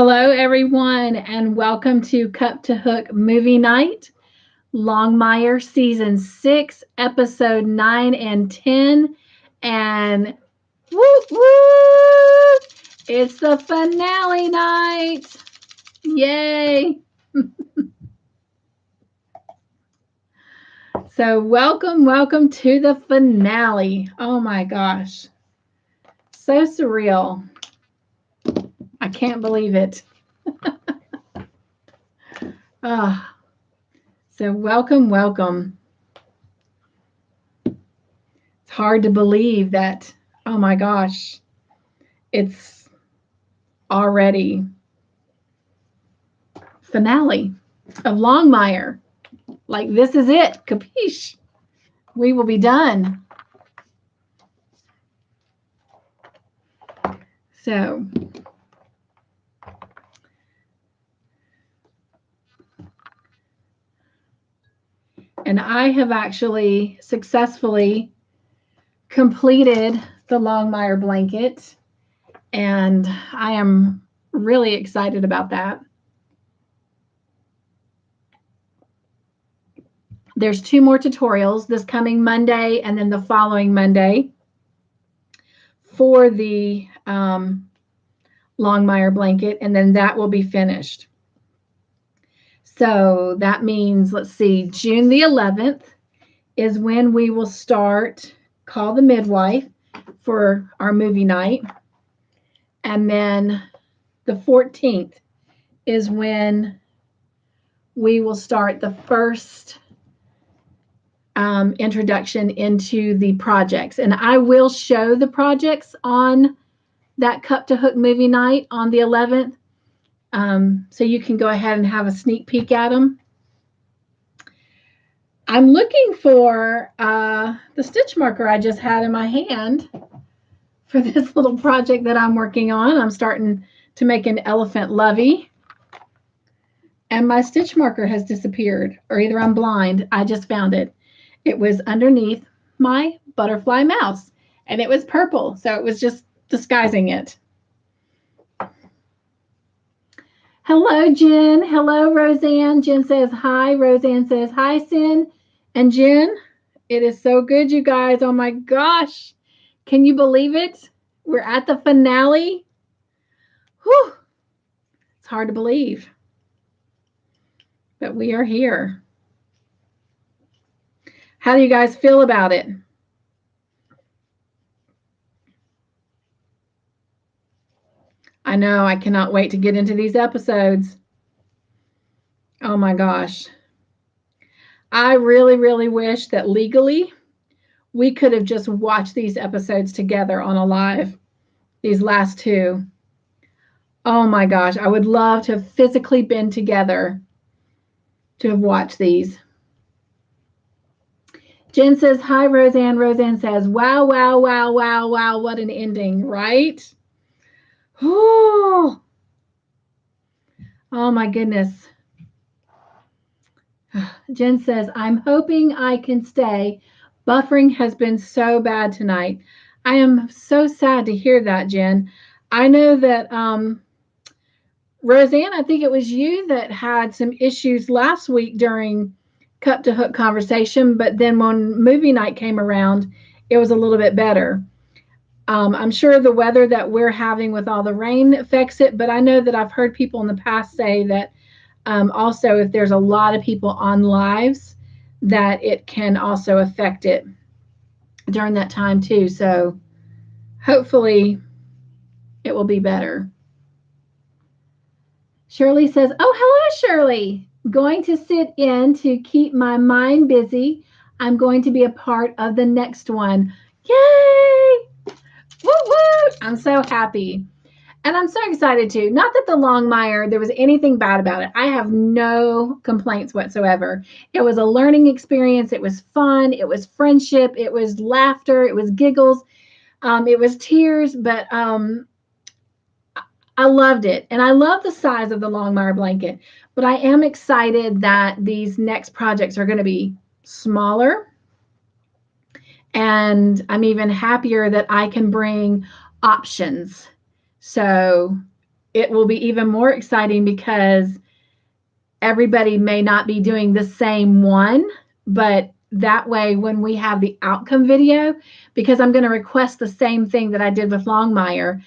Hello, everyone, and welcome to Cup2Hook Movie Night, Longmire Season 6, Episode 9 and 10. And whoop, whoop! It's the finale night! Yay! So, welcome to the finale. Oh my gosh. So surreal. I can't believe it. So welcome. It's hard to believe that, oh my gosh, it's already finale of Longmire. Like, this is it. Capiche? We will be done. So, and I have actually successfully completed the Longmire blanket, and I am really excited about that. There's 2 more tutorials this coming Monday and then the following Monday for the Longmire blanket, and then that will be finished. So that means, let's see, June the 11th is when we will start Call the Midwife for our movie night. And then the 14th is when we will start the first introduction into the projects. And I will show the projects on that Cup2Hook movie night on the 11th. So you can go ahead and have a sneak peek at them. I'm looking for the stitch marker I just had in my hand for this little project that I'm working on. I'm starting to make an elephant lovey, and my stitch marker has disappeared, or either I'm blind. I just found it. It was underneath my butterfly mouse, and it was purple, so it was just disguising it. Hello, Jen. Hello, Roseanne. Jen says hi. Roseanne says hi, Sin. And Jen, it is so good, you guys. Oh my gosh. Can you believe it? We're at the finale. Whew. It's hard to believe. But we are here. How do you guys feel about it? I know, I cannot wait to get into these episodes. Oh my gosh. I really, really wish that legally we could have just watched these episodes together on a live, these last 2. Oh my gosh, I would love to have physically been together to have watched these. Jen says, hi, Roseanne. Roseanne says, wow, wow, wow, wow, wow, what an ending, right? Oh my goodness. Jen says, I'm hoping I can stay. Buffering has been so bad tonight. I am so sad to hear that, Jen. I know that Roseanne, I think it was you that had some issues last week during Cup2Hook conversation, but then when movie night came around, it was a little bit better. I'm sure the weather that we're having with all the rain affects it, but I know that I've heard people in the past say that also if there's a lot of people on lives, that it can also affect it during that time too. So hopefully it will be better. Shirley says, oh, hello, Shirley. Going to sit in to keep my mind busy. I'm going to be a part of the next one. Yay! Woo woo! I'm so happy. And I'm so excited too. Not that the Longmire, there was anything bad about it. I have no complaints whatsoever. It was a learning experience. It was fun. It was friendship. It was laughter. It was giggles. It was tears. But I loved it. And I love the size of the Longmire blanket. But I am excited that these next projects are going to be smaller. And I'm even happier that I can bring options. So it will be even more exciting because everybody may not be doing the same one, but that way when we have the outcome video, because I'm going to request the same thing that I did with Longmire,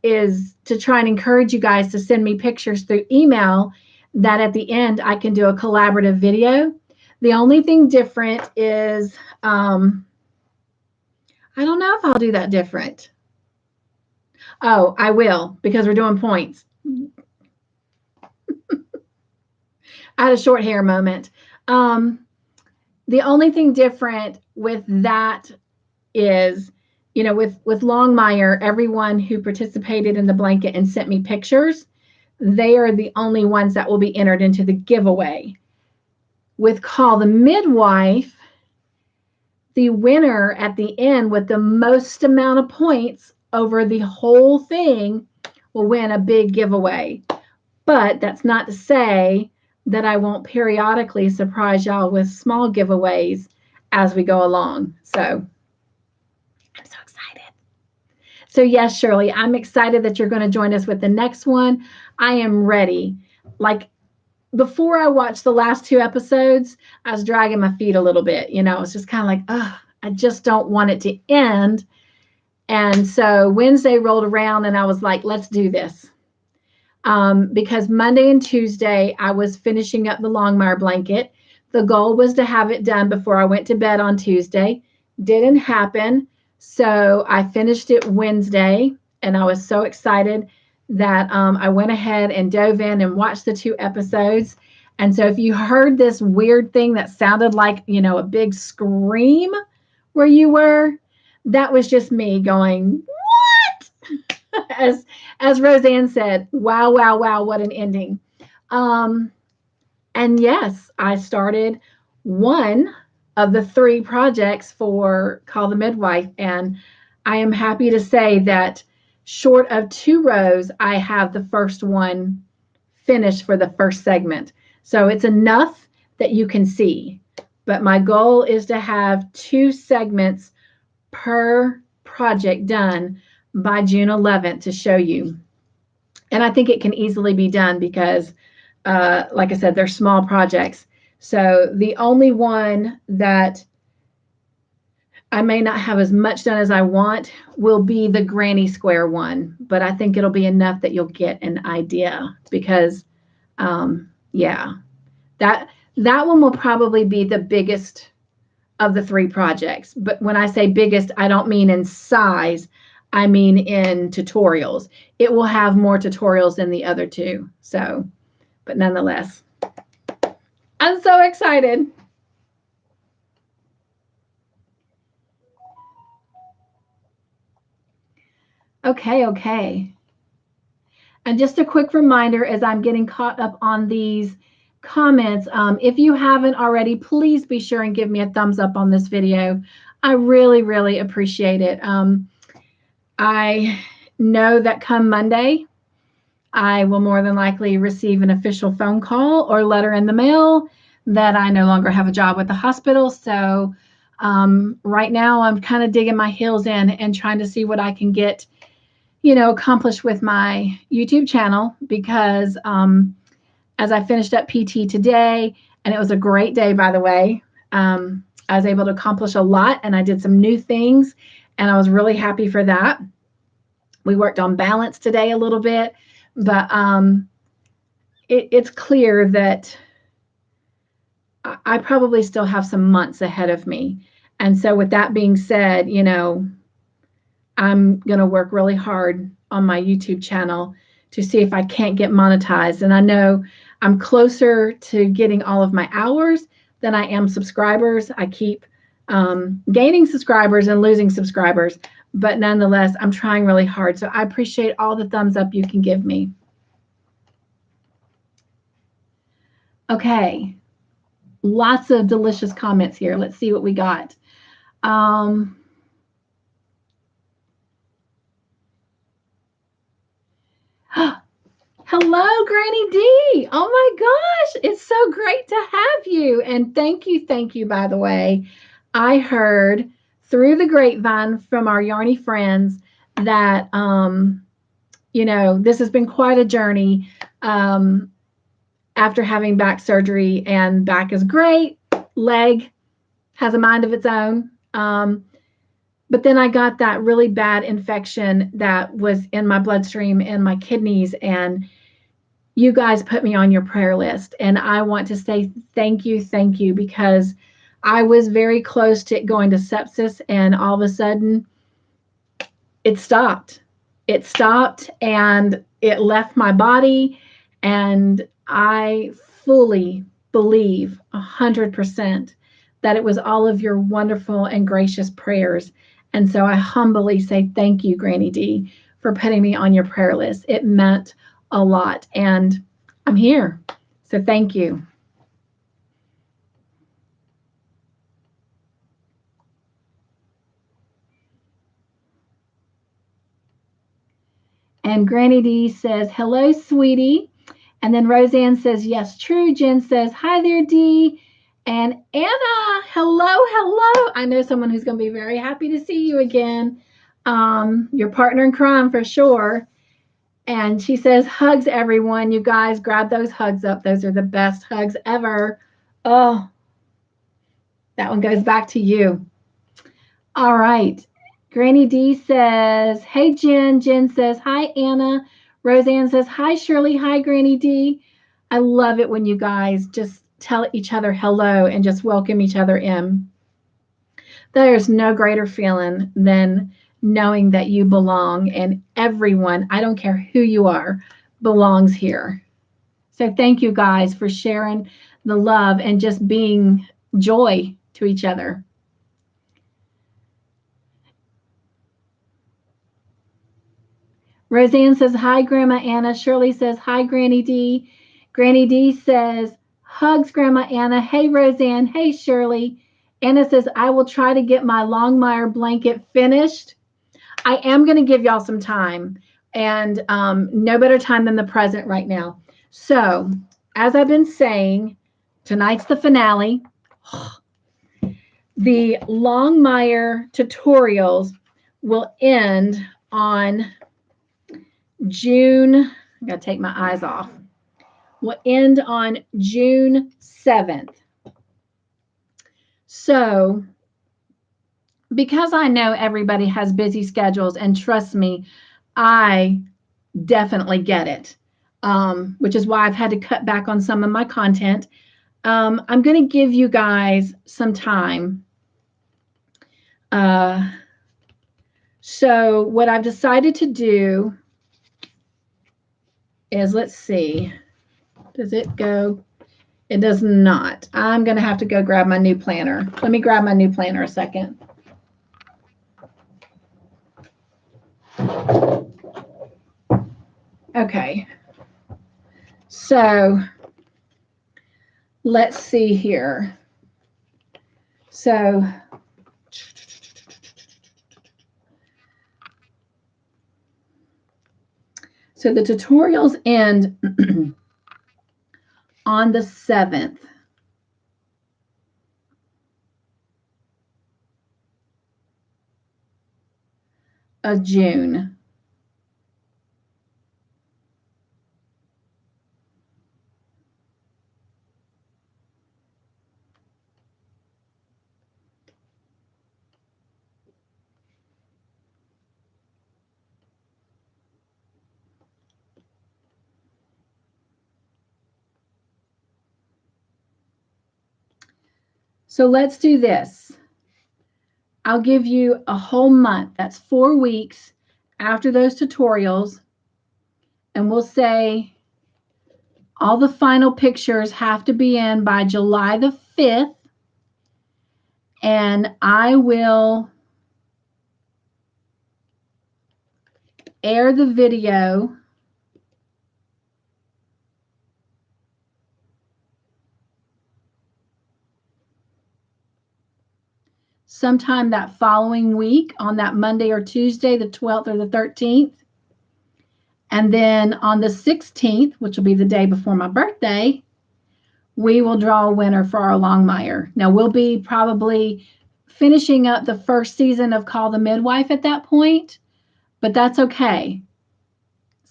is to try and encourage you guys to send me pictures through email, that at the end I can do a collaborative video. The only thing different is, I don't know if I'll do that different. Oh, I will, because we're doing points. I had a short hair moment. The only thing different with that is, you know, with Longmire, everyone who participated in the blanket and sent me pictures, they are the only ones that will be entered into the giveaway. With Call the Midwife, the winner at the end with the most amount of points over the whole thing will win a big giveaway. But that's not to say that I won't periodically surprise y'all with small giveaways as we go along. So I'm so excited. So yes, Shirley, I'm excited that you're going to join us with the next one. I am ready. Like, before I watched the last 2 episodes, I was dragging my feet a little bit. You know, it's just kind of like, oh, I just don't want it to end. And so Wednesday rolled around and I was like, let's do this. Because Monday and Tuesday, I was finishing up the Longmire blanket. The goal was to have it done before I went to bed on Tuesday. Didn't happen. So I finished it Wednesday, and I was so excited that I went ahead and dove in and watched the 2 episodes. And so if you heard this weird thing that sounded like, you know, a big scream where you were, that was just me going, what? As Roseanne said, wow, wow, wow, what an ending. And yes, I started one of the 3 projects for Call the Midwife, and I am happy to say that short of 2 rows, I have the first one finished for the first segment. So it's enough that you can see. But my goal is to have 2 segments per project done by June 11th to show you. And I think it can easily be done because, like I said, they're small projects. So the only one that I may not have as much done as I want will be the granny square one, but I think it'll be enough that you'll get an idea because, yeah, that one will probably be the biggest of the 3 projects. But when I say biggest, I don't mean in size. I mean in tutorials. It will have more tutorials than the other 2. So, but nonetheless, I'm so excited. Okay. And just a quick reminder as I'm getting caught up on these comments, if you haven't already, please be sure and give me a thumbs up on this video. I really, really appreciate it. I know that come Monday, I will more than likely receive an official phone call or letter in the mail that I no longer have a job with the hospital. So right now I'm kind of digging my heels in and trying to see what I can get, you know, accomplished with my YouTube channel, because as I finished up PT today, and it was a great day, by the way, I was able to accomplish a lot, and I did some new things, and I was really happy for that. We worked on balance today a little bit, but it's clear that I probably still have some months ahead of me. And so with that being said, you know, I'm going to work really hard on my YouTube channel to see if I can't get monetized. And I know I'm closer to getting all of my hours than I am subscribers. I keep gaining subscribers and losing subscribers, but nonetheless, I'm trying really hard. So I appreciate all the thumbs up you can give me. Okay, lots of delicious comments here. Let's see what we got. Hello, Granny D. Oh my gosh, it's so great to have you. And thank you, by the way. I heard through the grapevine from our Yarny friends that this has been quite a journey after having back surgery, and back is great. Leg has a mind of its own. But then I got that really bad infection that was in my bloodstream and my kidneys, and you guys put me on your prayer list. And I want to say thank you, because I was very close to going to sepsis, and all of a sudden it stopped. It stopped and it left my body, and I fully believe 100% that it was all of your wonderful and gracious prayers. And so I humbly say thank you, Granny D, for putting me on your prayer list. It meant a lot, and I'm here. So thank you. And Granny D says, hello, sweetie. And then Roseanne says, yes, true. Jen says, hi there, D. And Anna, hello. I know someone who's going to be very happy to see you again. Your partner in crime for sure. And she says, hugs, everyone. You guys grab those hugs up. Those are the best hugs ever. Oh, that one goes back to you. All right. Granny D says, hey, Jen. Jen says, hi, Anna. Roseanne says, hi, Shirley. Hi, Granny D. I love it when you guys just tell each other hello and just welcome each other in. There's no greater feeling than knowing that you belong, and everyone, I don't care who you are, belongs here. So thank you guys for sharing the love and just being joy to each other. Roseanne says, hi, Grandma Anna. Shirley says, hi, Granny D. Granny D says, hugs, Grandma Anna. Hey, Roseanne. Hey, Shirley. Anna says, I will try to get my Longmire blanket finished. I am going to give y'all some time, and no better time than the present right now. So, as I've been saying, tonight's the finale. The Longmire tutorials will end on June. I got to take my eyes off. Will end on June 7th. So, because I know everybody has busy schedules, and trust me, I definitely get it, which is why I've had to cut back on some of my content. I'm going to give you guys some time. So what I've decided to do is, let's see, does it go? It does not. I'm going to have to go grab my new planner. Let me grab my new planner a second. Okay. So let's see here. So the tutorials end on the 7th of June. So let's do this. I'll give you a whole month. That's 4 weeks after those tutorials. And we'll say all the final pictures have to be in by July the 5th. And I will air the video sometime that following week on that Monday or Tuesday, the 12th or the 13th. And then on the 16th, which will be the day before my birthday, we will draw a winner for our Longmire. Now, we'll be probably finishing up the first season of Call the Midwife at that point, but that's okay.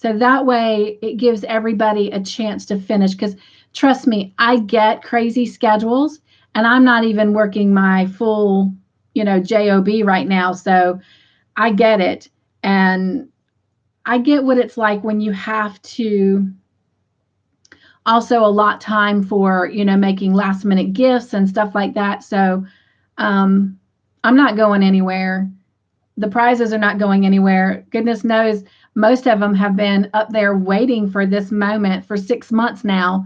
So that way it gives everybody a chance to finish. Because trust me, I get crazy schedules and I'm not even working my full, job right now. So I get it. And I get what it's like when you have to also allot time for, making last minute gifts and stuff like that. So I'm not going anywhere. The prizes are not going anywhere. Goodness knows most of them have been up there waiting for this moment for 6 months now.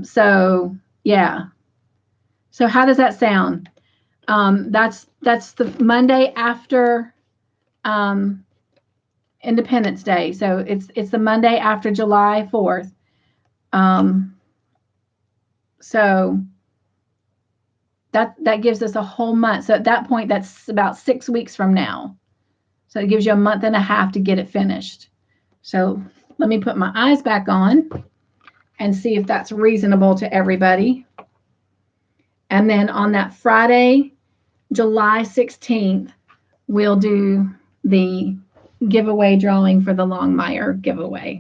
So yeah. So how does that sound? That's the Monday after Independence Day. So it's the Monday after July 4th. So that gives us a whole month. So at that point, that's about 6 weeks from now. So it gives you a month and a half to get it finished. So let me put my eyes back on and see if that's reasonable to everybody. And then on that Friday, July 16th, we'll do the giveaway drawing for the Longmire giveaway.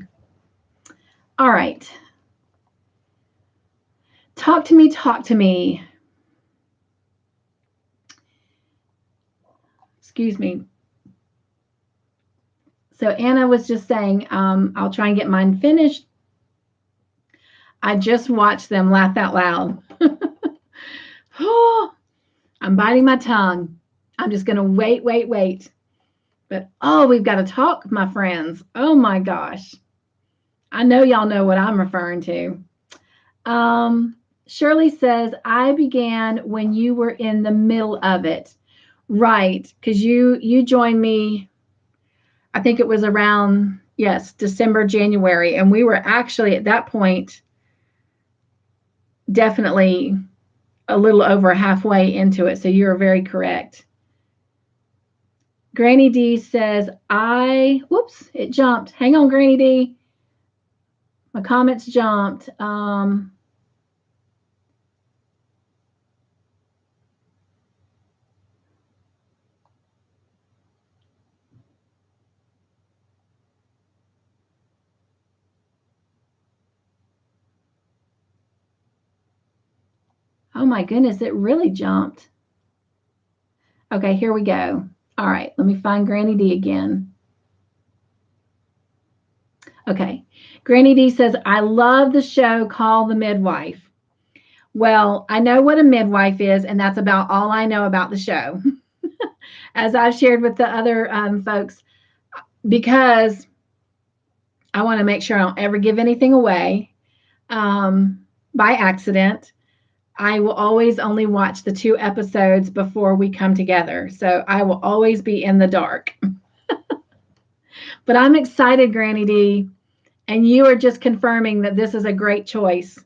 All right. Talk to me, talk to me. Excuse me. So Anna was just saying, I'll try and get mine finished. I just watched them laugh out loud. Oh, I'm biting my tongue. I'm just going to wait. But, we've got to talk, my friends. Oh, my gosh. I know y'all know what I'm referring to. Shirley says, I began when you were in the middle of it. Right, because you joined me, I think it was around, December, January. And we were actually at that point definitely a little over halfway into it. So you're very correct. Granny D says, whoops, it jumped. Hang on, Granny D. My comments jumped. Oh my goodness, it really jumped. Okay, here we go. All right, let me find Granny D again. Okay, Granny D says, I love the show Call the Midwife. Well, I know what a midwife is, and that's about all I know about the show. As I've shared with the other folks, because I want to make sure I don't ever give anything away by accident. I will always only watch the 2 episodes before we come together. So I will always be in the dark. But I'm excited, Granny D. And you are just confirming that this is a great choice.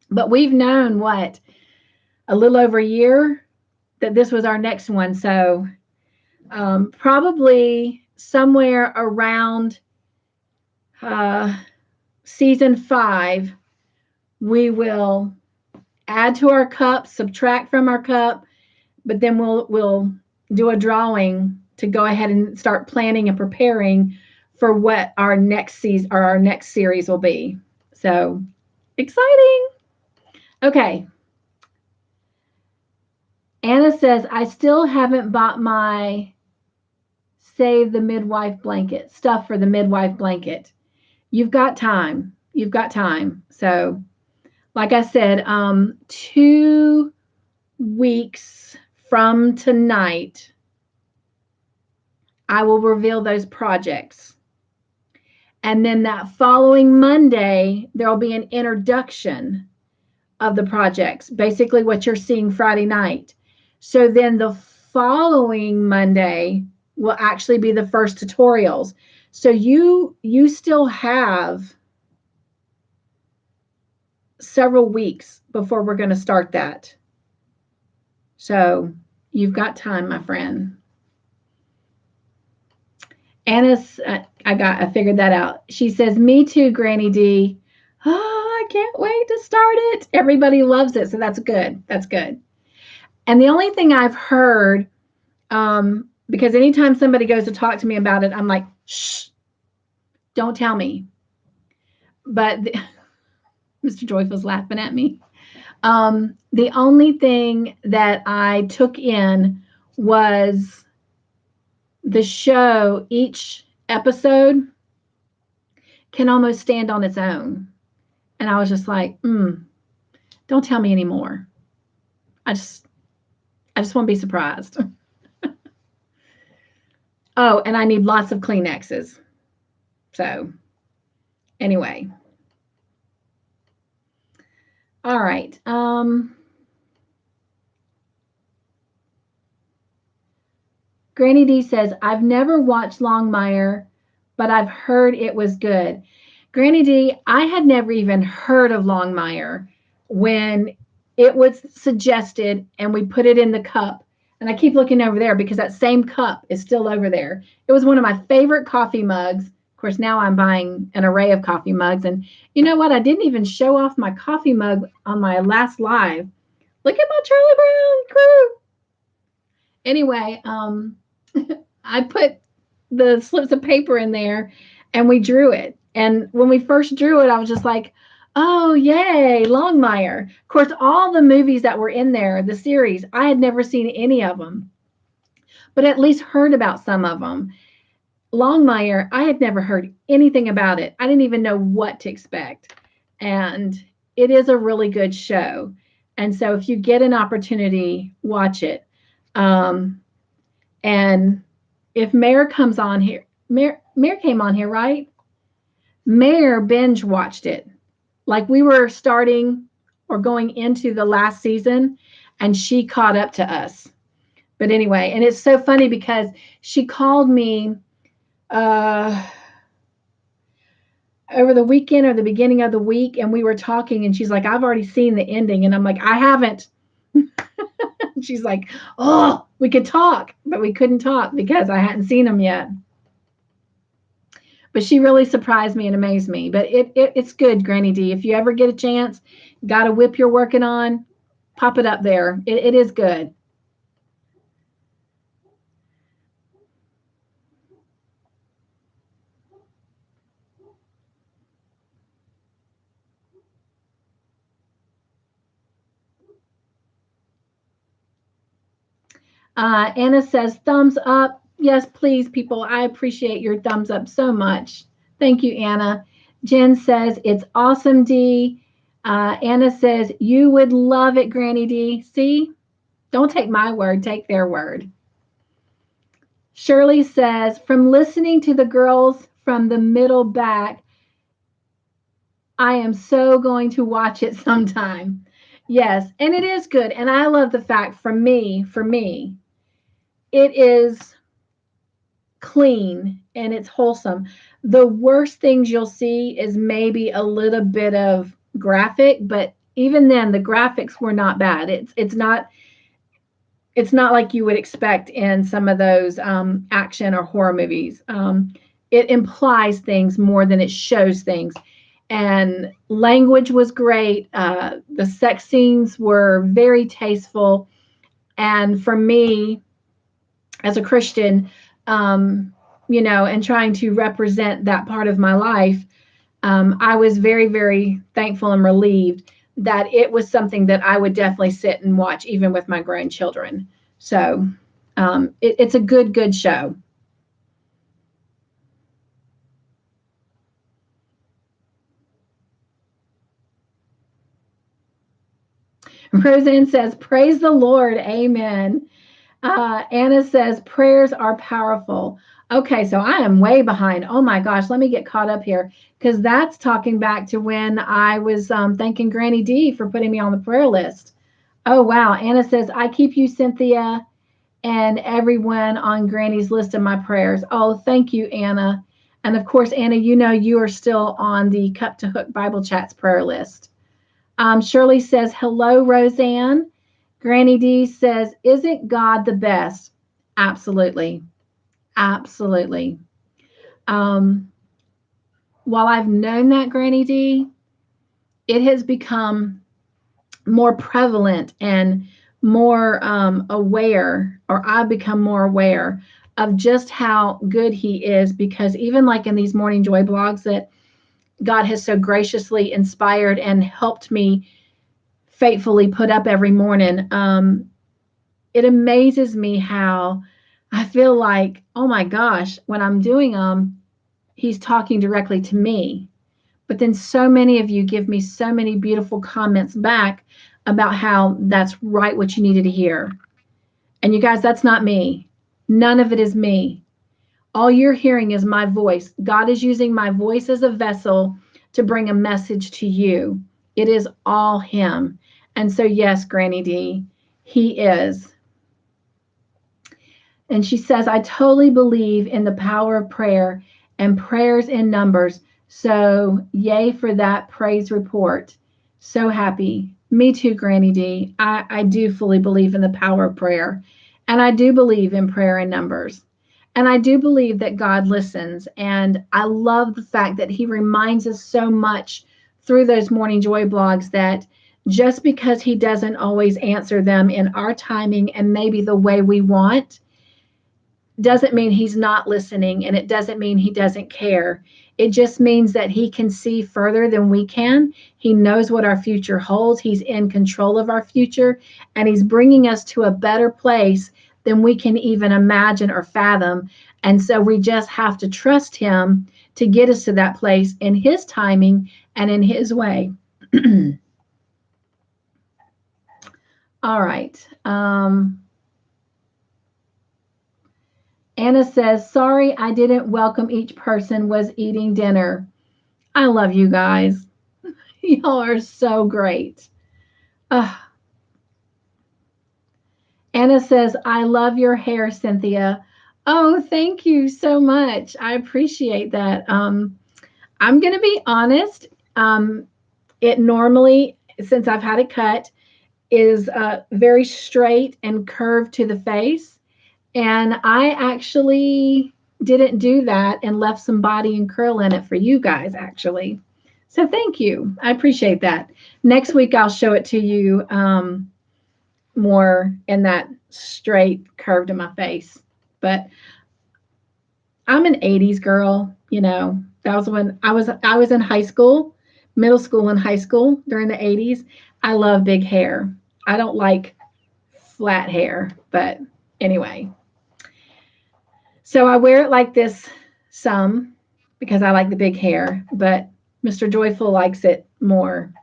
But we've known, a little over a year that this was our next one. So probably somewhere around season 5, we will add to our cup, subtract from our cup, but then we'll do a drawing to go ahead and start planning and preparing for what our next season or our next series will be. So exciting. Okay. Anna says, I still haven't bought my Save the Midwife blanket, stuff for the midwife blanket. You've got time. You've got time. So like I said, 2 weeks from tonight, I will reveal those projects. And then that following Monday, there'll be an introduction of the projects, basically what you're seeing Friday night. So then the following Monday will actually be the first tutorials. So you still have several weeks before we're going to start that. So you've got time, my friend. Anna's, I figured that out. She says, me too, Granny D. Oh, I can't wait to start it. Everybody loves it. So that's good. That's good. And the only thing I've heard, because anytime somebody goes to talk to me about it, I'm like, shh, Don't tell me. But Mr. Joyful's laughing at me. The only thing that I took in was the show. Each episode can almost stand on its own. And I was just like, don't tell me anymore. I just want to be surprised. Oh, and I need lots of Kleenexes. So, anyway. All right. Granny D says, I've never watched Longmire, but I've heard it was good. Granny D, I had never even heard of Longmire when it was suggested and we put it in the cup. And I keep looking over there because that same cup is still over there. It was one of my favorite coffee mugs. Of course, now I'm buying an array of coffee mugs. And you know what? I didn't even show off my coffee mug on my last live. Look at my Charlie Brown crew. Anyway, I put the slips of paper in there and we drew it. And when we first drew it, I was just like, oh, yay, Longmire. Of course, all the movies that were in there, the series, I had never seen any of them, but at least heard about some of them. Longmire, I had never heard anything about it. I didn't even know what to expect. And it is a really good show. And so if you get an opportunity, watch it. And if Mare comes on here, Mare came on here, right? Mare binge watched it. Like we were starting or going into the last season and she caught up to us. But anyway, and it's so funny because she called me over the weekend or the beginning of the week and we were talking and she's like, I've already seen the ending. And I'm like, I haven't. She's like, oh, we could talk, but we couldn't talk because I hadn't seen them yet. But she really surprised me and amazed me. But it's good, Granny D. If you ever get a chance, got a whip you're working on, pop it up there. It is good. Anna says, thumbs up. Yes, please, people. I appreciate your thumbs up so much. Thank you, Anna. Jen says, it's awesome, D. Anna says, you would love it, Granny D. See? Don't take my word, take their word. Shirley says, from listening to the girls from the middle back, I am so going to watch it sometime. Yes, and it is good. And I love the fact for me, it is clean and it's wholesome. The worst things you'll see is maybe a little bit of graphic, but even then the graphics were not bad. It's not like you would expect in some of those action or horror movies. It implies things more than it shows things. And language was great. The sex scenes were very tasteful. And for me, as a Christian, and trying to represent that part of my life, I was very, very thankful and relieved that it was something that I would definitely sit and watch, even with my grown children. So it's a good show. Roseanne says, praise the Lord. Amen. Anna says, prayers are powerful. Okay, so I am way behind. Oh my gosh, let me get caught up here because that's talking back to when I was thanking Granny D for putting me on the prayer list. Oh, wow. Anna says, I keep you, Cynthia, and everyone on Granny's list of my prayers. Oh, thank you, Anna. And of course, Anna, you are still on the Cup2Hook Bible Chats prayer list. Shirley says, hello, Roseanne. Granny D says, isn't God the best? Absolutely. Absolutely. While I've known that, Granny D, it has become more prevalent and more aware, or I've become more aware of just how good he is, because even like in these Morning Joy blogs that God has so graciously inspired and helped me faithfully put up every morning, it amazes me how I feel like, oh my gosh, when I'm doing them, he's talking directly to me. But then so many of you give me so many beautiful comments back about how that's right what you needed to hear. And you guys, that's not me. None of it is me. All you're hearing is my voice. God is using my voice as a vessel to bring a message to you. It is all him. And so, yes, Granny D, he is. And she says, I totally believe in the power of prayer and prayers in numbers. So, yay for that praise report. So happy. Me too, Granny D. I do fully believe in the power of prayer. And I do believe in prayer in numbers. And I do believe that God listens. And I love the fact that he reminds us so much through those Morning Joy blogs that just because he doesn't always answer them in our timing and maybe the way we want, doesn't mean he's not listening, and it doesn't mean he doesn't care. It just means that he can see further than we can. He knows what our future holds. He's in control of our future, and he's bringing us to a better place than we can even imagine or fathom. And so we just have to trust him to get us to that place in his timing and in his way. All right. Anna says, sorry, I didn't welcome each person was eating dinner. I love you guys. Y'all are so great. Anna says, I love your hair, Cynthia. Oh, thank you so much. I appreciate that. I'm going to be honest. It normally, since I've had it cut, is very straight and curved to the face. And I actually didn't do that and left some body and curl in it for you guys, actually. So thank you. I appreciate that. Next week, I'll show it to you more in that straight curve to my face. But I'm an 80s girl. You know, that was when I was in high school, middle school and high school during the 80s. I love big hair. I don't like flat hair, but anyway. So I wear it like this some because I like the big hair, but Mr. Joyful likes it more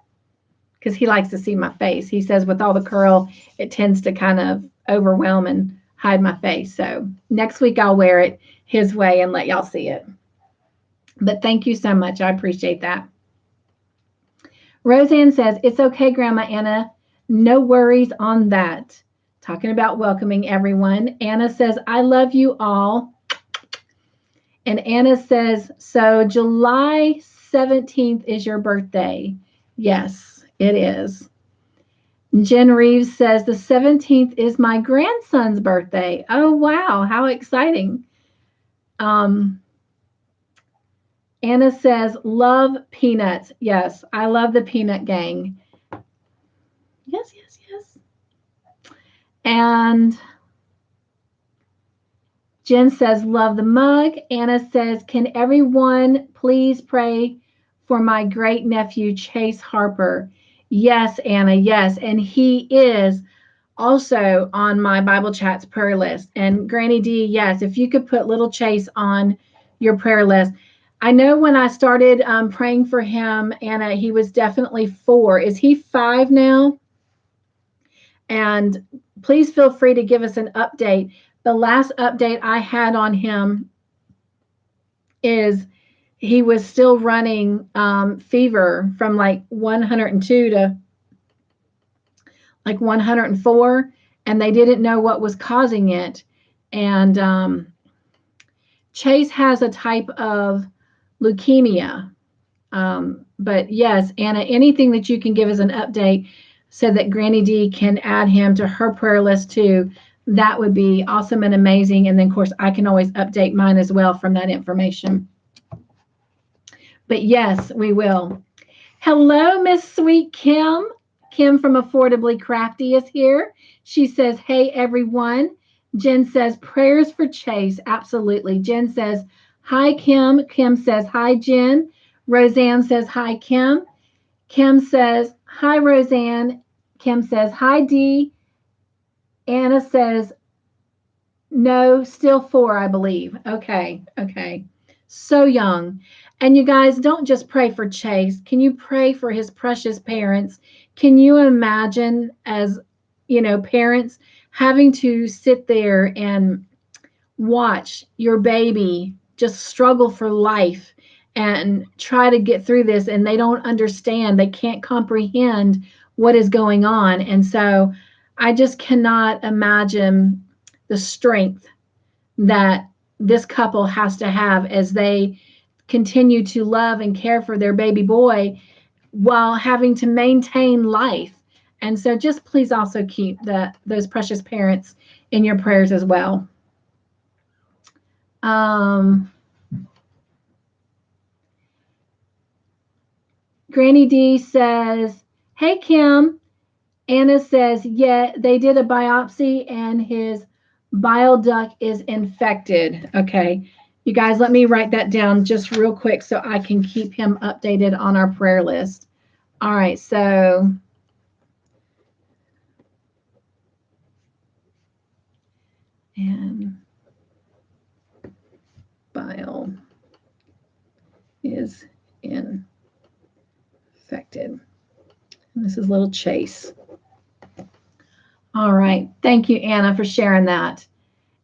because he likes to see my face. He says with all the curl, it tends to kind of overwhelm and hide my face. So next week I'll wear it his way and let y'all see it. But thank you so much. I appreciate that. Roseanne says, it's okay, Grandma Anna. No worries on that. Talking about welcoming everyone. Anna says, I love you all. And Anna says, so July 17th is your birthday. Yes, it is. Jen Reeves says, the 17th is my grandson's birthday. Oh, wow. How exciting. Anna says, love peanuts. Yes, I love the peanut gang. Yes, yes, yes. And Jen says, love the mug. Anna says, can everyone please pray for my great nephew, Chase Harper? Yes, Anna, yes. And he is also on my Bible Chats prayer list. And Granny D, yes, if you could put little Chase on your prayer list. I know when I started praying for him, Anna, he was definitely 4. Is he 5 now? And please feel free to give us an update. The last update I had on him is he was still running fever from like 102 to like 104, and they didn't know what was causing it. And Chase has a type of leukemia. But yes, Anna, anything that you can give us an update so that Granny D can add him to her prayer list too, that would be awesome and amazing. And then, of course, I can always update mine as well from that information. But yes, we will. Hello, Miss Sweet Kim. Kim from Affordably Crafty is here. She says, hey, everyone. Jen says, prayers for Chase. Absolutely. Jen says, hi, Kim. Kim says, hi, Jen. Roseanne says, hi, Kim. Kim says, hi, Roseanne. Kim says, hi, Dee. Anna says, no, still 4, I believe. Okay, okay. So young. And you guys, don't just pray for Chase. Can you pray for his precious parents? Can you imagine, as parents, having to sit there and watch your baby just struggle for life and try to get through this, and they don't understand, they can't comprehend what is going on. And so I just cannot imagine the strength that this couple has to have as they continue to love and care for their baby boy while having to maintain life. And so just please also keep those precious parents in your prayers as well. Granny D says, hey, Kim. Anna says, yeah, they did a biopsy and his bile duct is infected. Okay. You guys, let me write that down just real quick so I can keep him updated on our prayer list. All right. So and bile is infected. And this is little Chase. All right. Thank you, Anna, for sharing that.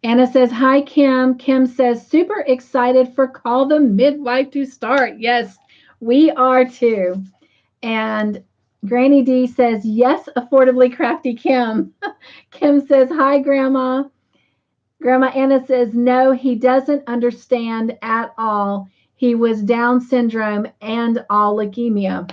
Anna says, hi, Kim. Kim says, super excited for Call the Midwife to start. Yes, we are too. And Granny D says, yes, affordably crafty Kim. Kim says, hi, Grandma. Grandma Anna says, no, he doesn't understand at all. He was Down syndrome and all leukemia.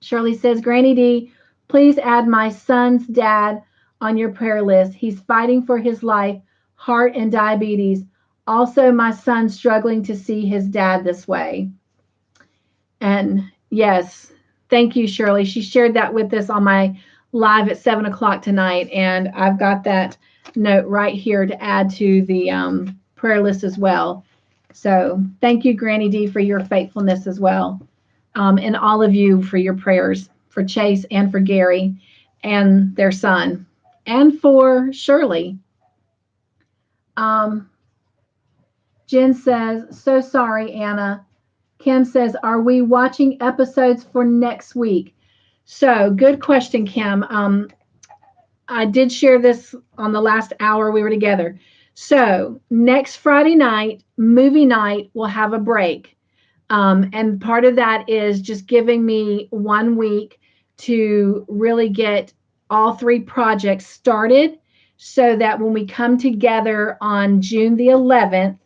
Shirley says, Granny D, please add my son's dad on your prayer list. He's fighting for his life, heart and diabetes. Also, my son's struggling to see his dad this way. And yes, thank you, Shirley. She shared that with us on my live at 7 o'clock tonight. And I've got that note right here to add to the prayer list as well. So thank you, Granny D, for your faithfulness as well. And all of you for your prayers for Chase and for Gary and their son and for Shirley. Jen says, so sorry, Anna. Kim says, are we watching episodes for next week? So good question, Kim. I did share this on the last hour we were together. So next Friday night, movie night, we'll have a break. And part of that is just giving me 1 week to really get all 3 projects started so that when we come together on June the 11th,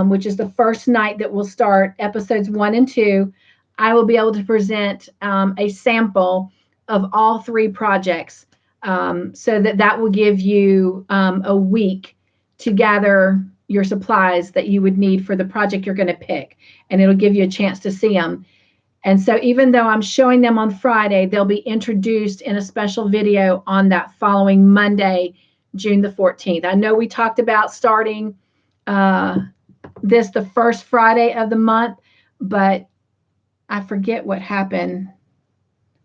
which is the first night that we'll start episodes 1 and 2, I will be able to present a sample of all 3 projects so that will give you a week to gather your supplies that you would need for the project you're going to pick, and it'll give you a chance to see them. And so even though I'm showing them on Friday, they'll be introduced in a special video on that following Monday, June the 14th. I know we talked about starting this the first Friday of the month, but I forget what happened.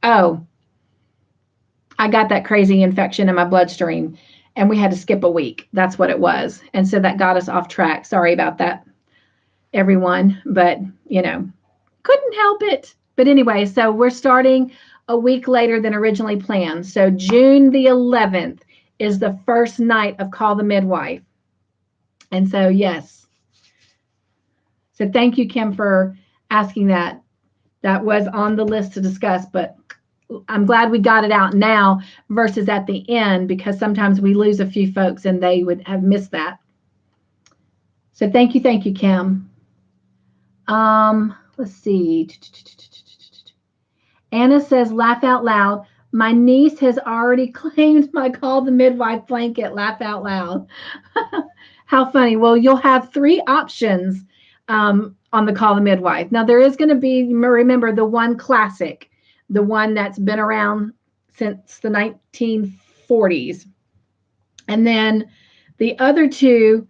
Oh, I got that crazy infection in my bloodstream and we had to skip a week. That's what it was. And so that got us off track. Sorry about that, everyone, but couldn't help it. But anyway, so we're starting a week later than originally planned. So June the 11th is the first night of Call the Midwife. And so, yes. So thank you, Kim, for asking that. That was on the list to discuss, but I'm glad we got it out now versus at the end, because sometimes we lose a few folks and they would have missed that. So thank you, Kim. Let's see. Anna says, laugh out loud. My niece has already claimed my Call the Midwife blanket. Laugh out loud. How funny. Well, you'll have 3 options on the Call the Midwife. Now, there is going to be, remember, the one classic, the one that's been around since the 1940s. And then The other two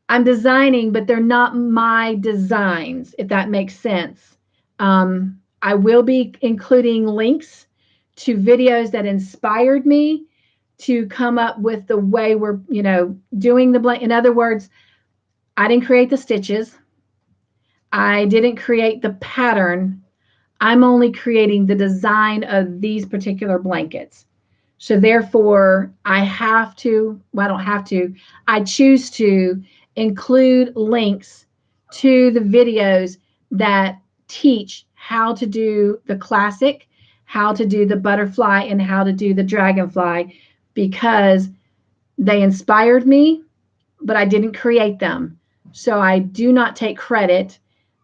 I'm designing, but they're not my designs, if that makes sense. I will be including links to videos that inspired me to come up with the way we're, doing the blank. In other words, I didn't create the stitches. I didn't create the pattern. I'm only creating the design of these particular blankets. So therefore, I don't have to, I choose to include links to the videos that teach how to do the classic, how to do the butterfly, and how to do the dragonfly, because they inspired me, but I didn't create them. So I do not take credit,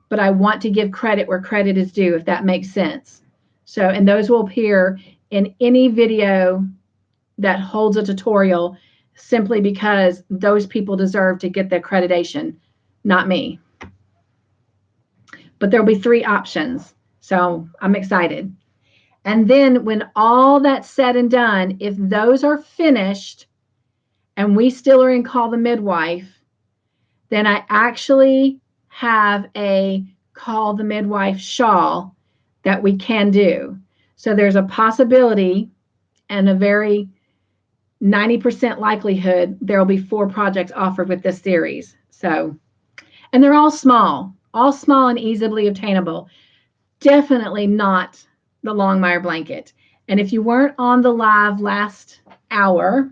but I want to give credit where credit is due, if that makes sense. So, and those will appear in any video that holds a tutorial, simply because those people deserve to get the accreditation, not me. But there'll be 3 options. So I'm excited. And then when all that's said and done, if those are finished and we still are in Call the Midwife, then I actually have a Call the Midwife shawl that we can do. So there's a possibility and a very 90% likelihood there will be 4 projects offered with this series. So, and they're all small and easily obtainable. Definitely not the Longmire blanket. And if you weren't on the live last hour,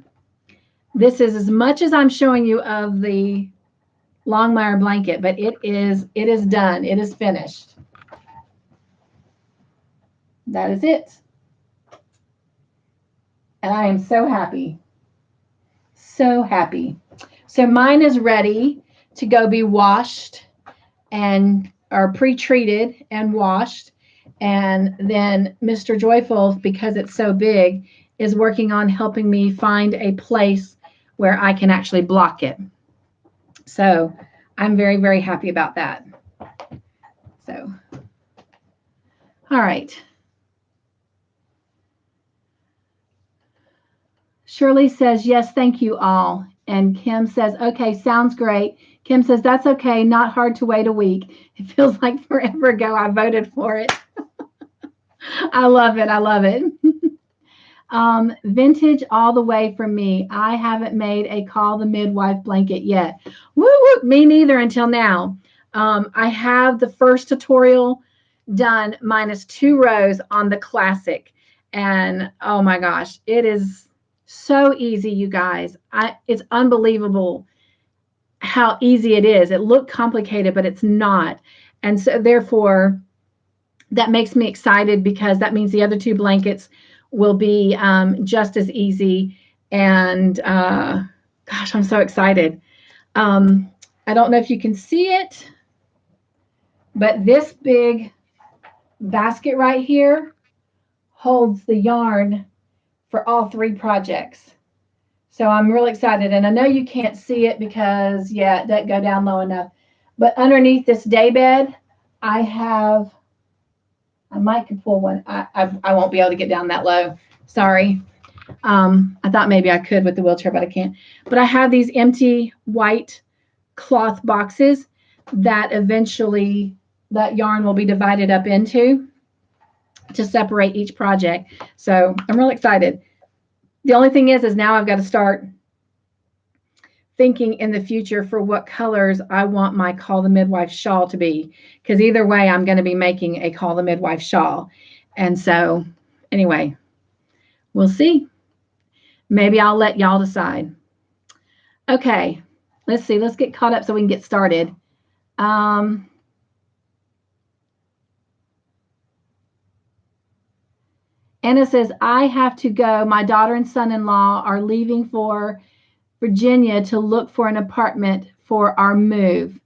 this is as much as I'm showing you of the Longmire blanket, but it is done. It is finished. That is it. And I am so happy. So happy. So mine is ready to go be washed and are pre-treated and washed. And then Mr. Joyful, because it's so big, is working on helping me find a place where I can actually block it. So I'm very, very happy about that. So, all right. Shirley says, yes, thank you all. And Kim says, okay, sounds great. Kim says, that's okay. Not hard to wait a week. It feels like forever ago I voted for it. I love it. I love it. Vintage all the way from me. I haven't made a Call the Midwife blanket yet. Woo, woo, me neither until now. I have the first tutorial done minus 2 rows on the classic. And oh my gosh, it is so easy, you guys. It's unbelievable how easy it is. It looked complicated, but it's not. And so therefore, that makes me excited, because that means the other 2 blankets will be just as easy. And gosh, I'm so excited. I don't know if you can see it, but this big basket right here holds the yarn for all 3 projects. So I'm really excited. And I know you can't see it because, yeah, it doesn't go down low enough. But underneath this day bed, I might can pull one. I won't be able to get down that low. Sorry. I thought maybe I could with the wheelchair, but I can't. But I have these empty white cloth boxes that eventually that yarn will be divided up into to separate each project. So I'm really excited. The only thing is now I've got to start thinking in the future for what colors I want my Call the Midwife shawl to be, because either way I'm going to be making a Call the Midwife shawl. And so anyway, we'll see. Maybe I'll let y'all decide. Okay, let's see. Let's get caught up so we can get started. Anna says, I have to go. My daughter and son-in-law are leaving for Virginia to look for an apartment for our move.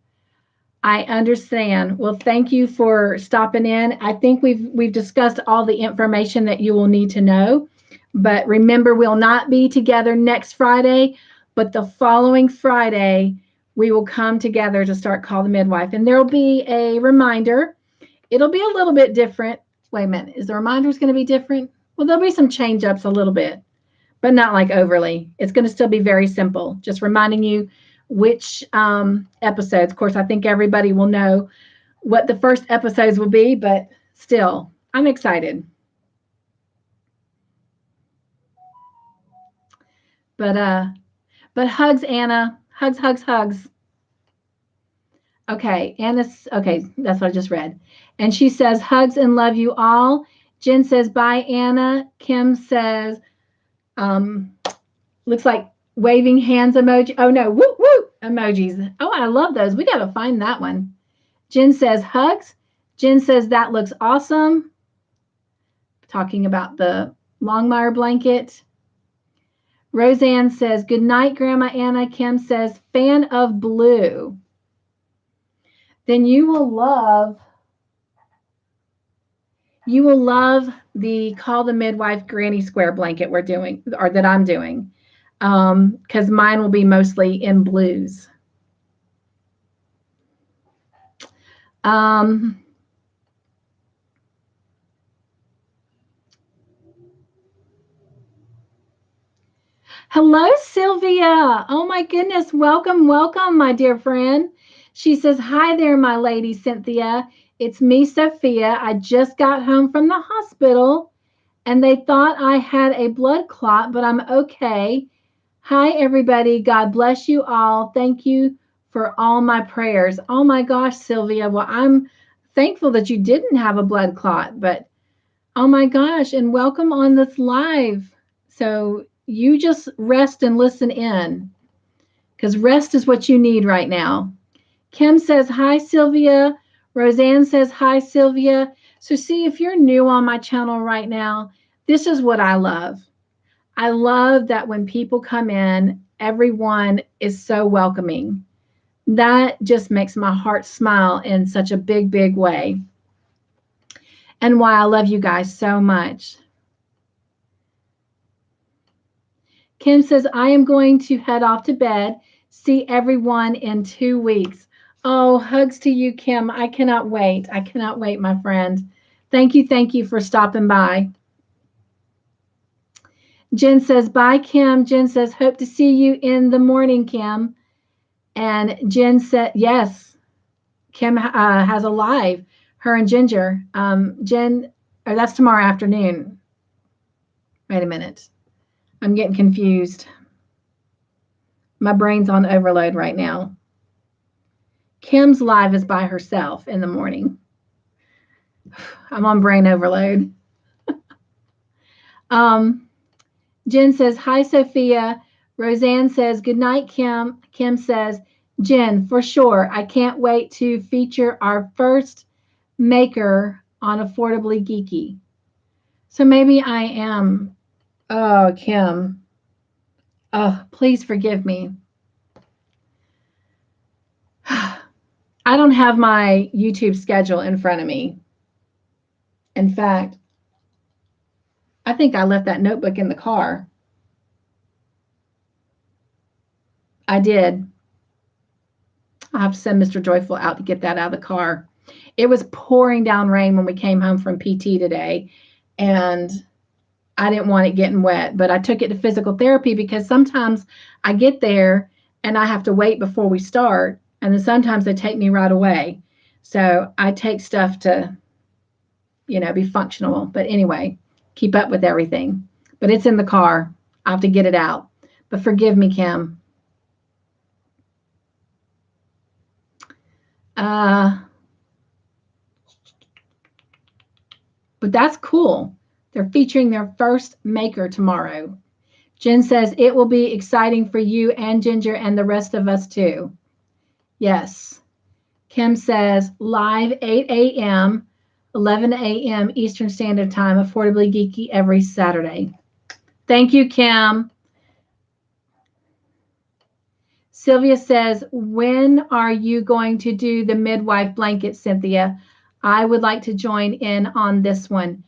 I understand. Well, thank you for stopping in. I think we've discussed all the information that you will need to know. But remember, we'll not be together next Friday, but the following Friday, we will come together to start Call the Midwife. And there will be a reminder. It'll be a little bit different. Wait a minute. Is the reminders going to be different? Well, there'll be some change ups a little bit. but not like overly. It's going to still be very simple. Just reminding you which episodes. Of course, I think everybody will know what the first episodes will be, but still, I'm excited. But hugs, Anna. Hugs, hugs, hugs. Okay, Anna's okay, that's what I just read. And she says, hugs and love you all. Jen says, bye, Anna. Kim says, looks like waving hands emoji. Oh no, whoop whoop emojis. Oh, I love those. We got to find that one. Jen says, hugs. Jen says, that looks awesome. Talking about the Longmire blanket. Roseanne says, good night, Grandma Anna. Kim says, fan of blue. Then you will love the Call the Midwife Granny Square blanket we're doing, or that I'm doing, because mine will be mostly in blues. Hello, Sylvia. Oh my goodness. Welcome, welcome, my dear friend. She says, hi there, my lady, Cynthia. It's me, Sophia. I just got home from the hospital and they thought I had a blood clot, but I'm okay. Hi, everybody. God bless you all. Thank you for all my prayers. Oh my gosh, Sylvia. Well, I'm thankful that you didn't have a blood clot, but oh my gosh, and welcome on this live. So you just rest and listen in because rest is what you need right now. Kim says, hi, Sylvia. Roseanne says, hi, Sylvia. So see, if you're new on my channel right now, this is what I love. I love that when people come in, everyone is so welcoming. That just makes my heart smile in such a big, big way. And why I love you guys so much. Kim says, I am going to head off to bed. See everyone in 2 weeks. Oh, hugs to you, Kim. I cannot wait. I cannot wait, my friend. Thank you for stopping by. Jen says, bye, Kim. Jen says, hope to see you in the morning, Kim. And Jen said, yes, Kim has a live, her and Ginger. Jen, or that's tomorrow afternoon. Wait a minute. I'm getting confused. My brain's on overload right now. Kim's live is by herself in the morning. I'm on brain overload. Jen says, hi, Sophia. Roseanne says, good night, Kim. Kim says, Jen, for sure. I can't wait to feature our first maker on Affordably Geeky. So maybe I am. Oh, Kim. Oh, please forgive me. I don't have my YouTube schedule in front of me. In fact, I think I left that notebook in the car. I did. I have to send Mr. Joyful out to get that out of the car. It was pouring down rain when we came home from PT today, and I didn't want it getting wet, but I took it to physical therapy because sometimes I get there and I have to wait before we start, and then sometimes they take me right away. So I take stuff to, be functional. But anyway, keep up with everything. But it's in the car. I have to get it out. But forgive me, Kim. But that's cool. They're featuring their first maker tomorrow. Jen says it will be exciting for you and Ginger and the rest of us too. Yes. Kim says live 8 a.m., 11 a.m. Eastern Standard Time, Affordably Geeky every Saturday. Thank you, Kim. Sylvia says, when are you going to do the midwife blanket, Cynthia? I would like to join in on this one.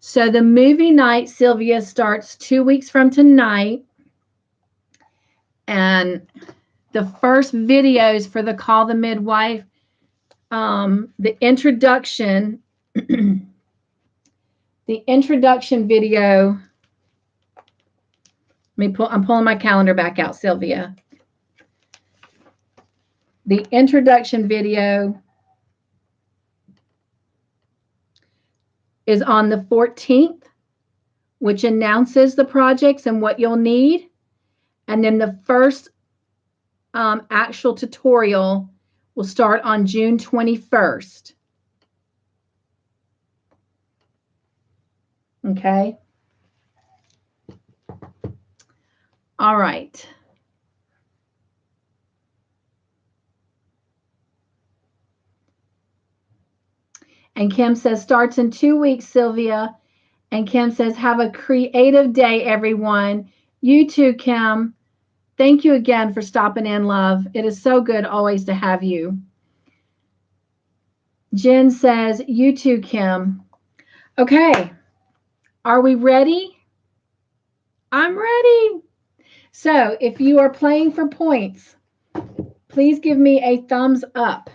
So the movie night, Sylvia, starts 2 weeks from tonight. And the first videos for the Call the Midwife, the introduction, the introduction video I'm pulling my calendar back out, Sylvia. The introduction video is on the 14th, which announces the projects and what you'll need. And then the first actual tutorial will start on June 21st. Okay. All right. And Kim says, starts in 2 weeks, Sylvia. And Kim says, have a creative day, everyone. You too, Kim. Thank you again for stopping in, love. It is so good always to have you. Jen says, you too, Kim. Okay. Are we ready? I'm ready. So if you are playing for points, please give me a thumbs up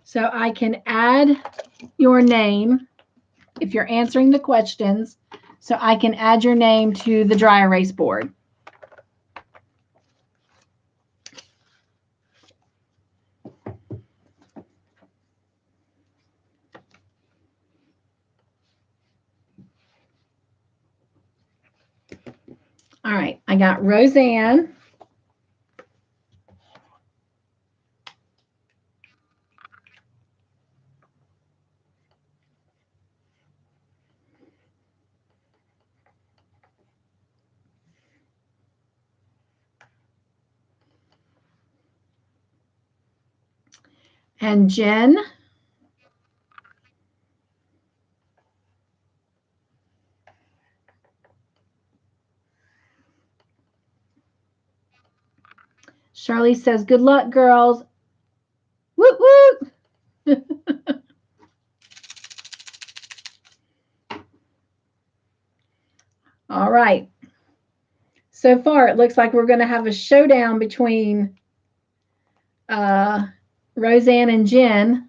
so I can add your name if you're answering the questions, so I can add your name to the dry erase board. All right, I got Roseanne. And Jen. Shirley says, good luck, girls. Woot, woot. All right. So far, it looks like we're going to have a showdown between Roseanne and Jen.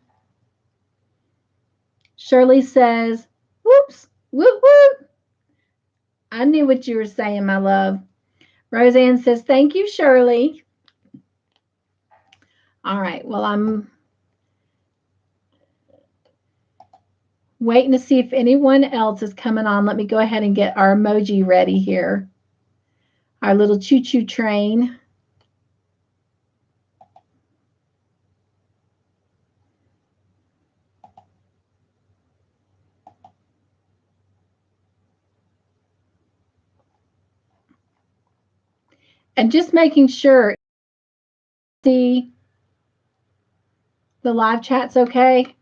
Shirley says, whoops, whoop, whoop. I knew what you were saying, my love. Roseanne says, thank you, Shirley. All right, well, I'm waiting to see if anyone else is coming on. Let me go ahead and get our emoji ready here. Our little choo-choo train. And just making sure the live chat's okay.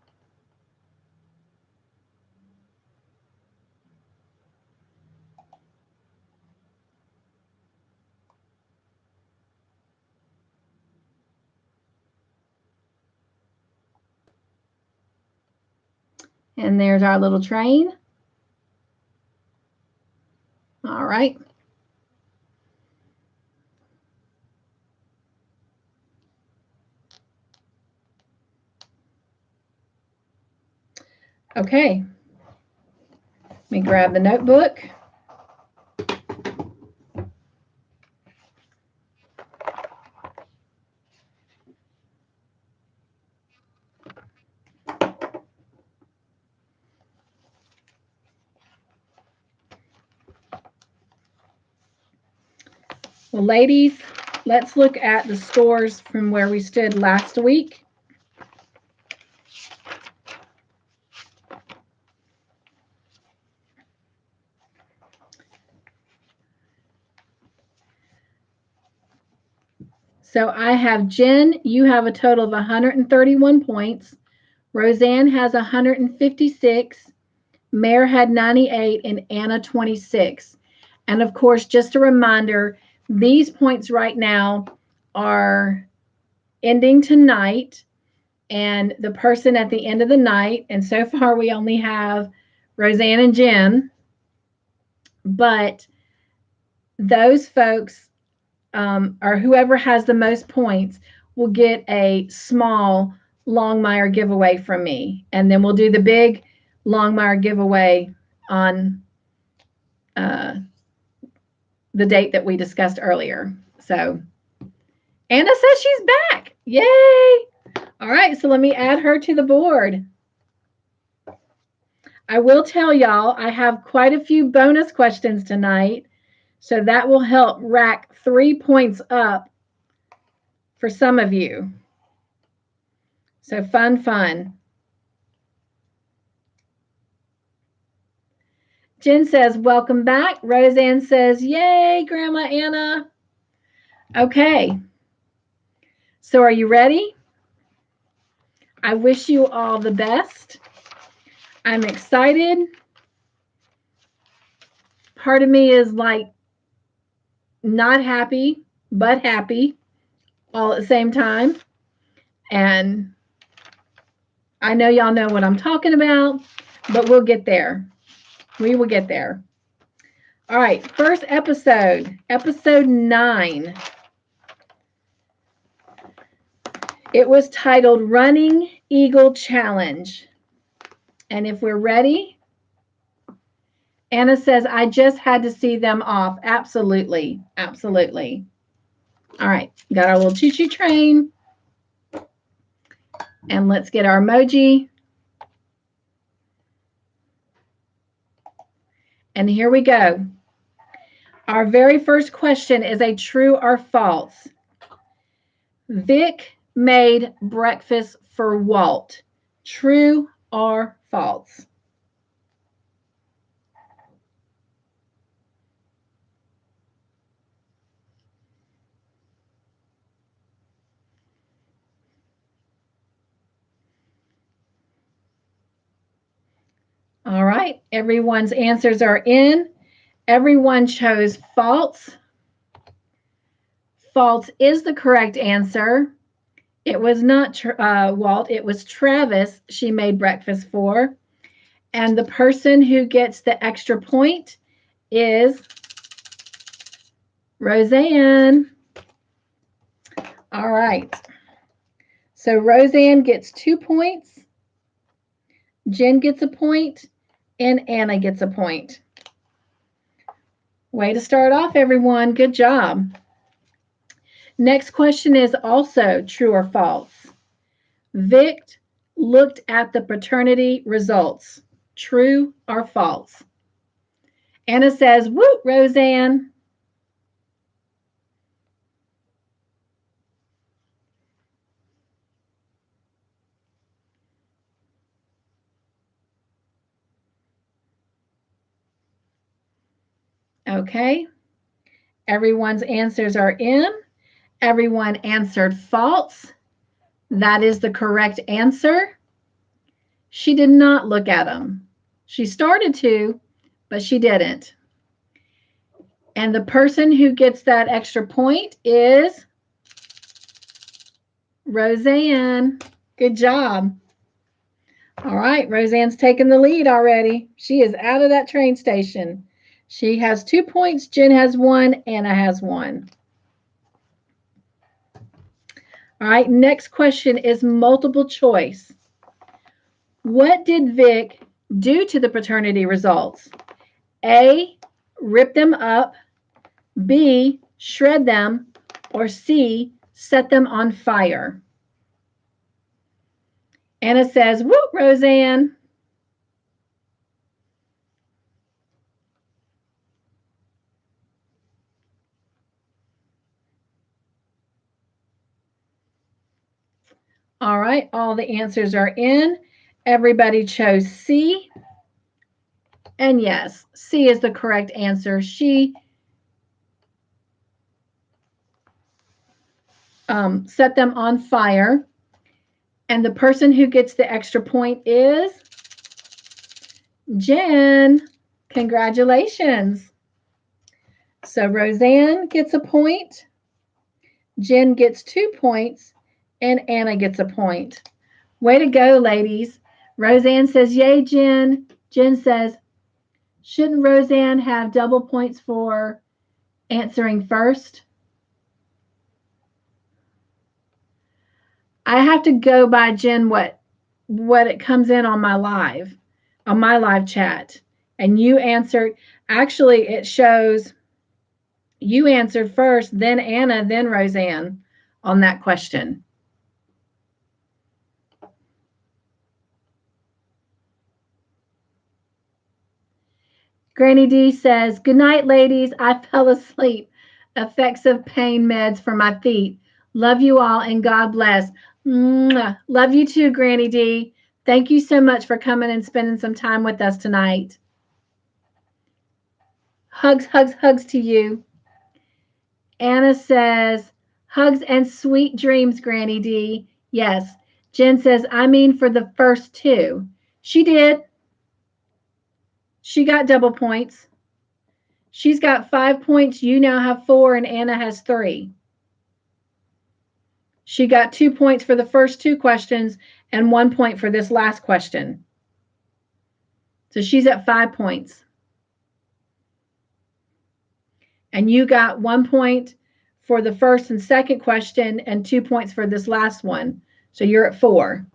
And there's our little train. All right. Okay. Let me grab the notebook. Well, ladies, let's look at the scores from where we stood last week. So I have Jen, you have a total of 131 points. Roseanne has 156. Mare had 98 and Anna 26. And of course, just a reminder, these points right now are ending tonight, and the person at the end of the night, and so far we only have Roseanne and Jen, but those folks or whoever has the most points will get a small Longmire giveaway from me. And then we'll do the big Longmire giveaway on the date that we discussed earlier. So Anna says she's back. Yay! All right, so let me add her to the board. I will tell y'all I have quite a few bonus questions tonight, so that will help rack 3 points up for some of you. So fun. Jen says, welcome back. Roseanne says, yay, Grandma Anna. Okay. So are you ready? I wish you all the best. I'm excited. Part of me is like not happy, but happy all at the same time. And I know y'all know what I'm talking about, but we'll get there. We will get there. All right, first episode 9. It was titled Running Eagle Challenge. And if we're ready, Anna says, I just had to see them off. Absolutely. Absolutely. All right, got our little choo-choo train. And let's get our emoji. And here we go. Our very first question is a true or false. Vic made breakfast for Walt. True or false? All right, everyone's answers are in. Everyone chose false. False is the correct answer. It was not Walt, it was Travis she made breakfast for. And the person who gets the extra point is Roseanne. All right. So Roseanne gets 2 points. Jen gets a point. And Anna gets a point. Way to start off, everyone. Good job. Next question is also true or false. Vic looked at the paternity results. True or false? Anna says, whoop, Roseanne. Okay. Everyone's answers are in. Everyone answered false. That is the correct answer. She did not look at them. She started to, but she didn't. And the person who gets that extra point is Roseanne. Good job. All right, Roseanne's taking the lead already. She is out of that train station. She has 2 points. Jen has 1. Anna has 1. All right, next question is multiple choice. What did Vic do to the paternity results? A, rip them up. B, shred them. Or C, set them on fire. Anna says, whoop, Roseanne. All right, all the answers are in. Everybody chose C. And yes, C is the correct answer. She set them on fire. And the person who gets the extra point is Jen. Congratulations. So Roseanne gets a point. Jen gets 2 points. And Anna gets a point. Way to go, ladies. Roseanne says, yay, Jen. Jen says, shouldn't Roseanne have double points for answering first? I have to go by, Jen, what it comes in on my live chat. And you answered, actually, it shows You answered first, then Anna, then Roseanne on that question. Granny D says, "Good night, ladies. I fell asleep. Effects of pain meds for my feet. Love you all and God bless." Mwah. Love you too, Granny D. Thank you so much for coming and spending some time with us tonight. Hugs, hugs, hugs to you. Anna says, "Hugs and sweet dreams, Granny D." Yes. Jen says, "I mean for the first two." She did. She got double points. She's got 5 points. You now have 4, and Anna has 3. She got 2 points for the first 2 questions and 1 point for this last question. So she's at 5 points. And you got 1 point for the first and second question and 2 points for this last one. So you're at 4.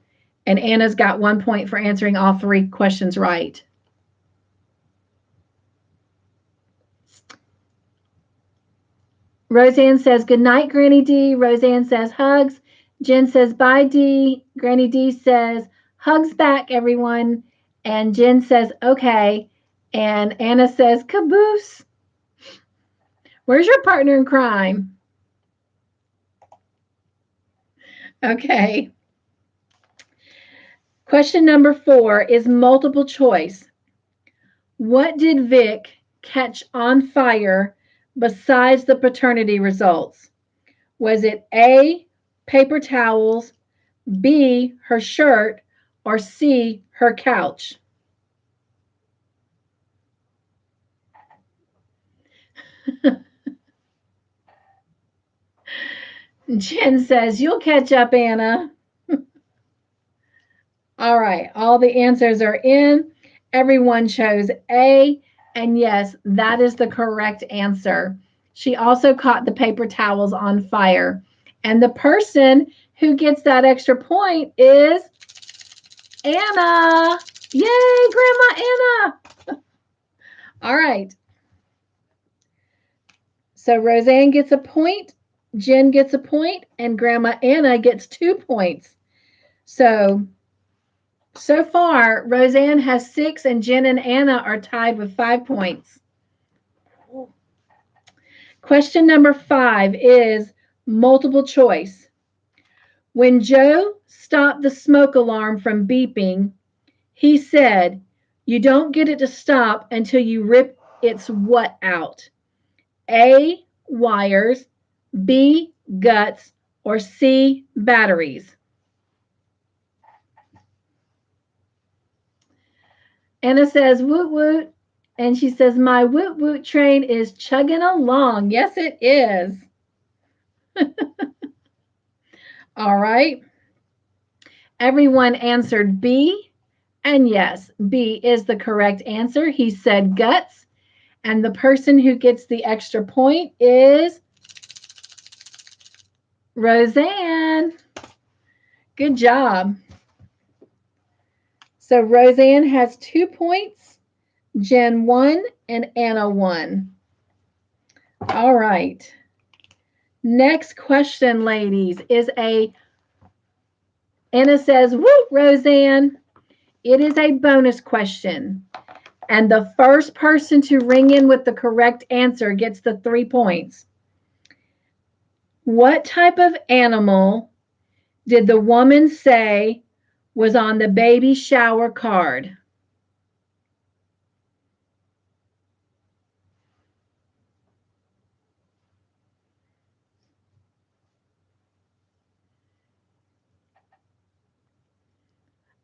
And Anna's got 1 point for answering all 3 questions right. Roseanne says, "Good night, Granny D." Roseanne says, "Hugs." Jen says, "Bye, D." Granny D says, "Hugs back, everyone." And Jen says, "Okay." And Anna says, "Caboose." Where's your partner in crime? Okay. Question number 4 is multiple choice. What did Vic catch on fire besides the paternity results? Was it A, paper towels, B, her shirt, or C, her couch? Jen says, "You'll catch up, Anna." All right, all the answers are in. Everyone chose A, and yes, that is the correct answer. She also caught the paper towels on fire. And the person who gets that extra point is Anna. Yay, Grandma Anna. All right. So Roseanne gets a point, Jen gets a point, and Grandma Anna gets 2 points. So far, Roseanne has 6, and Jen and Anna are tied with 5 points. Question number 5 is multiple choice. When Joe stopped the smoke alarm from beeping, he said, "You don't get it to stop until you rip its what out? A, wires, B, guts, or C, batteries?" Anna says, "Woot woot." And she says, "My woot woot train is chugging along." Yes, it is. All right. Everyone answered B. And yes, B is the correct answer. He said guts. And the person who gets the extra point is Roseanne. Good job. So Roseanne has 2 points, Jen 1, and Anna 1. All right. Next question, ladies, is Anna says, "Woo, Roseanne." It is a bonus question. And the first person to ring in with the correct answer gets the 3 points. What type of animal did the woman say was on the baby shower card?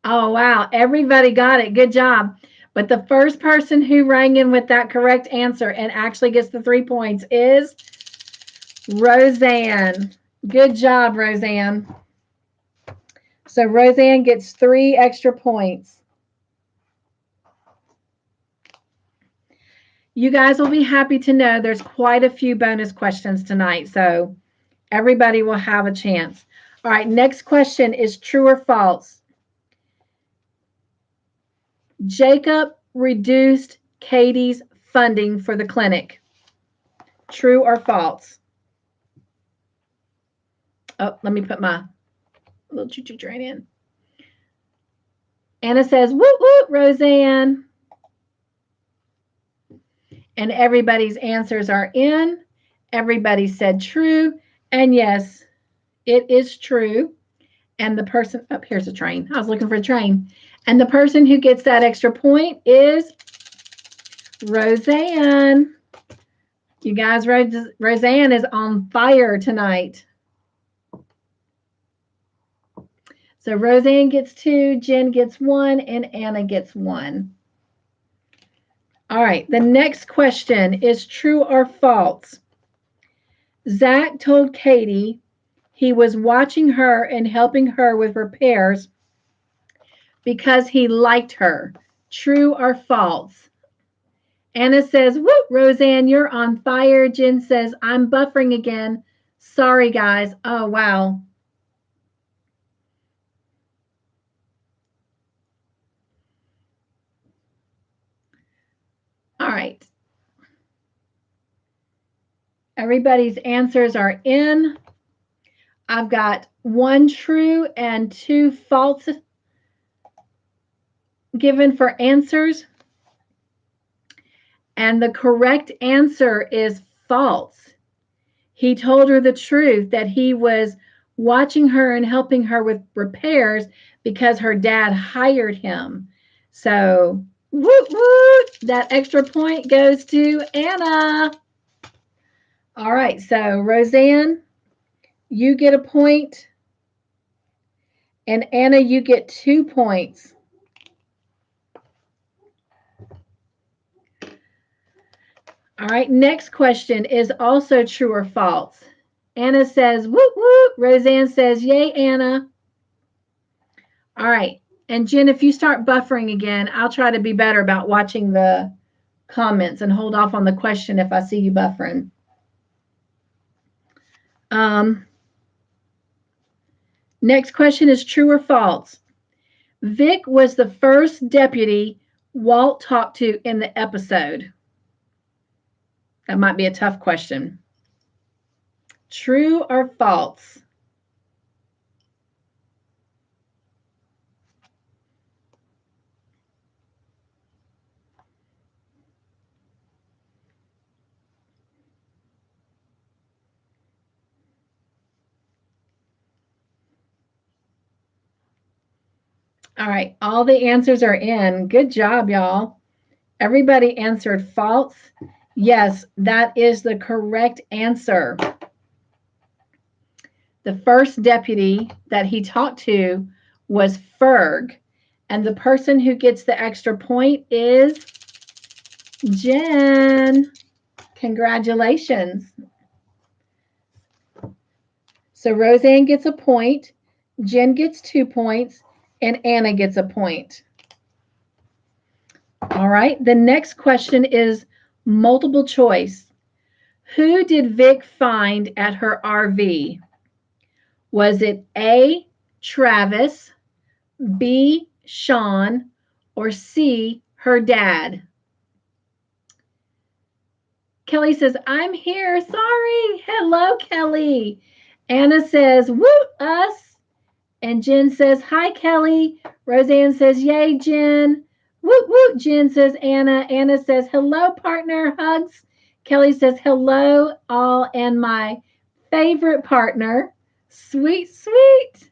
Oh, wow. Everybody got it. Good job. But the first person who rang in with that correct answer and actually gets the 3 points is Roseanne. Good job, Roseanne. So Roseanne gets 3 extra points. You guys will be happy to know there's quite a few bonus questions tonight, so everybody will have a chance. All right, next question is true or false. Jacob reduced Katie's funding for the clinic. True or false? Oh, let me put my little choo-choo train in. Anna says, woot, woot, Roseanne. And everybody's answers are in. Everybody said true. And yes, it is true. And the person, oh, here's a train. I was looking for a train. And the person who gets that extra point is Roseanne. You guys, Roseanne is on fire tonight. So Roseanne gets 2, Jen gets 1, and Anna gets 1. All right, the next question is true or false. Zach told Katie he was watching her and helping her with repairs because he liked her. True or false? Anna says, whoop, Roseanne, you're on fire. Jen says, I'm buffering again. Sorry, guys. Oh, wow. All right. Everybody's answers are in. I've got 1 true and 2 false given for answers. And the correct answer is false. He told her the truth that he was watching her and helping her with repairs because her dad hired him. So, woot, woot, that extra point goes to Anna. All right, so Roseanne, you get a point. And Anna, you get 2 points. All right, next question is also true or false. Anna says, whoop, whoop. Roseanne says, yay, Anna. All right, and Jen, if you start buffering again, I'll try to be better about watching the comments and hold off on the question if I see you buffering. Next question is true or false. Vic was the first deputy Walt talked to in the episode. That might be a tough question. True or false? All right, all the answers are in. Good job, y'all. Everybody answered false. Yes, that is the correct answer. The first deputy that he talked to was Ferg. And the person who gets the extra point is Jen. Congratulations. So Roseanne gets a point, Jen gets 2 points, and Anna gets a point. All right, the next question is multiple choice. Who did Vic find at her RV? Was it A, Travis, B, Sean, or C, her dad? Kelly says, I'm here. Sorry. Hello, Kelly. Anna says, woo, us. And Jen says, hi, Kelly. Roseanne says, yay, Jen. Woot, woot. Jen says, Anna. Anna says, hello, partner. Hugs. Kelly says, hello, all, and my favorite partner. Sweet, sweet.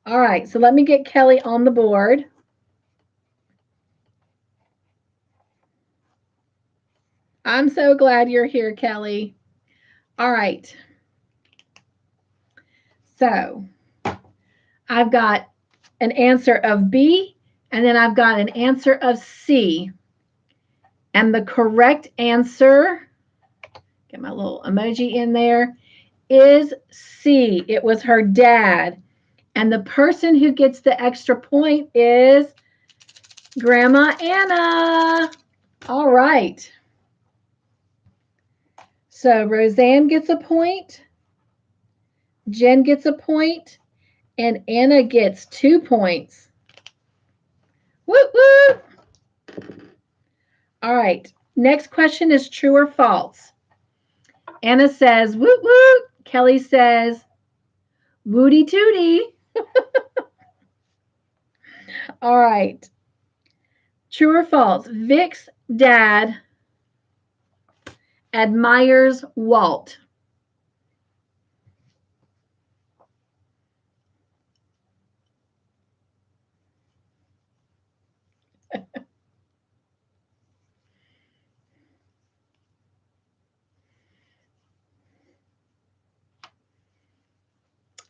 All right, so let me get Kelly on the board. I'm so glad you're here, Kelly. All right. So I've got an answer of B, and then I've got an answer of C. And the correct answer, get my little emoji in there, is C. It was her dad. And the person who gets the extra point is Grandma Anna. All right. So Roseanne gets a point, Jen gets a point, and Anna gets 2 points. Whoop, whoop. All right. Next question is true or false. Anna says, woot woot. Kelly says, woody tootie. All right. True or false? Vic's dad admires Walt.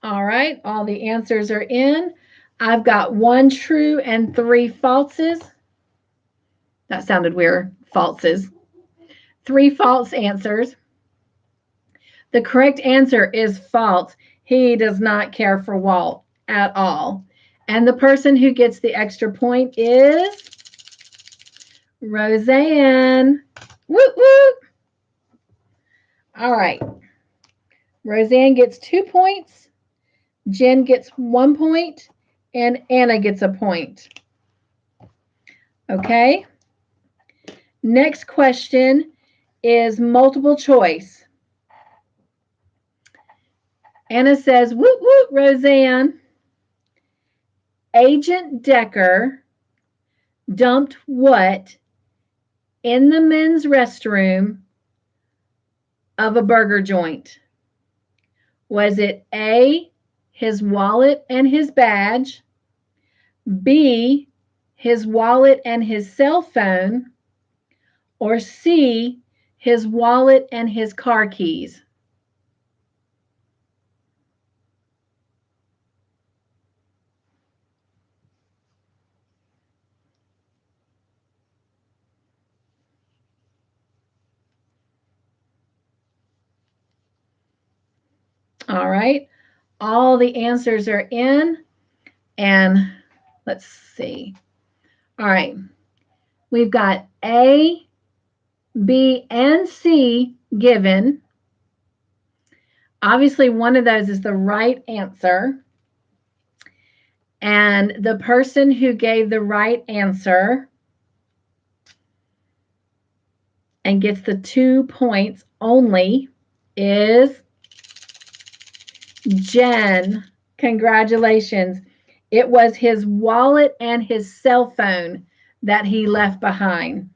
All right, all the answers are in. I've got 1 true and 3 falses. That sounded weird. Falses. 3 false answers. The correct answer is false. He does not care for Walt at all. And the person who gets the extra point is Roseanne. Woot woot. All right. Roseanne gets 2 points. Jen gets 1 point. And Anna gets a point. Okay. Next question is multiple choice. Anna says, woot woot, Roseanne. Agent Decker dumped what in the men's restroom of a burger joint? Was it A, his wallet and his badge, B, his wallet and his cell phone, or C, his wallet and his car keys? All right, all the answers are in, and let's see. All right, we've got A, B, and C given. Obviously, one of those is the right answer. And the person who gave the right answer and gets the 2 points only is Jen. Congratulations. It was his wallet and his cell phone that he left behind.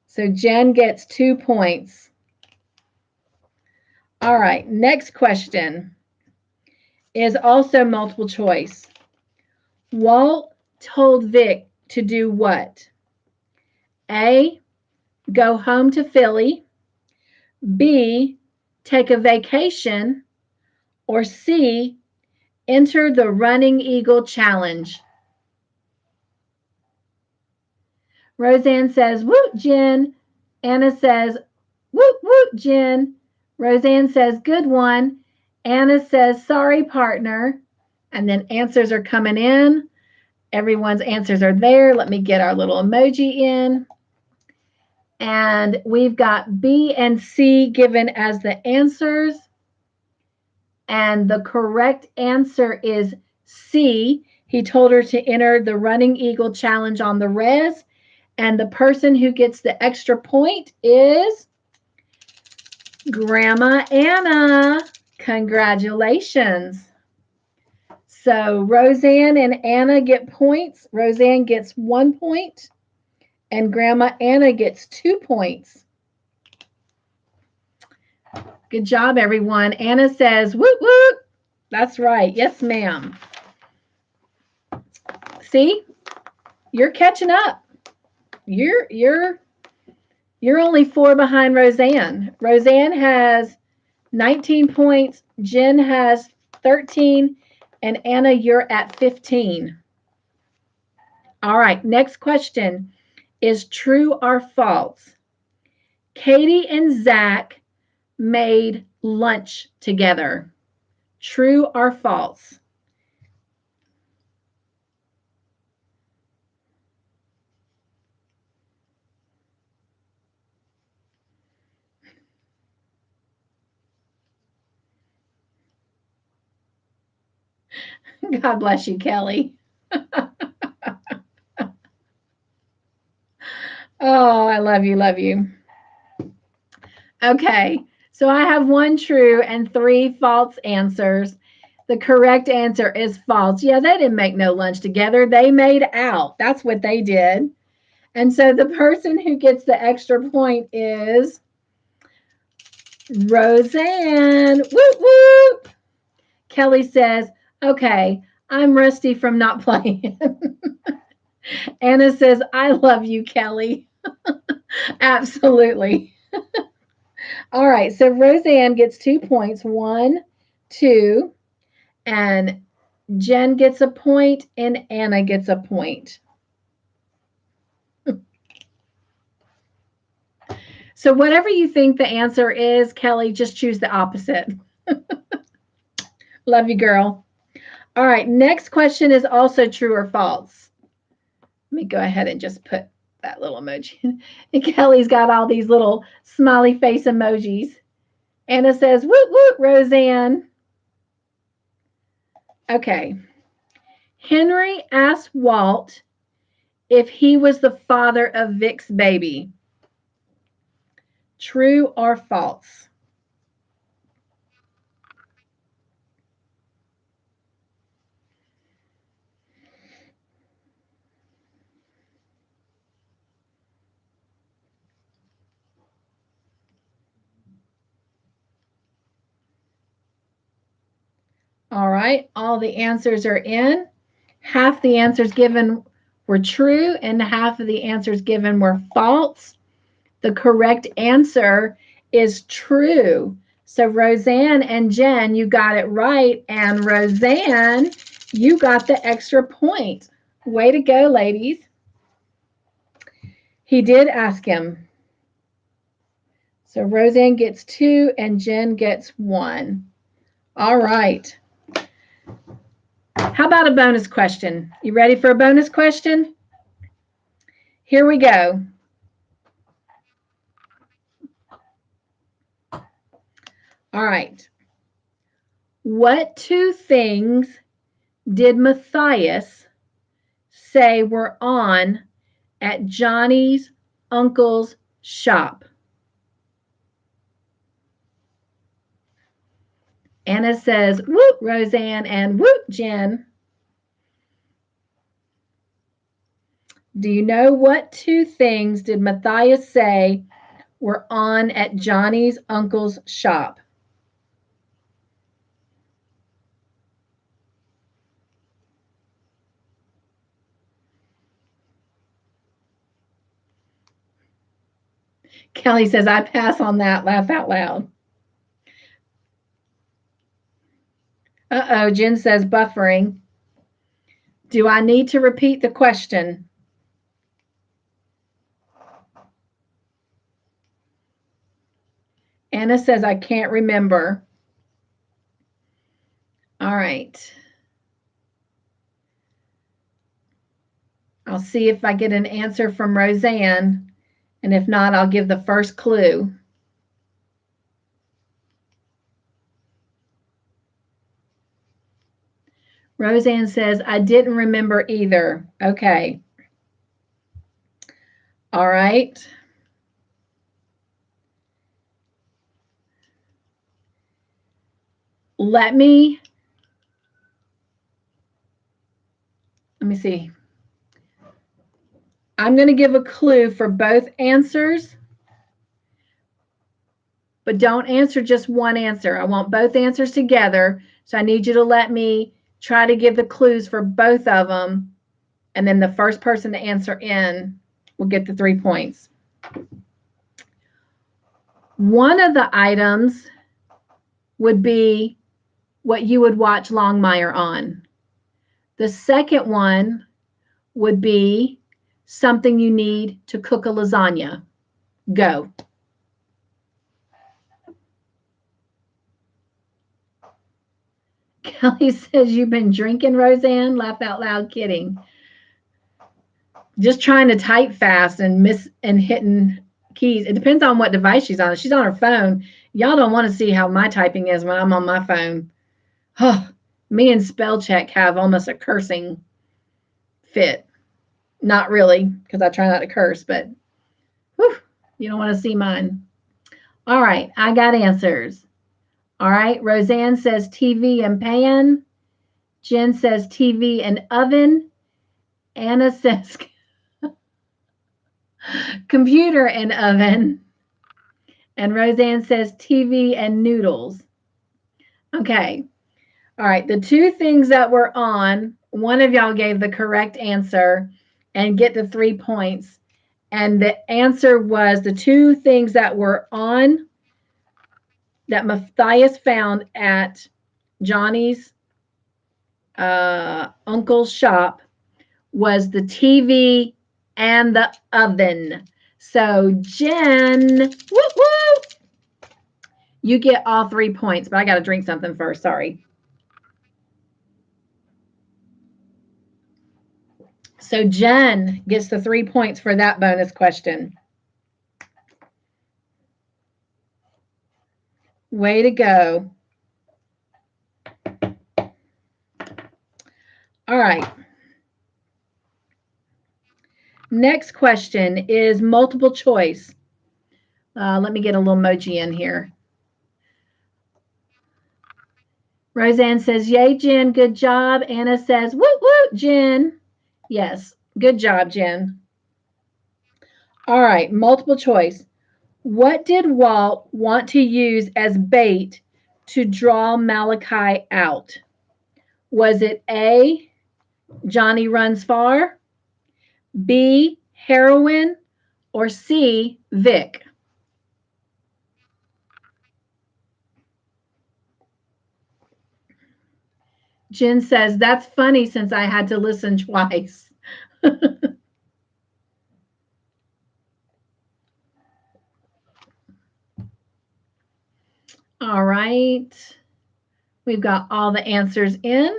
So Jen gets 2 points. All right, next question is also multiple choice. Walt told Vic to do what? A, go home to Philly, B, take a vacation, or C, enter the Running Eagle Challenge? Roseanne says, woot, Jen. Anna says, woot, woot, Jen. Roseanne says, good one. Anna says, sorry, partner. And then answers are coming in. Everyone's answers are there. Let me get our little emoji in. And we've got B and C given as the answers. And the correct answer is C. He told her to enter the Running Eagle Challenge on the res. And the person who gets the extra point is Grandma Anna. Congratulations. So Roseanne and Anna get points. Roseanne gets 1 point. And Grandma Anna gets 2 points. Good job, everyone. Anna says, woot, woot. That's right. Yes, ma'am. See? You're catching up. You're only 4 behind Roseanne. Roseanne has 19 points. Jen has 13. And Anna, you're at 15. All right. Next question is true or false. Katie and Zach made lunch together. True or false? God bless you, Kelly. Oh, I love you, love you. Okay, so I have 1 true and 3 false answers. The correct answer is false. Yeah, they didn't make no lunch together. They made out. That's what they did. And so the person who gets the extra point is Roseanne. Whoop, whoop. Kelly says, okay, I'm rusty from not playing. Anna says, I love you, Kelly. Absolutely. All right, so Roseanne gets 2 points. 1, 2, and Jen gets a point, and Anna gets a point. So whatever you think the answer is, Kelly, just choose the opposite. Love you, girl. All right, next question is also true or false. Let me go ahead and just put that little emoji in. And Kelly's got all these little smiley face emojis. Anna says, woot, woot, Roseanne. Okay. Henry asked Walt if he was the father of Vic's baby. True or false? All right, all the answers are in. Half the answers given were true and half of the answers given were false. The correct answer is true. So Roseanne and Jen, you got it right. And Roseanne, you got the extra point. Way to go, ladies. He did ask him. So Roseanne gets 2 and Jen gets 1. All right. How about a bonus question? You ready for a bonus question? Here we go. All right. What 2 things did Matthias say were on at Johnny's uncle's shop? Anna says, whoop, Roseanne, and whoop, Jen. Do you know what 2 things did Matthias say were on at Johnny's uncle's shop? Kelly says, I pass on that. Laugh out loud. Uh-oh, Jen says buffering. Do I need to repeat the question? Anna says, I can't remember. All right. I'll see if I get an answer from Roseanne, and if not, I'll give the first clue. Roseanne says, I didn't remember either. Okay. All right. Let me see. I'm going to give a clue for both answers, but don't answer just one answer. I want both answers together. So I need you to let me try to give the clues for both of them. And then the first person to answer in will get the 3 points. One of the items would be what you would watch Longmire on. The second one would be something you need to cook a lasagna. Go. Kelly says, you've been drinking, Roseanne? Laugh out loud, kidding. Just trying to type fast and hitting keys. It depends on what device she's on. If she's on her phone, y'all don't want to see how my typing is when I'm on my phone. Oh, me and spell check have almost a cursing fit. Not really, because I try not to curse, but whew, you don't want to see mine. All right, I got answers. All right, Roseanne says TV and pan. Jen says TV and oven. Anna says computer and oven. And Roseanne says TV and noodles. Okay. All right. The two things that were on, one of y'all gave the correct answer and get the 3 points. And the answer was the two things that were on that Matthias found at Johnny's uncle's shop was the TV and the oven. So Jen, whoop, whoop, you get all 3 points, but I got to drink something first. Sorry. So Jen gets the 3 points for that bonus question. Way to go. All right. Next question is multiple choice. Let me get a little emoji in here. Roseanne says, yay, Jen, good job. Anna says, woot, woot, Jen. Yes, good job, Jen. All right, multiple choice. What did Walt want to use as bait to draw Malachi out? Was it A, Johnny runs far, B, heroin, or C, Vic? Jen says, that's funny since I had to listen twice. All right. We've got all the answers in.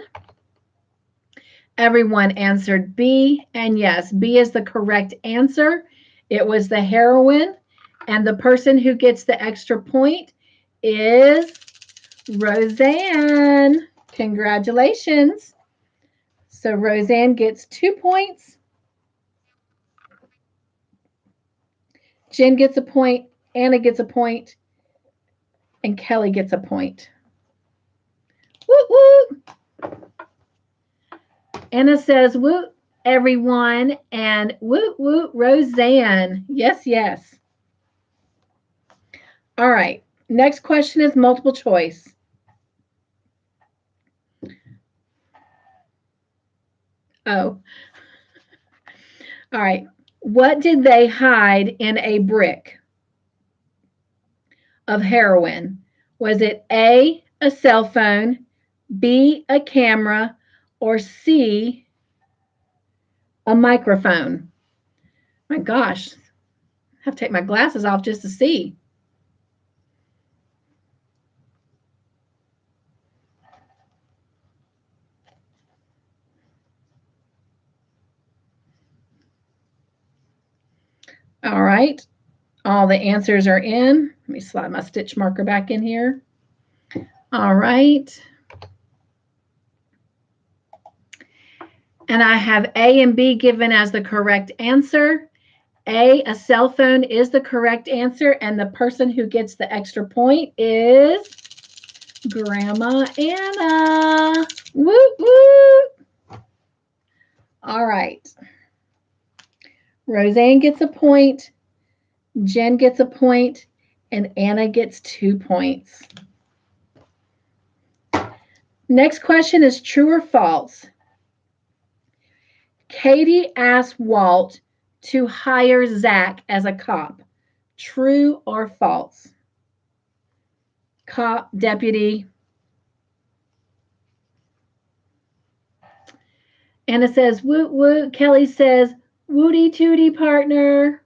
Everyone answered B, and yes, B is the correct answer. It was the heroin, and the person who gets the extra point is Roseanne. Congratulations. So Roseanne gets 2 points. Jen gets a point, Anna gets a point, and Kelly gets a point. Woot, woot. Anna says, woot, everyone, and woot, woot, Roseanne. Yes, yes. All right. Next question is multiple choice. Oh. All right. What did they hide in a brick of heroin? Was it A, a cell phone, B, a camera, or C, a microphone? My gosh, I have to take my glasses off just to see. All right. All the answers are in. Let me slide my stitch marker back in here. All right. And I have A and B given as the correct answer. A cell phone is the correct answer, and the person who gets the extra point is Grandma Anna. Woo, woo. All right. Roseanne gets a point, Jen gets a point, and Anna gets 2 points. Next question is true or false. Katie asked Walt to hire Zach as a cop. True or false? Cop, deputy. Anna says, woot, woot. Kelly says, woody tooty, partner.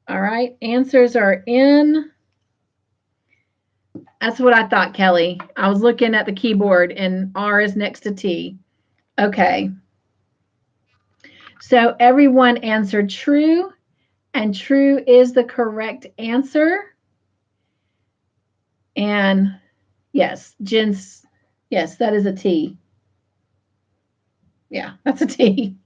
All right, answers are in. That's what I thought, Kelly. I was looking at the keyboard and R is next to T. Okay. So everyone answered true, and true is the correct answer. And yes, Jen's, yes, that is a T. Yeah, that's a T.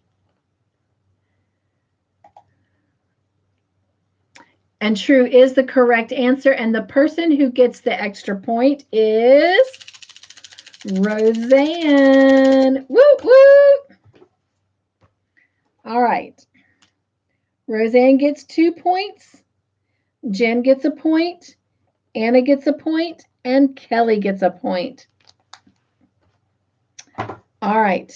And true is the correct answer. And the person who gets the extra point is Roseanne. Woo, woo. All right. Roseanne gets 2 points. Jen gets a point. Anna gets a point. And Kelly gets a point. All right.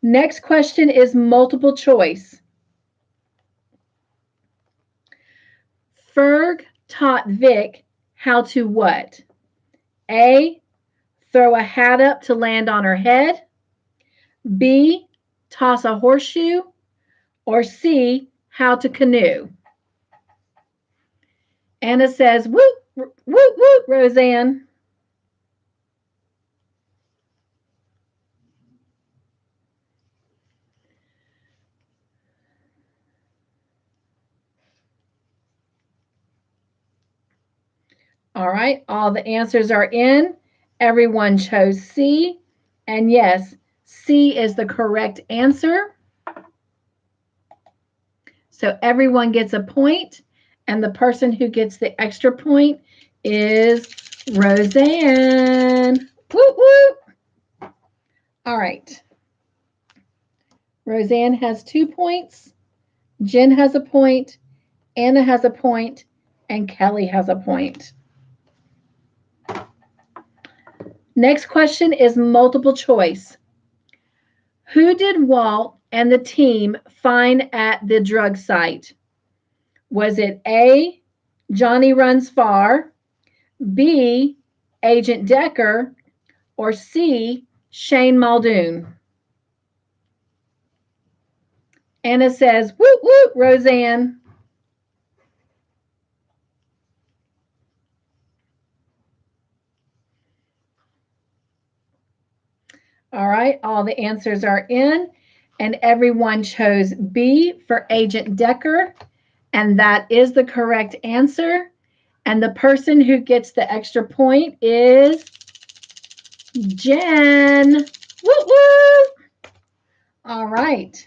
Next question is multiple choice. Ferg taught Vic how to what? A, throw a hat up to land on her head. B, toss a horseshoe. Or C, how to canoe. Anna says, whoop, whoop, whoop, Roseanne. All right, all the answers are in. Everyone chose C. And yes, C is the correct answer. So everyone gets a point. And the person who gets the extra point is Roseanne. Whoop, whoop. All right. Roseanne has 2 points. Jen has a point. Anna has a point. And Kelly has a point. Next question is multiple choice. Who did Walt and the team find at the drug site? Was it A, Johnny Runs Far, B, Agent Decker, or C, Shane Muldoon? Anna says, whoop, whoop, Roseanne. All right, all the answers are in, and everyone chose B for Agent Decker, and that is the correct answer. And the person who gets the extra point is Jen. Woo woo! All right.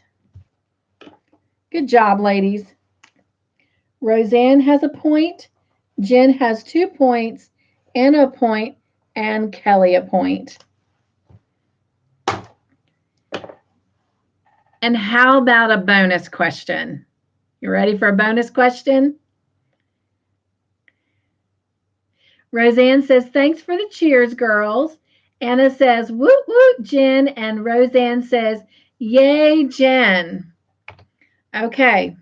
Good job, ladies. Roseanne has a point. Jen has 2 points, Anna a point, and Kelly a point. And how about a bonus question? You ready for a bonus question? Roseanne says, thanks for the cheers, girls. Anna says, woot, woot, Jen. And Roseanne says, yay, Jen. Okay,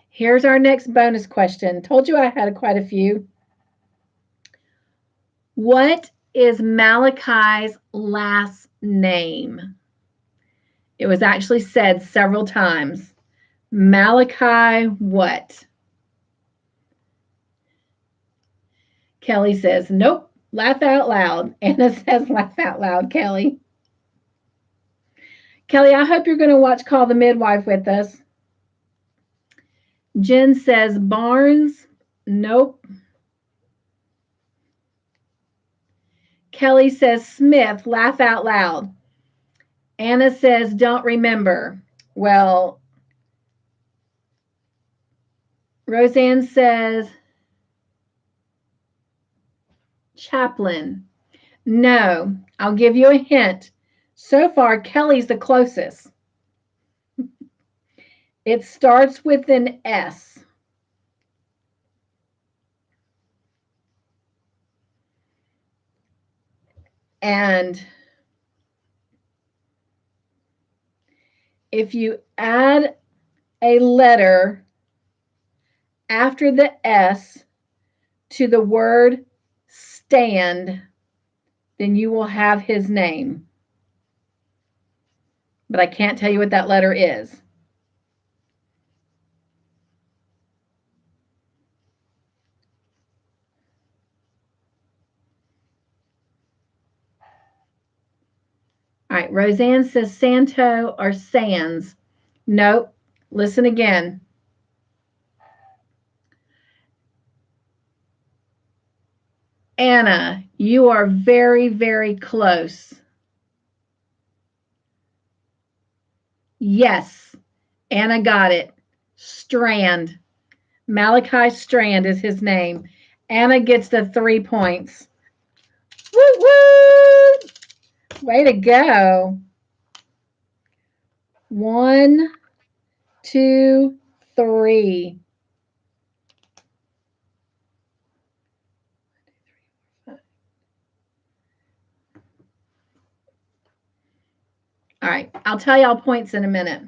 here's our next bonus question. Told you I had quite a few. What is Malachi's last name? It was actually said several times. Malachi what? Kelly says, nope, laugh out loud. Anna says, laugh out loud, Kelly. Kelly, I hope you're going to watch Call the Midwife with us. Jen says, Barnes, nope. Kelly says, Smith, laugh out loud. Anna says, don't remember. Well, Roseanne says, Chaplin. No, I'll give you a hint. So far, Kelly's the closest. It starts with an S. And if you add a letter after the S to the word stand, then you will have his name. But I can't tell you what that letter is. All right, Roseanne says Santo or Sands. Nope. Listen again. Anna, you are very, very close. Yes, Anna got it. Strand. Malachi Strand is his name. Anna gets the 3 points. Woo woo! Way to go. 1, 2, 3. All right, I'll tell y'all points in a minute.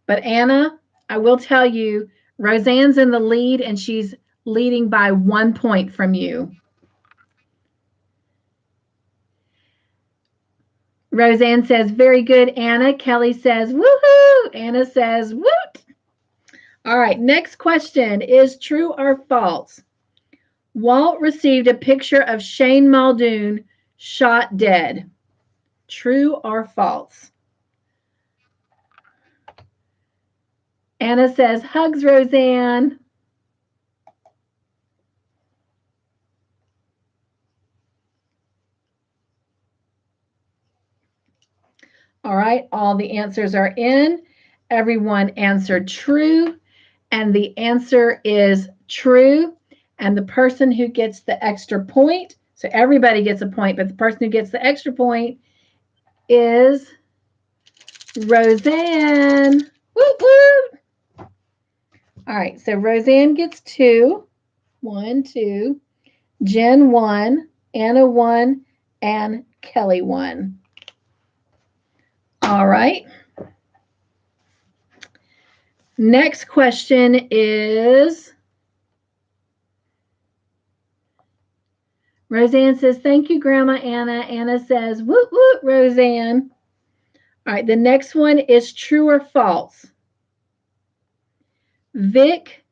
But Anna, I will tell you, Roseanne's in the lead and she's leading by 1 point from you. Roseanne says, very good, Anna. Kelly says, woohoo. Anna says, woot. All right, next question is true or false? Walt received a picture of Shane Muldoon shot dead. True or false? Anna says, hugs, Roseanne. All right, all the answers are in. Everyone answered true, and the answer is true. And the person who gets the extra point, so everybody gets a point, but the person who gets the extra point is Roseanne. Woo woo! All right, so Roseanne gets 2. 1, 2. Jen 1, Anna 1, and Kelly 1. All right. Next question is, Roseanne says, thank you, Grandma Anna. Anna says, woot woot, Roseanne. All right, the next one is true or false. Vic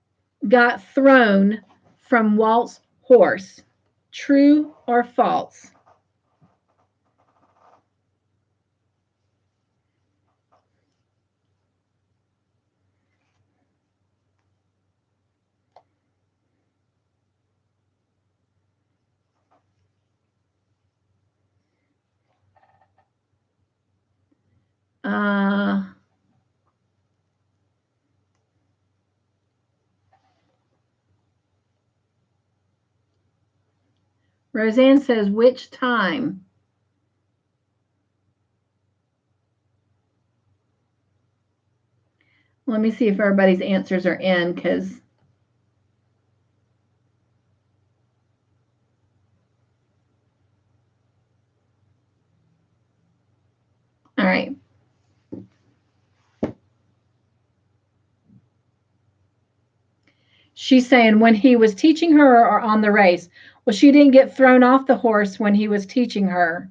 got thrown from Walt's horse. True or false? Roseanne says, which time? Let me see if everybody's answers are in, because all right. She's saying when he was teaching her or on the race. Well, she didn't get thrown off the horse when he was teaching her.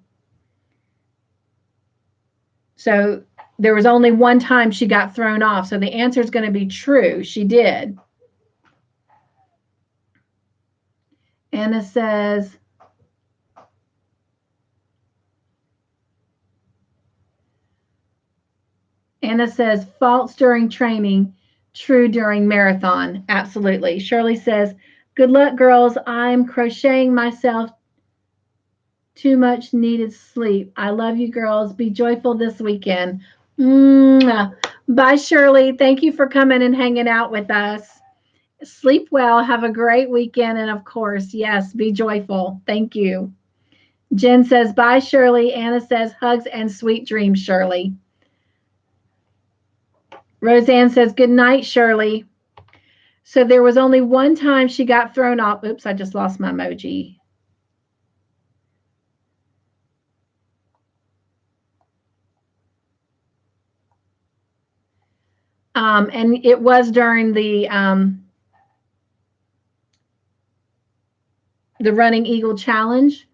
So there was only one time she got thrown off. So the answer is going to be true. She did. Anna says, false during training, true during marathon. Absolutely. Shirley says, good luck, girls. I'm crocheting myself too much needed sleep. I love you, girls. Be joyful this weekend. Bye, Shirley. Thank you for coming and hanging out with us. Sleep well. Have a great weekend. And of course, yes, be joyful. Thank you. Jen says, bye, Shirley. Anna says, hugs and sweet dreams, Shirley. Roseanne says, good night, Shirley. So there was only one time she got thrown off. Oops, I just lost my emoji. And it was during the Running Eagle Challenge.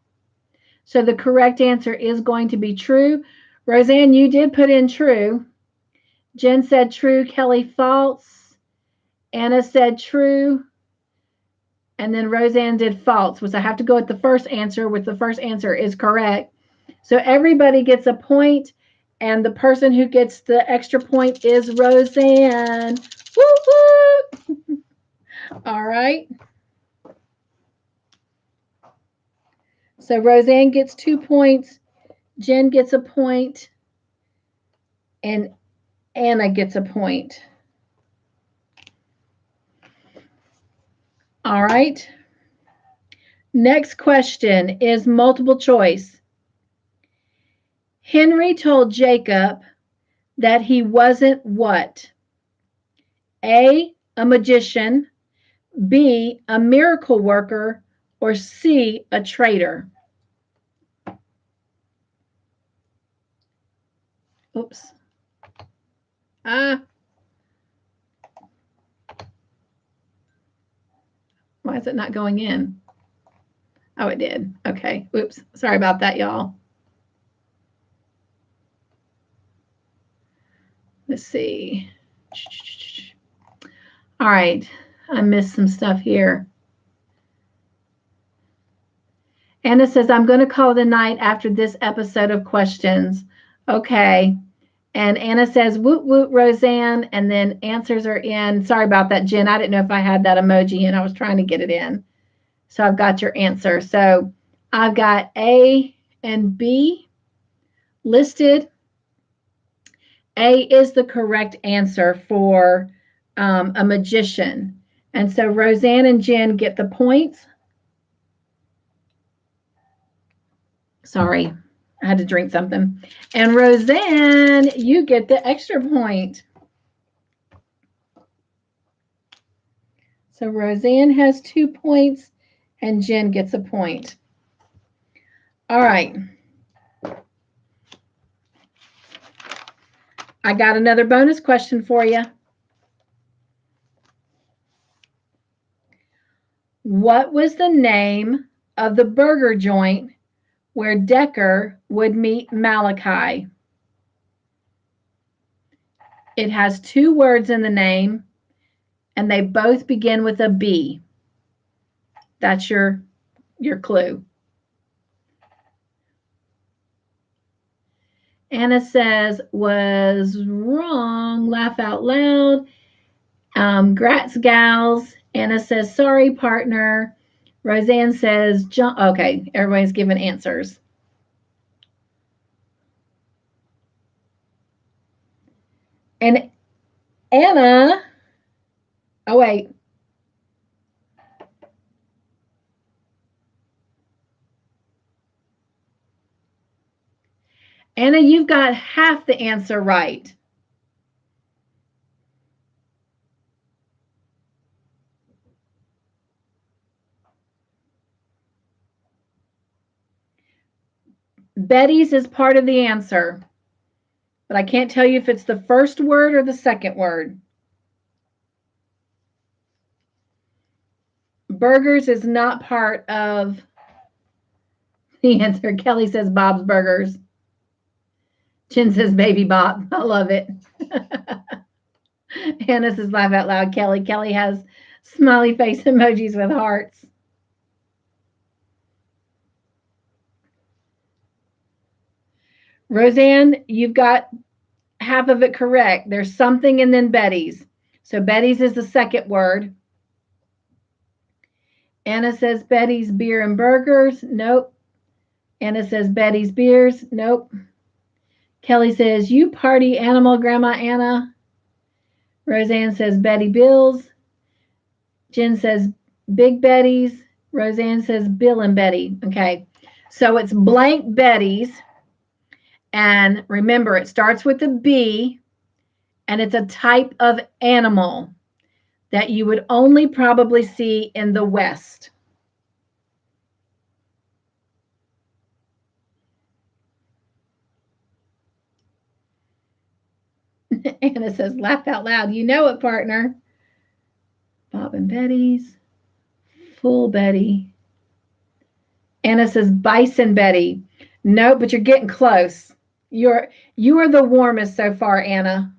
So the correct answer is going to be true. Roseanne, you did put in true. Jen said true. Kelly, false. Anna said true. And then Roseanne did false, which I have to go with the first answer, which the first answer is correct. So everybody gets a point, and the person who gets the extra point is Roseanne. Woo woo! All right. So Roseanne gets 2 points, Jen gets a point, and Anna gets a point. All right. Next question is multiple choice. Henry told Jacob that he wasn't what? A magician, B, a miracle worker, or C, a traitor? Oops. Why is it not going in? Oh, it did. Okay. Oops. Sorry about that, y'all. Let's see. All right. I missed some stuff here. Anna says, I'm going to call it a night after this episode of questions. Okay. And Anna says, woot, woot, Roseanne. And then answers are in. Sorry about that, Jen. I didn't know if I had that emoji in. I was trying to get it in. So I've got your answer. So I've got A and B listed. A is the correct answer for a magician. And so Roseanne and Jen get the points. Sorry, I had to drink something. And Roseanne, you get the extra point. So Roseanne has 2 points and Jen gets a point. All right. I got another bonus question for you. What was the name of the burger joint where Decker would meet Malachi? It has 2 words in the name, and they both begin with a B. That's your clue. Anna says, was wrong. Laugh out loud. Grats, gals. Anna says, sorry, partner. Roseanne says, okay, everybody's giving answers. And Anna, oh, wait. Anna, you've got half the answer right. Betty's is part of the answer, but I can't tell you if it's the first word or the second word. Burgers is not part of the answer. Kelly says Bob's Burgers. Jen says Baby Bob. I love it. Hannah says laugh out loud. Kelly. Kelly has smiley face emojis with hearts. Roseanne, you've got half of it correct. There's something and then Betty's. So Betty's is the second word. Anna says Betty's Beer and Burgers. Nope. Anna says Betty's Beers. Nope. Kelly says, you party animal, Grandma Anna. Roseanne says Betty Bills. Jen says Big Betty's. Roseanne says Bill and Betty. Okay. So it's blank Betty's. And remember, it starts with a B, and it's a type of animal that you would only probably see in the West. Anna says, laugh out loud. You know it, partner. Bob and Betty's. Full Betty. Anna says, Bison Betty. No, but you're getting close. You are the warmest so far, Anna.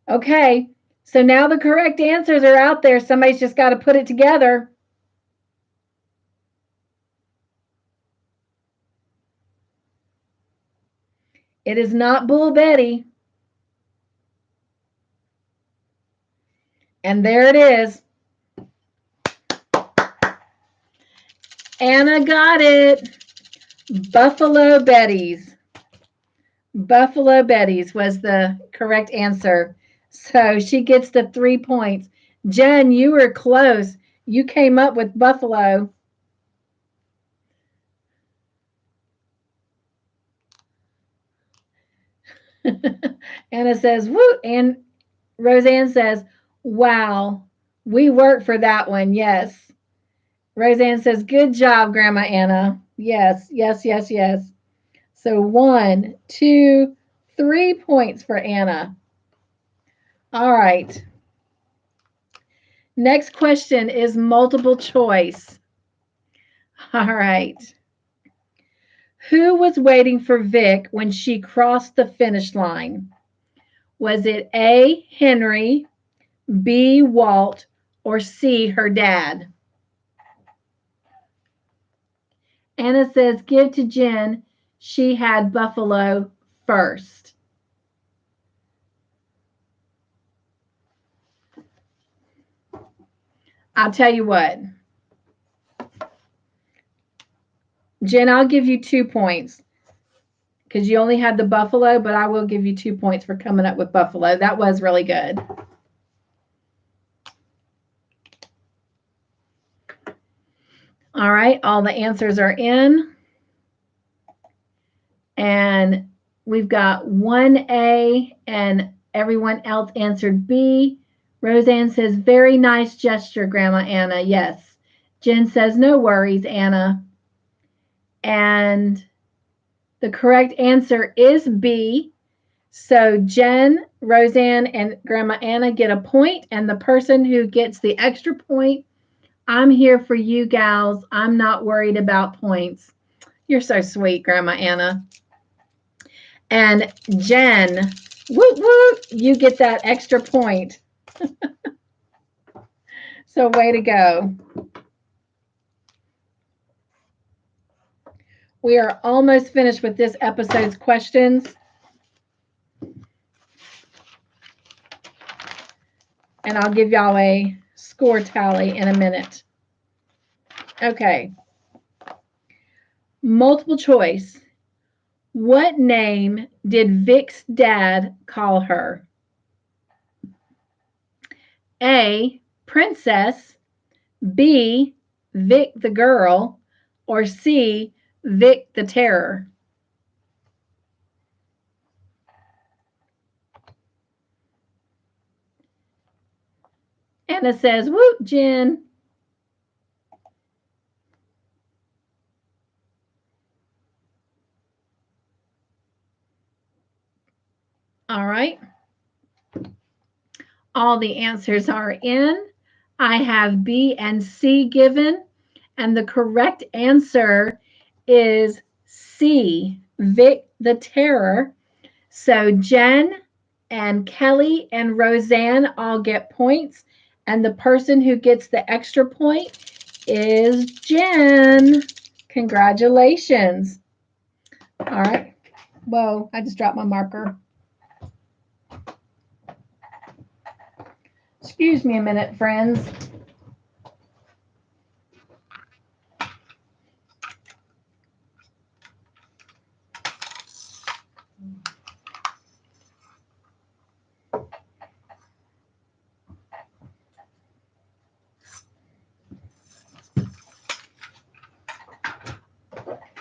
Okay. So now the correct answers are out there. Somebody's just got to put it together. It is not Bull Betty. And there it is. Anna got it. Buffalo Betty's. Buffalo Betty's was the correct answer. So she gets the 3 points. Jen, you were close. You came up with buffalo. Anna says, woo. And Roseanne says, wow, we worked for that one. Yes. Roseanne says, good job, Grandma Anna. Yes, yes, yes, yes. So 1, 2, 3 points for Anna. All right. Next question is multiple choice. All right. Who was waiting for Vic when she crossed the finish line? Was it A, Henry, B, Walt, or C, her dad? Anna says, give to Jen. She had buffalo first. I'll tell you what. Jen, I'll give you 2 points because you only had the buffalo, but I will give you 2 points for coming up with buffalo. That was really good. All right, all the answers are in. And we've got 1A, and everyone else answered B. Roseanne says, very nice gesture, Grandma Anna. Yes. Jen says, no worries, Anna. And the correct answer is B. So Jen, Roseanne, and Grandma Anna get a point, and the person who gets the extra point, I'm here for you gals. I'm not worried about points. You're so sweet, Grandma Anna. And Jen, whoop, whoop, you get that extra point. So way to go. We are almost finished with this episode's questions. And I'll give y'all a score tally in a minute. Okay. Multiple choice. What name did Vic's dad call her? A, Princess, B, Vic the girl, or C, Vic the terror? Anna says, whoop, Jen. All right. All the answers are in. I have B and C given, and the correct answer is C, Vic the Terror. So Jen and Kelly and Roseanne all get points, and the person who gets the extra point is Jen. Congratulations. All right. Whoa, I just dropped my marker. Excuse me a minute, friends.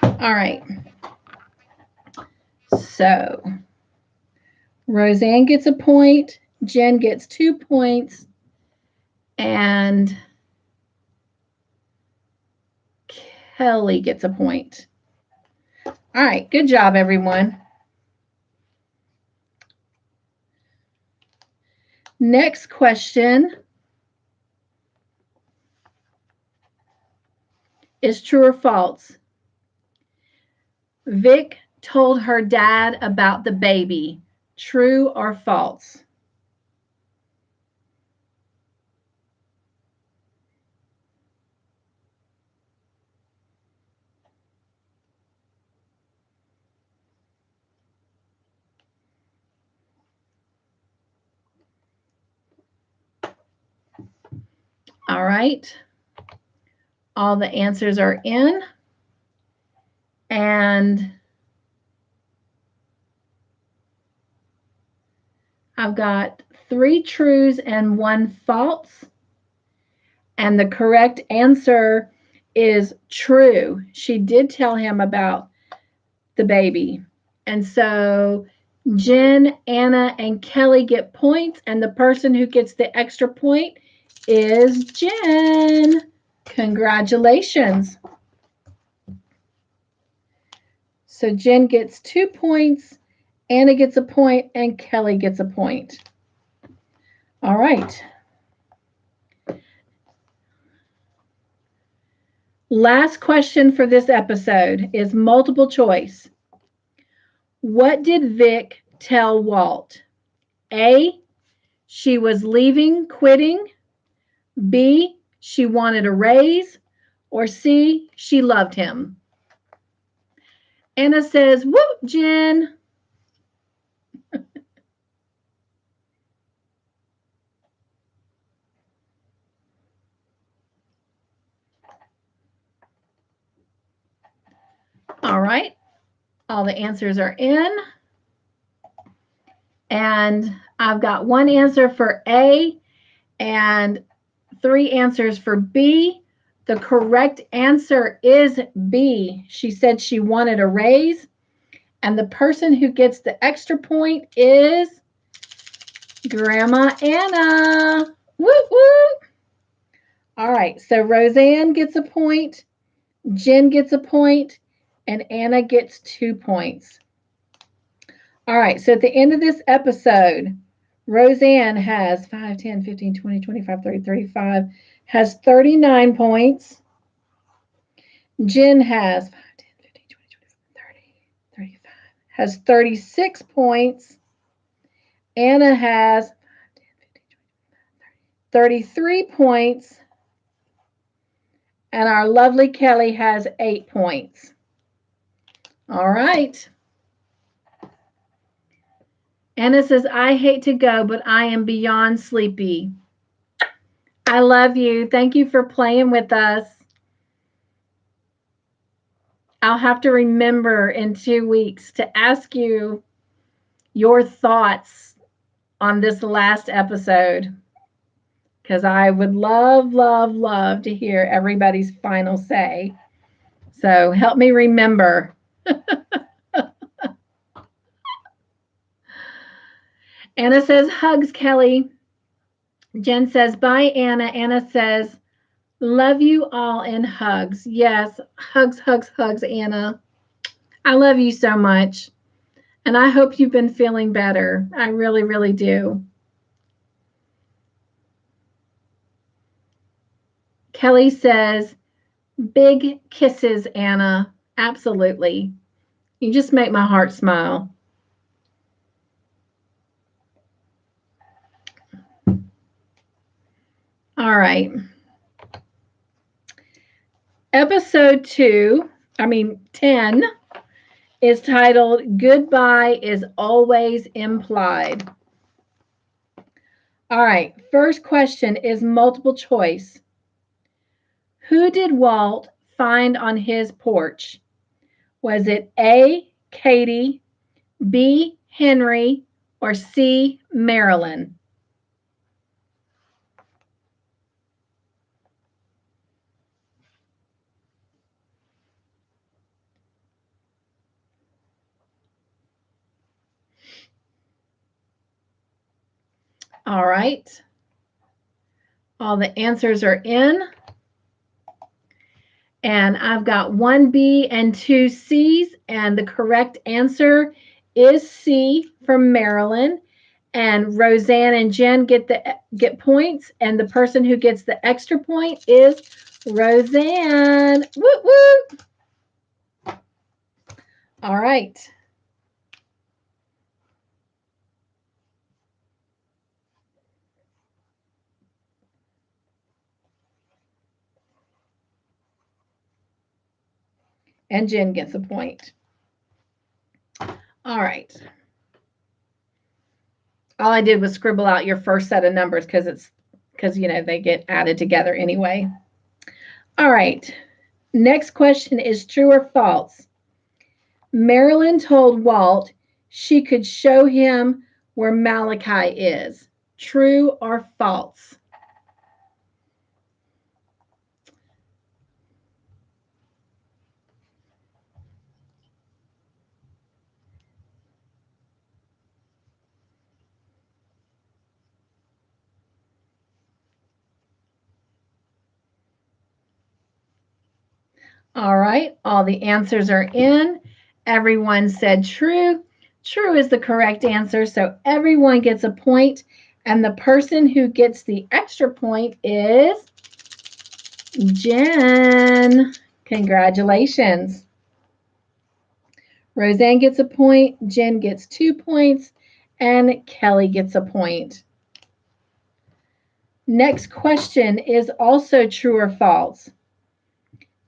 All right. So Roseanne gets a point, Jen gets 2 points, and Kelly gets a point. All right, good job, everyone. Next question is true or false? Vic told her dad about the baby. True or false? All right. All the answers are in. And I've got 3 trues and 1 false. And the correct answer is true. She did tell him about the baby. And so Jen, Anna, and Kelly get points, and the person who gets the extra point is Jen. Congratulations. So Jen gets 2 points, Anna gets a point, and Kelly gets a point. All right. Last question for this episode is multiple choice. What did Vic tell Walt? A, she was leaving, quitting. B, she wanted a raise. Or C, she loved him. Anna says, whoop, Jen. All right. All the answers are in. And I've got 1 answer for A and 3 answers for B. The correct answer is B. She said she wanted a raise. And the person who gets the extra point is Grandma Anna. Woo woo. All right, so Roseanne gets a point, Jen gets a point, and Anna gets 2 points. All right, so at the end of this episode, Roseanne has 5, 10, 15, 20, 25, 30, 35, has 39 points. Jen has 5, 10, 15, 20, 25, 30, 35, has 36 points. Anna has 5, 10, 15, 20, 33 points. And our lovely Kelly has 8 points. All right. Anna says, I hate to go, but I am beyond sleepy. I love you. Thank you for playing with us. I'll have to remember in 2 weeks to ask you your thoughts on this last episode, because I would love, love, love to hear everybody's final say. So help me remember. Anna says, hugs, Kelly. Jen says, bye, Anna. Anna says, love you all in hugs. Yes, hugs, hugs, hugs, Anna. I love you so much. And I hope you've been feeling better. I really, really do. Kelly says, big kisses, Anna. Absolutely. You just make my heart smile. All right. Episode 10 is titled Goodbye is Always Implied. All right. First question is multiple choice. Who did Walt find on his porch? Was it A, Katie, B, Henry, or C, Marilyn? All right. All the answers are in. And I've got 1 B and 2 C's, and the correct answer is C from Marilyn. And Roseanne and Jen get points, and the person who gets the extra point is Roseanne. Woo woo! All right. And Jen gets a point. All right. All I did was scribble out your first set of numbers because they get added together anyway. All right. Next question is true or false. Marilyn told Walt she could show him where Malachi is. True or false? All right, all the answers are in. Everyone said true. True is the correct answer, so everyone gets a point, and the person who gets the extra point is Jen. Congratulations. Roseanne gets a point, Jen gets 2 points, and Kelly gets a point. Next question is also true or false.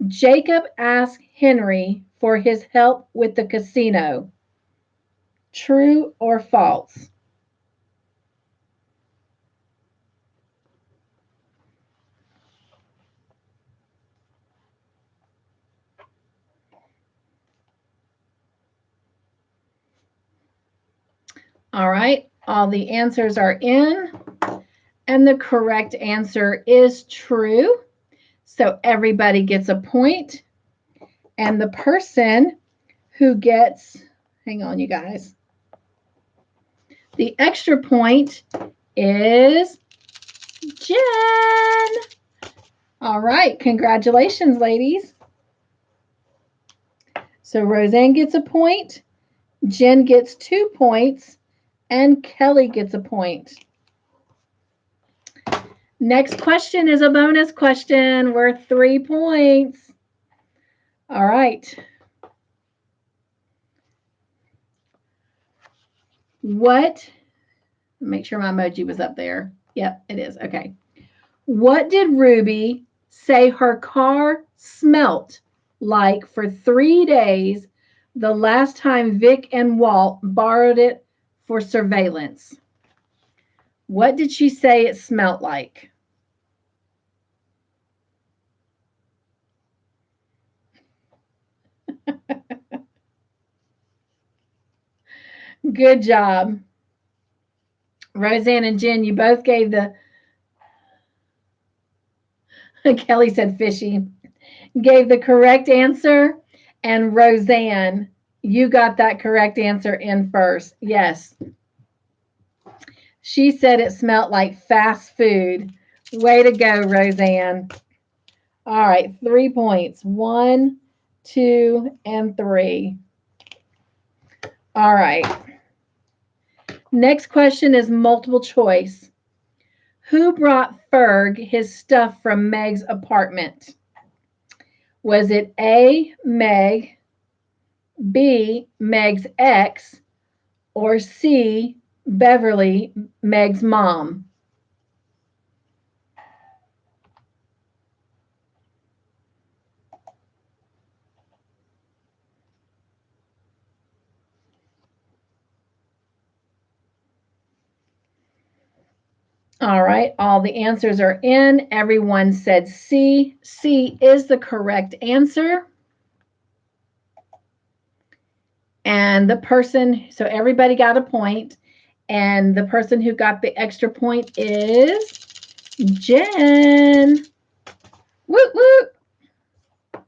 Jacob asked Henry for his help with the casino. True or false? All right, all the answers are in, and the correct answer is true. So everybody gets a point, and the person who gets, hang on, you guys, the extra point is Jen. All right, congratulations, ladies. So Roseanne gets a point, Jen gets 2 points, and Kelly gets a point. Next question is a bonus question worth 3 points. All right. What, make sure my emoji was up there. Yep, it is. Okay. What did Ruby say her car smelt like for 3 days the last time Vic and Walt borrowed it for surveillance? What did she say it smelt like? Good job. Roseanne and Jen, you both gave the, Kelly said fishy, gave the correct answer. And Roseanne, you got that correct answer in first. Yes. She said it smelled like fast food. Way to go, Roseanne. All right, 3 points. 1, 2, and 3. All right. Next question is multiple choice. Who brought Ferg his stuff from Meg's apartment? Was it A, Meg, B, Meg's ex, or C, Beverly, Meg's mom? All right, all the answers are in. Everyone said C. C is the correct answer. And the person, so everybody got a point, and the person who got the extra point is Jen. Whoop, whoop.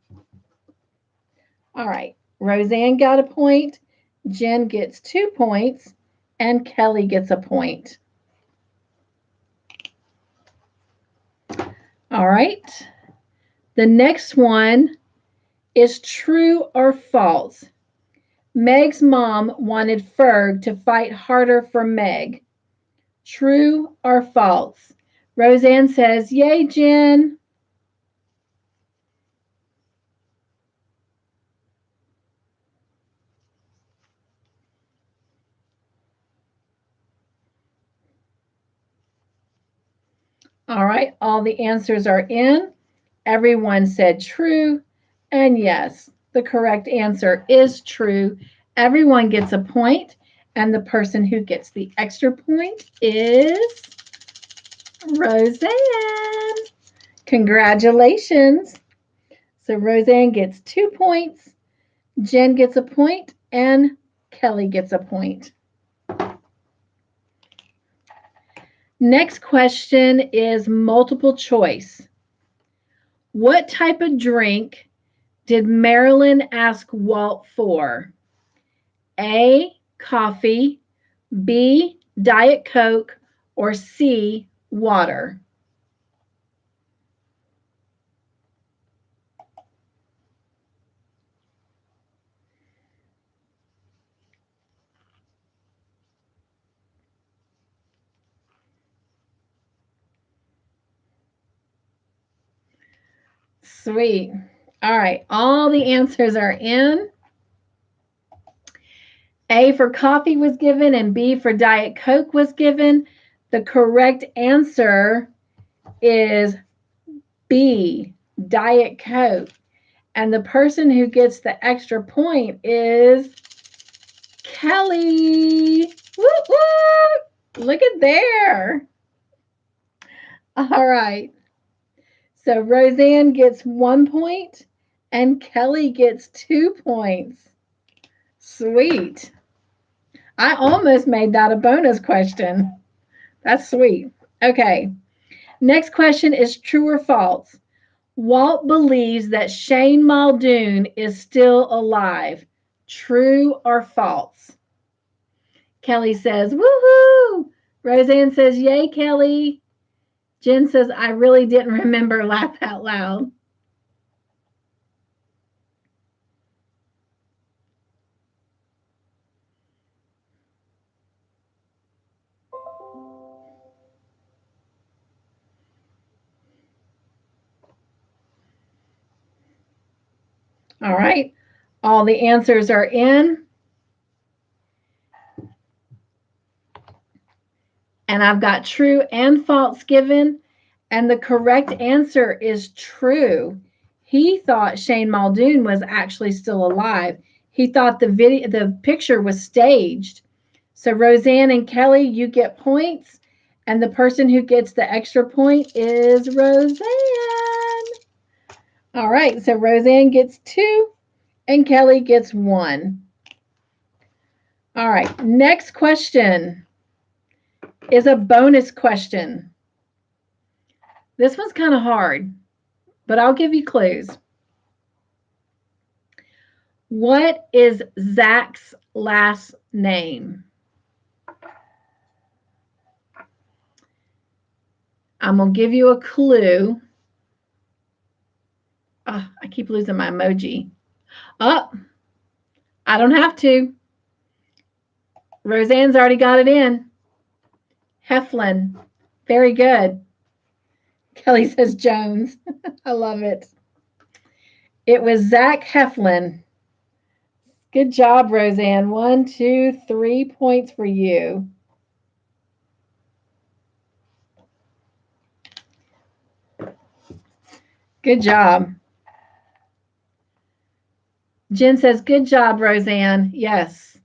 All right, Roseanne got a point, Jen gets 2 points, and Kelly gets a point. All right, the next one is true or false. Meg's mom wanted Ferg to fight harder for Meg. True or false? Roseanne says, yay, Jen. All right, all the answers are in. Everyone said true, and yes, the correct answer is true. Everyone gets a point, and the person who gets the extra point is Roseanne. Congratulations. So Roseanne gets 2 points, Jen gets a point, and Kelly gets a point. Next question is multiple choice. What type of drink did Marilyn ask Walt for? A, coffee, B, Diet Coke, or C, water? Sweet. All right. All the answers are in. A for coffee was given and B for Diet Coke was given. The correct answer is B, Diet Coke. And the person who gets the extra point is Kelly. Whoop, whoop. Look at there. All right. So Roseanne gets 1 point and Kelly gets 2 points. Sweet. I almost made that a bonus question. That's sweet. Okay. Next question is true or false. Walt believes that Shane Muldoon is still alive. True or false? Kelly says, woohoo! Roseanne says, yay, Kelly. Jen says, I really didn't remember. Laugh out loud. All right. All the answers are in. And I've got true and false given. And the correct answer is true. He thought Shane Muldoon was actually still alive. He thought the picture was staged. So Roseanne and Kelly, you get points. And the person who gets the extra point is Roseanne. All right, so Roseanne gets 2 and Kelly gets 1. All right, next question is a bonus question. This one's kind of hard, but I'll give you clues. What is Zach's last name? I'm going to give you a clue. Oh, I keep losing my emoji. Oh, I don't have to. Roseanne's already got it in. Heflin. Very good. Kelly says Jones. I love it. It was Zach Heflin. Good job, Roseanne. 1, 2, 3 points for you. Good job. Jen says, good job, Roseanne. Yes.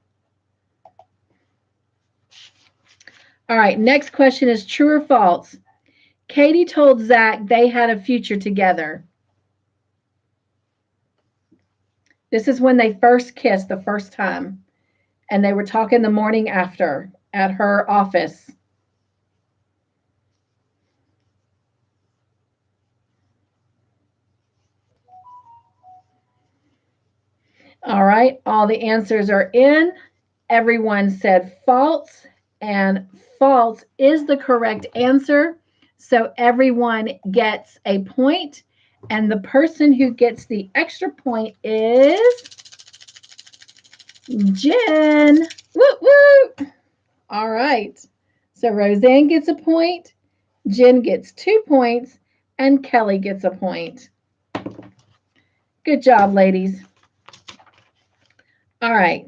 All right, next question is true or false. Katie told Zach they had a future together. This is when they first kissed the first time, and they were talking the morning after at her office. All right, all the answers are in. Everyone said false, and false is the correct answer. So everyone gets a point, and the person who gets the extra point is Jen. Whoop, whoop. All right. So Roseanne gets a point, Jen gets 2 points, and Kelly gets a point. Good job, ladies. All right.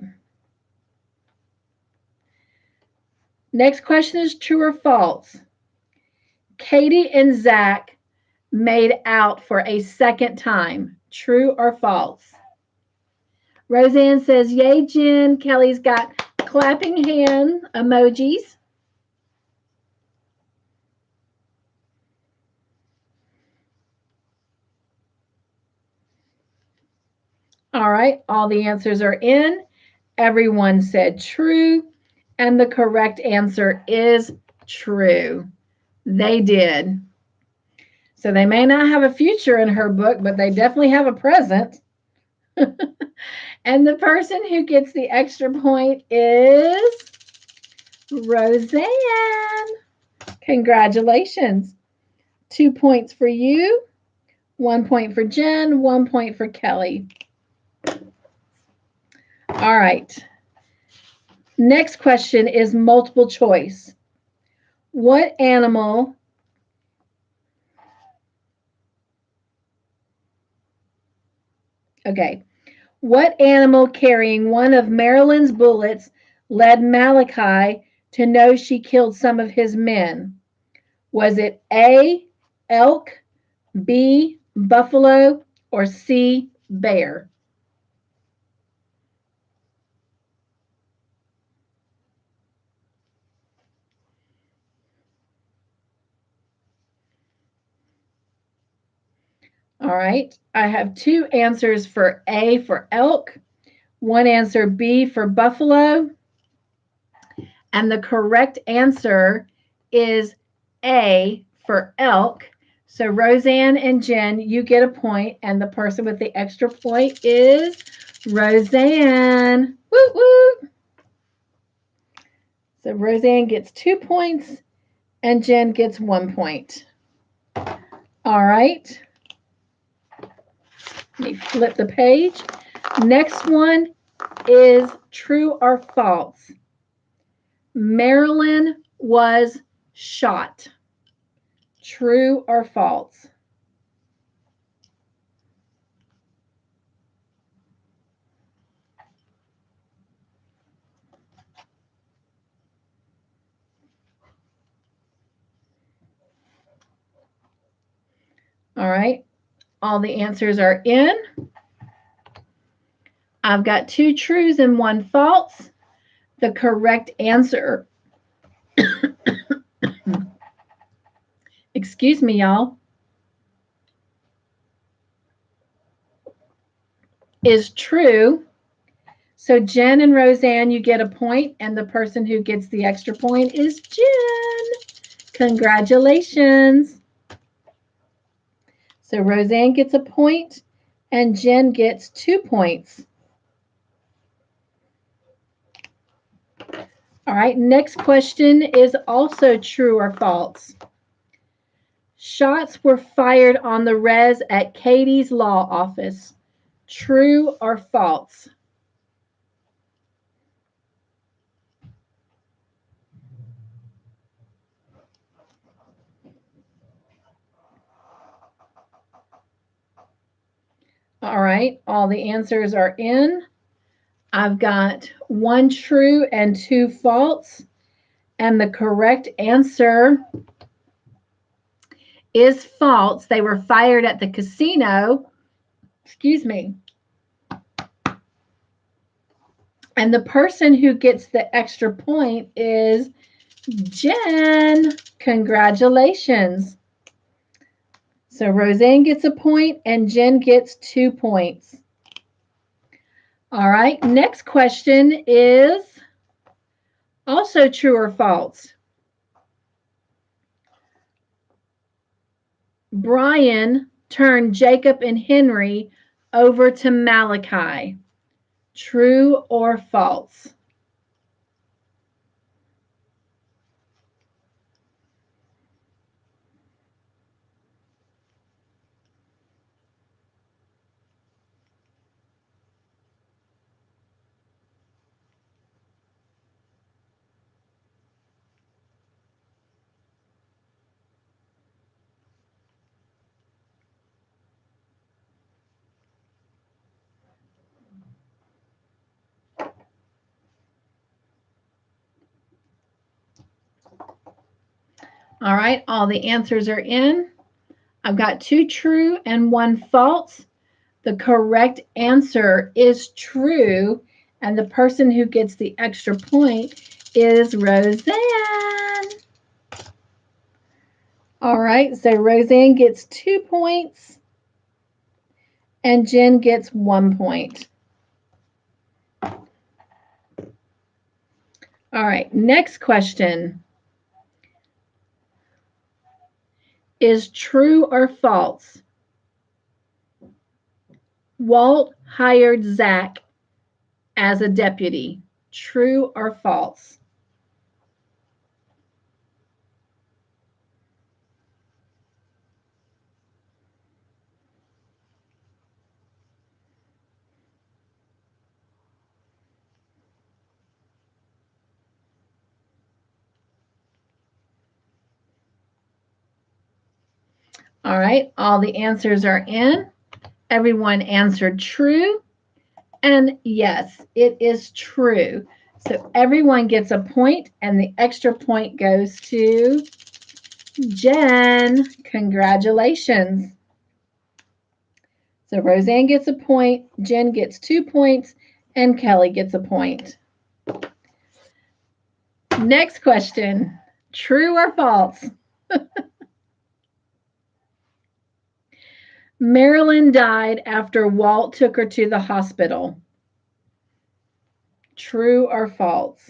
Next question is true or false. Katie and Zach made out for a second time. True or false? Roseanne says, yay, Jen. Kelly's got clapping hand emojis. All right, all the answers are in. Everyone said true, and the correct answer is true. They did. So they may not have a future in her book, but they definitely have a present. And the person who gets the extra point is Roseanne. Congratulations. 2 points for you, 1 point for Jen, 1 point for Kelly. All right. Next question is multiple choice. What animal Okay. What animal carrying one of Marilyn's bullets led Malachi to know she killed some of his men? Was it A, elk, B, buffalo, or C, bear? All right. I have two answers for A for elk, one answer B for buffalo, and the correct answer is A for elk. So Roseanne and Jen, you get a point, and the person with the extra point is Roseanne. Woo woo. So Roseanne gets 2 points and Jen gets 1 point. All right. Let me flip the page. Next one is true or false. Marilyn was shot. True or false? All right. All the answers are in. I've got 2 trues and 1 false. The correct answer, excuse me, y'all, is true. So Jen and Roseanne, you get a point, and the person who gets the extra point is Jen. Congratulations. So Roseanne gets a point, and Jen gets 2 points. All right, next question is also true or false. Shots were fired on the res at Katie's law office. True or false? All right, all the answers are in. I've got 1 true and 2 false. And the correct answer is false. They were fired at the casino. Excuse me. And the person who gets the extra point is Jen. Congratulations. So Roseanne gets a point and Jen gets 2 points. All right, next question is also true or false. Brian turned Jacob and Henry over to Malachi. True or false? All right, all the answers are in. I've got 2 true and 1 false. The correct answer is true, and the person who gets the extra point is Roseanne. All right, so Roseanne gets 2 points, and Jen gets 1 point. All right, next question is true or false? Walt hired Zach as a deputy. True or false? All right, all the answers are in, Everyone answered true. And yes, it is true. So everyone gets a point, and the extra point goes to Jen. Congratulations. So Roseanne gets a point, Jen gets 2 points, and Kelly gets a point. Next question. True or false? Marilyn died after Walt took her to the hospital. True or false?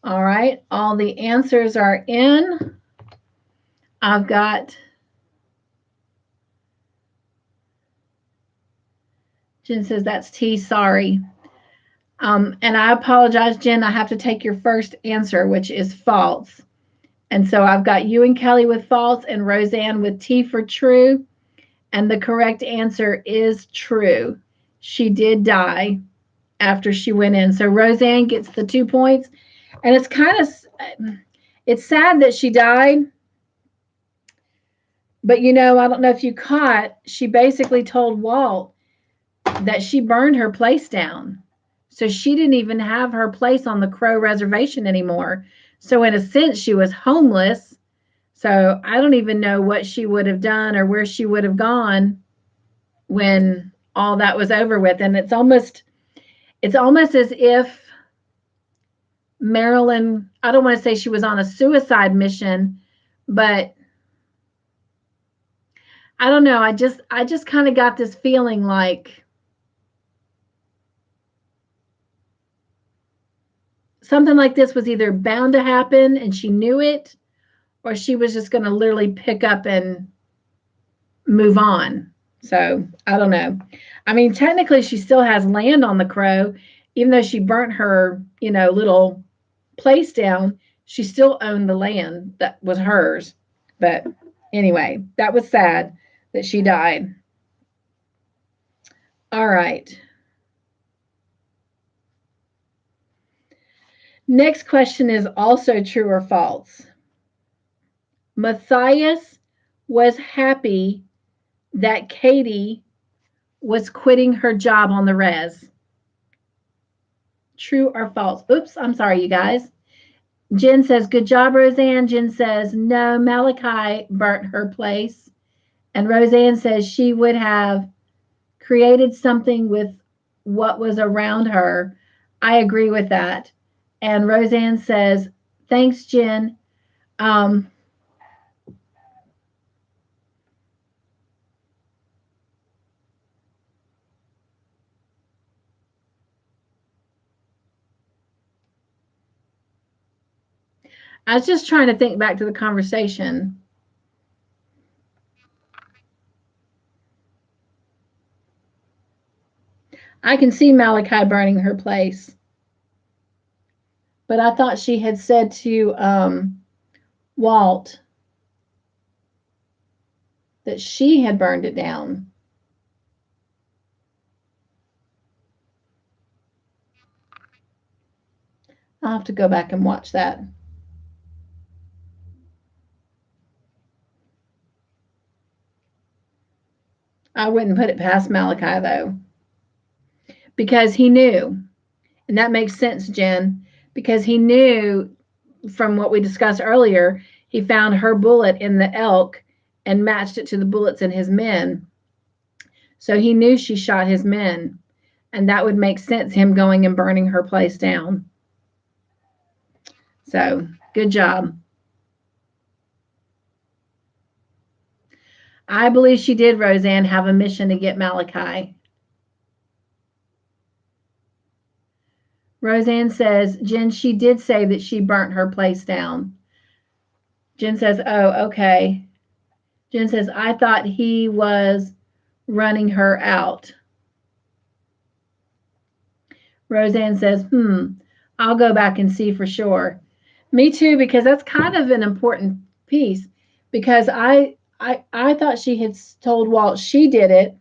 All right, all the answers are in. I've got Jen says that's T, sorry. And I apologize, Jen, I have to take your first answer, which is false. And so I've got you and Kelly with false and Roseanne with T for true. And the correct answer is true. She did die after she went in. So Roseanne gets the 2 points. And it's sad that she died. But I don't know if you caught, she basically told Walt that she burned her place down. So she didn't even have her place on the Crow reservation anymore. So in a sense, she was homeless. So I don't even know what she would have done or where she would have gone when all that was over with. And it's almost as if Marilyn, I don't want to say she was on a suicide mission, but I don't know. I just kind of got this feeling like something like this was either bound to happen and she knew it, or she was just going to literally pick up and move on. So I don't know. I mean, technically she still has land on the Crow, even though she burnt her, little place down, she still owned the land that was hers. But anyway, that was sad that she died. All right. Next question is also true or false. Matthias was happy that Katie was quitting her job on the res. True or false? Oops, I'm sorry, you guys. Jen says, good job, Roseanne. Jen says, no, Malachi burnt her place. And Roseanne says she would have created something with what was around her. I agree with that. And Roseanne says, thanks, Jen. I was just trying to think back to the conversation. I can see Malachi burning her place. But I thought she had said to Walt that she had burned it down. I'll have to go back and watch that. I wouldn't put it past Malachi, though, because he knew. And that makes sense, Jen, because he knew from what we discussed earlier, he found her bullet in the elk and matched it to the bullets in his men. So he knew she shot his men. And that would make sense, him going and burning her place down. So good job. I believe she did, Roseanne, have a mission to get Malachi. Roseanne says, Jen, she did say that she burnt her place down. Jen says, oh, okay. Jen says, I thought he was running her out. Roseanne says, I'll go back and see for sure. Me too, because that's kind of an important piece, because I thought she had told Walt she did it,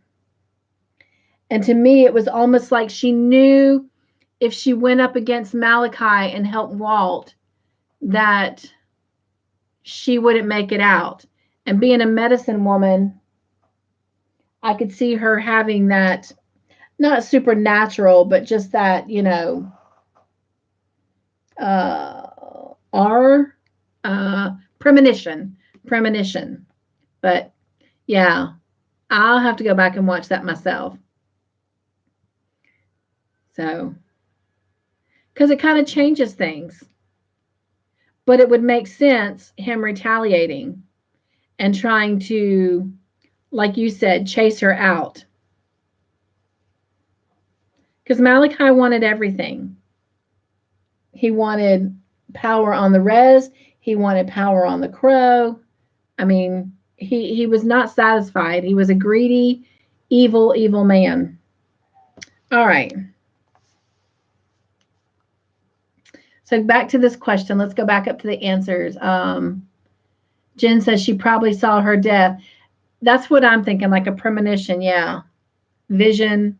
And to me, it was almost like she knew if she went up against Malachi and helped Walt, that she wouldn't make it out. And being a medicine woman, I could see her having that, not supernatural, but just that, our premonition. But yeah, I'll have to go back and watch that myself. So, because it kind of changes things. But it would make sense him retaliating and trying to, like you said, chase her out. Because Malachi wanted everything. He wanted power on the res, he wanted power on the crow. I mean, he was not satisfied. He was a greedy, evil man. All right. So back to this question. Let's go back up to the answers. Jen says she probably saw her death. That's what I'm thinking, like a premonition. Yeah. Vision.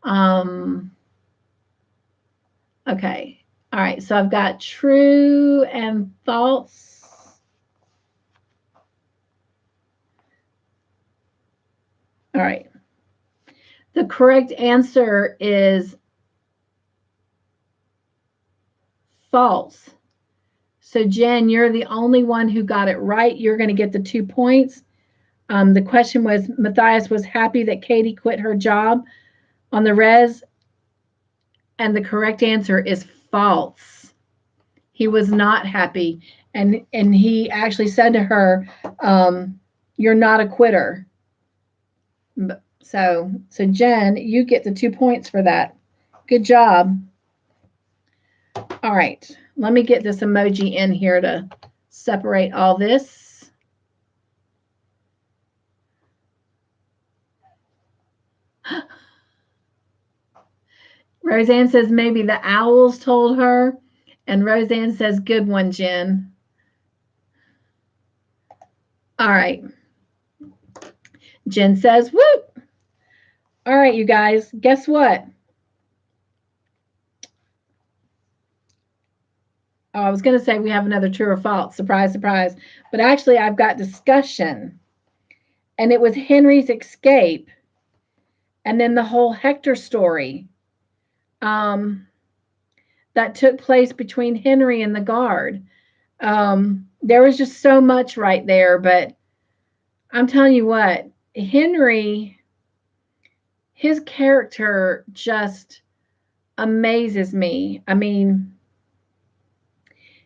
Okay. All right. So I've got true and false. All right. The correct answer is false. So Jen, you're the only one who got it right. You're going to get the 2 points. The question was, Matthias was happy that Katie quit her job on the res, and the correct answer is false. He was not happy, and he actually said to her, "You're not a quitter." So Jen, you get the 2 points for that. Good job. All right, let me get this emoji in here to separate all this. Roseanne says maybe the owls told her. And Roseanne says, good one, Jen. All right. Jen says, whoop. All right, you guys, guess what? Oh, I was going to say we have another true or false. Surprise, surprise. But actually, I've got discussion. And it was Henry's escape. And then the whole Hector story that took place between Henry and the guard. There was just so much right there. But I'm telling you what, Henry, his character just amazes me. I mean,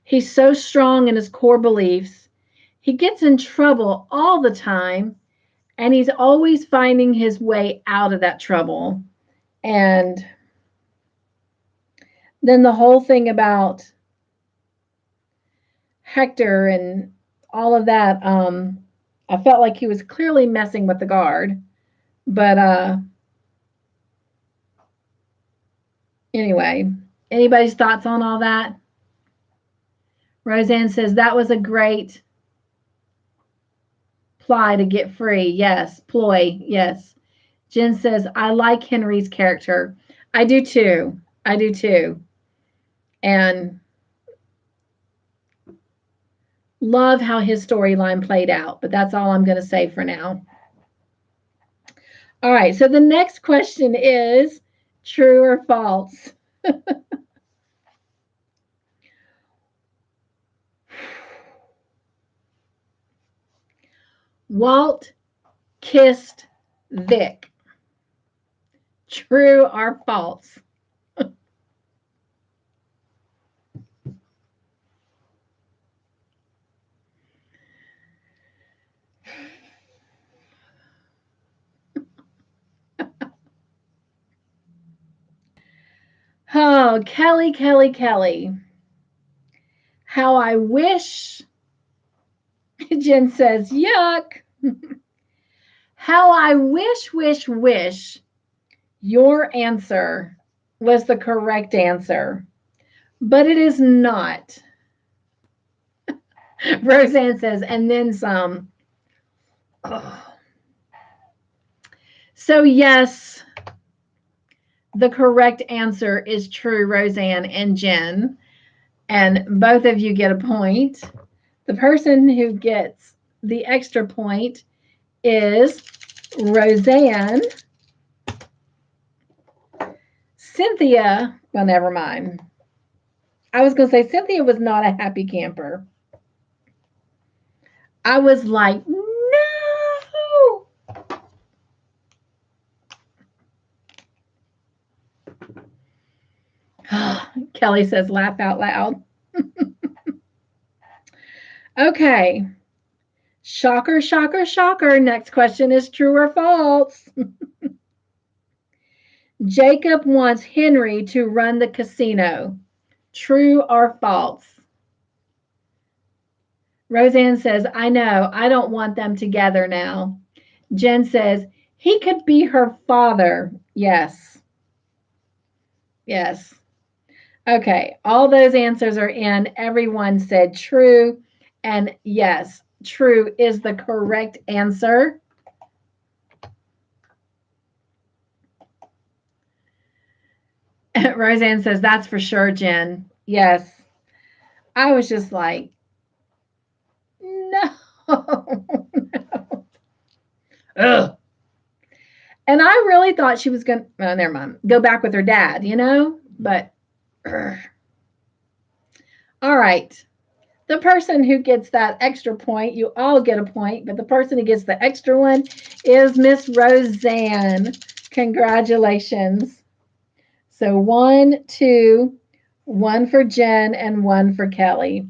he's so strong in his core beliefs. He gets in trouble all the time, and he's always finding his way out of that trouble. And then the whole thing about Hector and all of that, I felt like he was clearly messing with the guard. But anyway, anybody's thoughts on all that? Roseanne says that was a great ply to get free. Yes. Ploy. Yes. Jen says, I like Henry's character. I do too. I do too. And love how his storyline played out. But that's all I'm going to say for now. All right. So the next question is true or false? Walt kissed Vic. True or false? Oh, Kelly. How I wish. Jen says, yuck. How I wish your answer was the correct answer, but it is not. Roseanne says, and then some. Oh. So yes, the correct answer is true, Roseanne and Jen. And both of you get a point. The person who gets the extra point is Roseanne. Cynthia, well, never mind. I was going to say Cynthia was not a happy camper. I was like, no. Kelly says, laugh out loud. Okay. Shocker, shocker, shocker. Next question is true or false? Jacob wants Henry to run the casino. True or false? Roseanne says, I know. I don't want them together now. Jen says, he could be her father. Yes. Yes. Okay. All those answers are in. Everyone said true. And yes, true is the correct answer. Roseanne says, that's for sure, Jen. Yes. I was just like, no. Ugh. And I really thought she was going to, well, never mind, go back with her dad, you know? But, ugh. All right. The person who gets that extra point, you all get a point, but the person who gets the extra one is Miss Roseanne. Congratulations. So 1, 2, 1 for Jen and 1 for Kelly.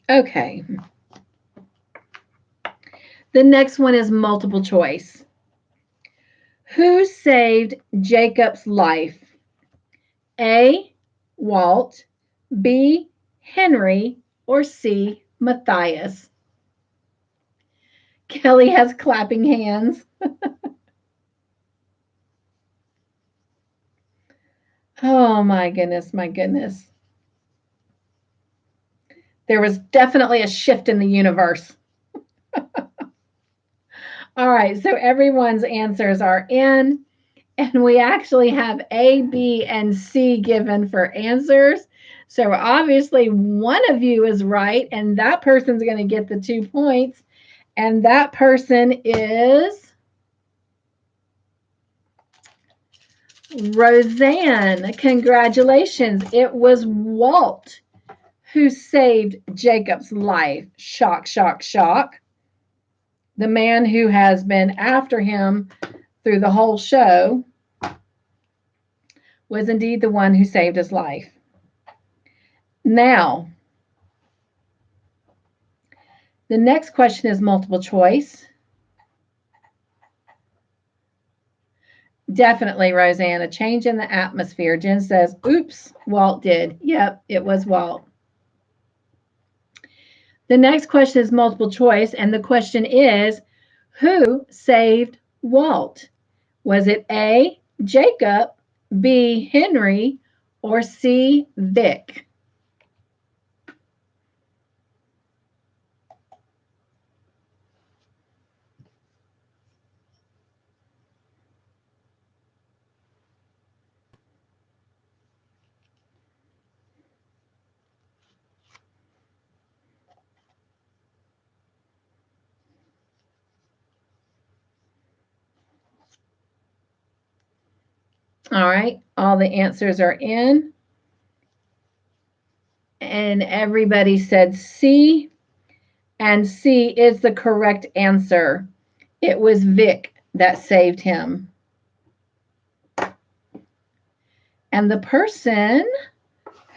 Okay. The next one is multiple choice. Who saved Jacob's life? A, Walt, B, Henry, or C, Matthias? Kelly has clapping hands. Oh my goodness, my goodness. There was definitely a shift in the universe. All right, so everyone's answers are in, and we actually have A, B, and C given for answers. So obviously one of you is right, and that person's going to get the 2 points, and that person is Roseanne. Congratulations. It was Walt who saved Jacob's life. Shock, shock, shock. The man who has been after him through the whole show was indeed the one who saved his life. Now, the next question is multiple choice. Definitely, Roseanne, a change in the atmosphere. Jen says, oops, Walt did. Yep, it was Walt. The next question is multiple choice, and the question is, who saved Walt? Was it A, Jacob, B, Henry, or C, Vic? All right, all the answers are in. And everybody said C, and C is the correct answer. It was Vic that saved him. And the person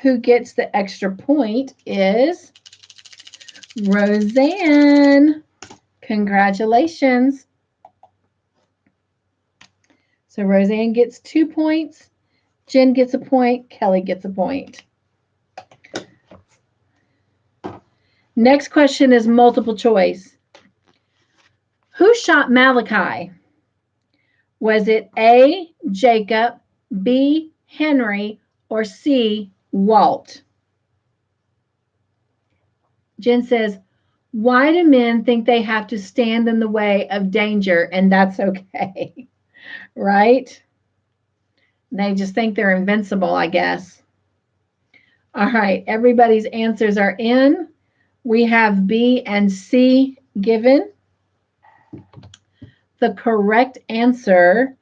who gets the extra point is Roseanne. Congratulations. So Roseanne gets 2 points, Jen gets a point, Kelly gets a point. Next question is multiple choice. Who shot Malachi? Was it A, Jacob, B, Henry, or C, Walt? Jen says, Why do men think they have to stand in the way of danger and that's okay? Right? They just think they're invincible, I guess. All right, everybody's answers are in. We have B and C given. The correct answer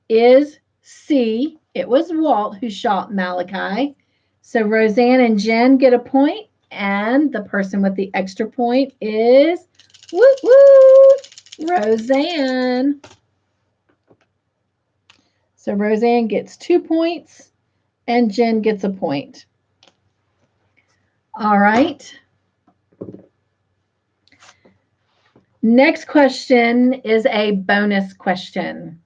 is C. It was Walt who shot Malachi. So Roseanne and Jen get a point, and the person with the extra point is Roseanne. So Roseanne gets 2 points, and Jen gets a point. All right. Next question is a bonus question.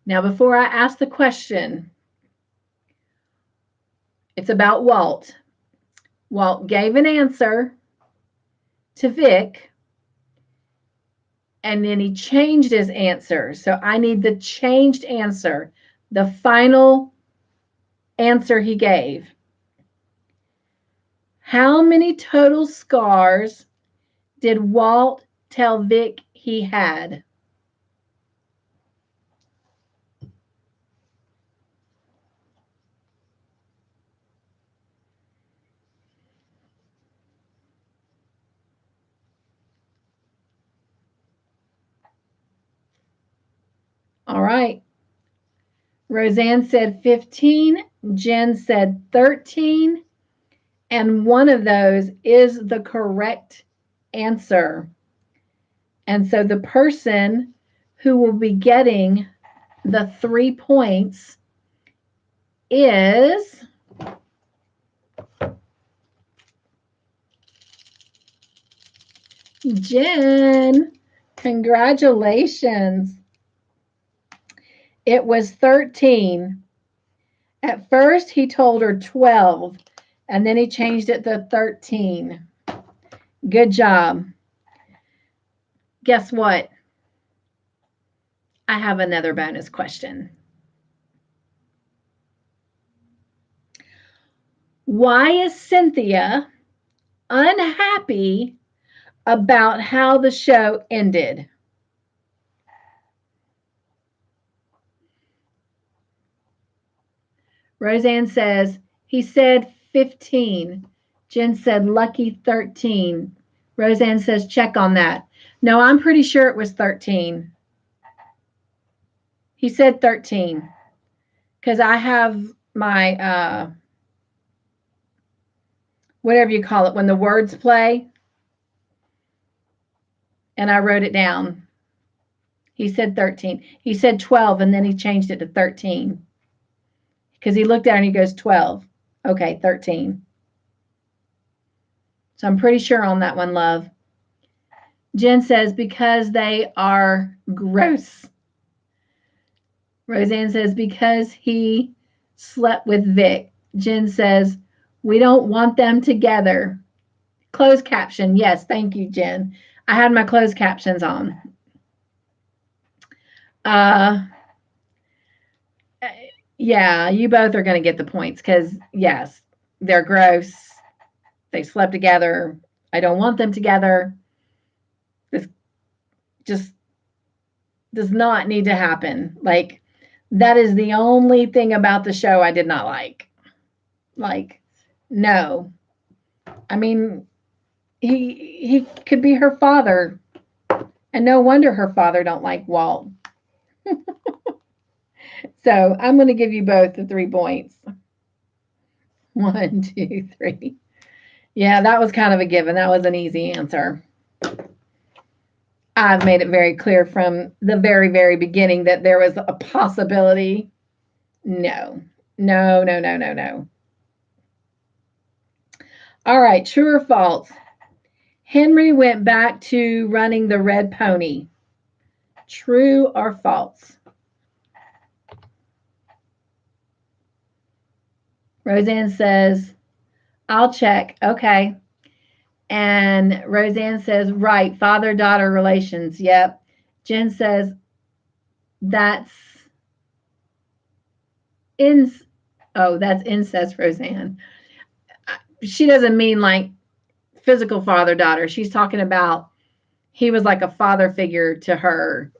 Now, before I ask the question, it's about Walt. Walt gave an answer to Vic, and then he changed his answer. So I need the changed answer, the final answer he gave. How many total scars did Walt tell Vic he had? All right. Roseanne said 15. Jen said 13. And one of those is the correct answer. And so the person who will be getting the 3 points is Jen. Congratulations. It was 13. At first, he told her 12, and then he changed it to 13. Good job. Guess what? I have another bonus question. Why is Cynthia unhappy about how the show ended? Roseanne says, he said 15. Jen said, lucky 13. Roseanne says, check on that. No, I'm pretty sure it was 13. He said 13. Because I have my, whatever you call it, when the words play. And I wrote it down. He said 13. He said 12, and then he changed it to 13. Because he looked at it and he goes, 12. Okay, 13. So I'm pretty sure on that one, love. Jen says, because they are gross. Roseanne says, because he slept with Vic. Jen says, we don't want them together. Closed caption. Yes, thank you, Jen. I had my closed captions on. Yeah, you both are going to get the points because, yes, they're gross. They slept together. I don't want them together. This just does not need to happen. Like, that is the only thing about the show I did not like. Like, no. I mean, he could be her father. And no wonder her father don't like Walt. So I'm going to give you both the 3 points. 1, 2, 3. Yeah, that was kind of a given. That was an easy answer. I've made it very clear from the very, very beginning that there was a possibility. No. No, no, no, no, no. All right, true or false? Henry went back to running the Red Pony. True or false? Roseanne says, I'll check. Okay. And Roseanne says, right, father-daughter relations. Yep. Jen says, that's Oh, that's incest, Roseanne. She doesn't mean like physical father-daughter. She's talking about he was like a father figure to her.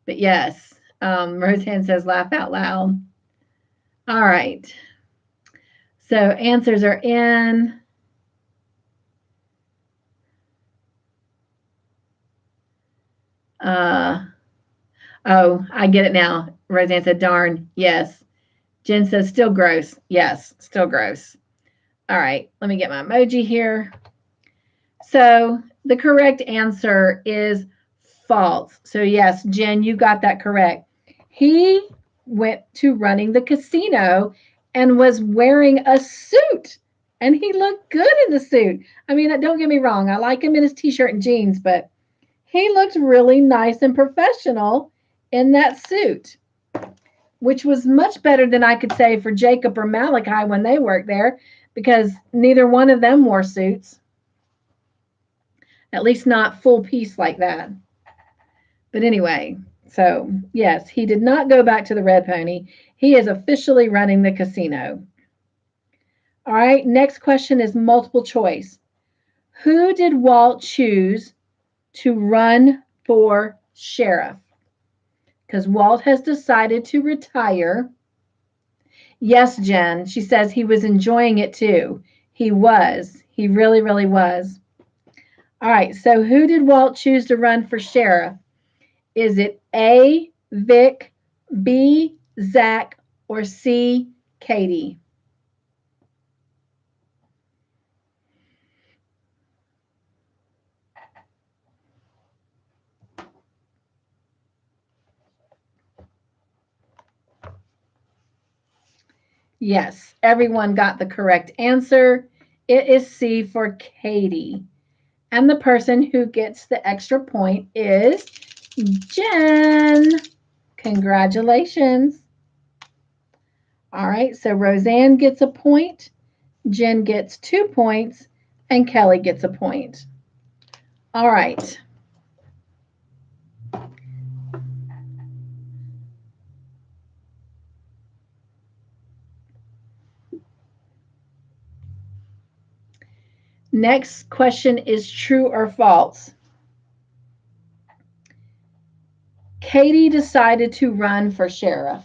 But yes, Roseanne says laugh out loud. All right. So answers are in. Oh, I get it now. Roseanne said, darn, yes. Jen says, still gross. Yes, still gross. All right, let me get my emoji here. So the correct answer is false. So yes, Jen, you got that correct. He went to running the casino and was wearing a suit. And he looked good in the suit. I mean, don't get me wrong. I like him in his t-shirt and jeans, but he looked really nice and professional in that suit, which was much better than I could say for Jacob or Malachi when they worked there, because neither one of them wore suits. At least not full piece like that. But anyway, so yes, he did not go back to the Red Pony. He is officially running the casino. All right, next question is multiple choice. Who did Walt choose to run for sheriff? Because Walt has decided to retire. Yes, Jen, she says he was enjoying it too. He was. He really, really was. All right, so who did Walt choose to run for sheriff? Is it A, Vic, B, Zach, or C, Katie? Yes, everyone got the correct answer. It is C for Katie. And the person who gets the extra point is Jen. Congratulations. All right, so Roseanne gets a point, Jen gets 2 points, and Kelly gets a point. All right. Next question is true or false. Katie decided to run for sheriff.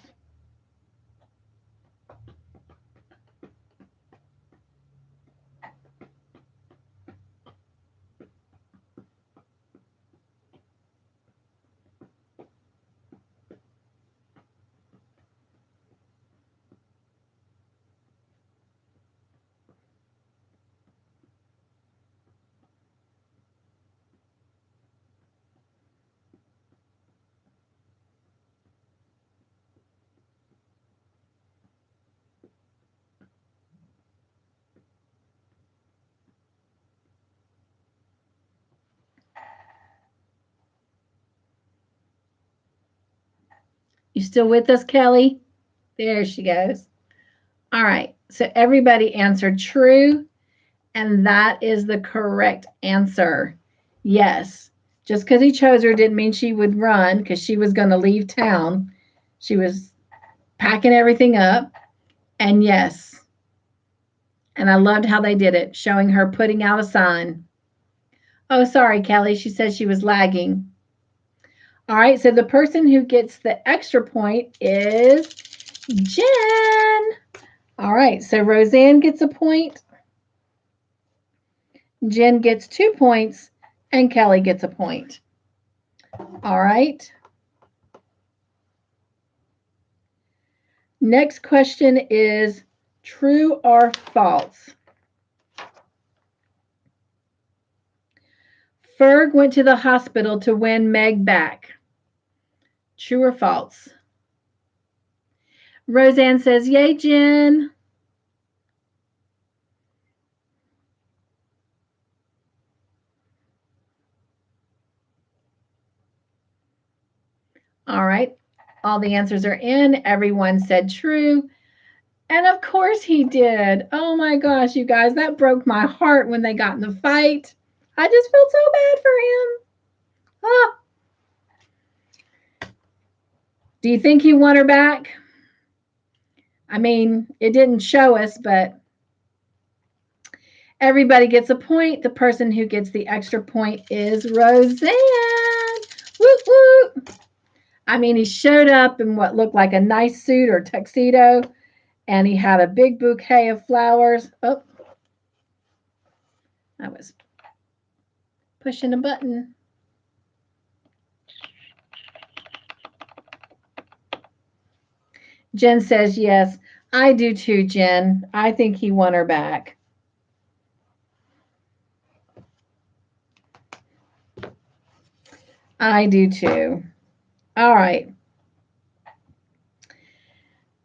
You still with us, Kelly? There she goes. All right, so everybody answered true, and that is the correct answer. Yes, just because he chose her didn't mean she would run, because she was going to leave town. She was packing everything up, and yes. And I loved how they did it, showing her putting out a sign. Oh, sorry, Kelly. She said she was lagging. All right, so the person who gets the extra point is Jen. All right, so Roseanne gets a point, Jen gets 2 points, and Kelly gets a point. All right. Next question is true or false. Ferg went to the hospital to win Meg back. True or false? Roseanne says, yay, Jen. All right. All the answers are in. Everyone said true. And of course he did. Oh my gosh, you guys, that broke my heart when they got in the fight. I just felt so bad for him. Ah. Do you think he won her back? I mean, it didn't show us, but everybody gets a point. The person who gets the extra point is Roseanne. Whoop, whoop. I mean, he showed up in what looked like a nice suit or tuxedo, and he had a big bouquet of flowers. Oh, I was pushing a button. Jen says yes. I do too, Jen. I think he won her back. I do too. All right.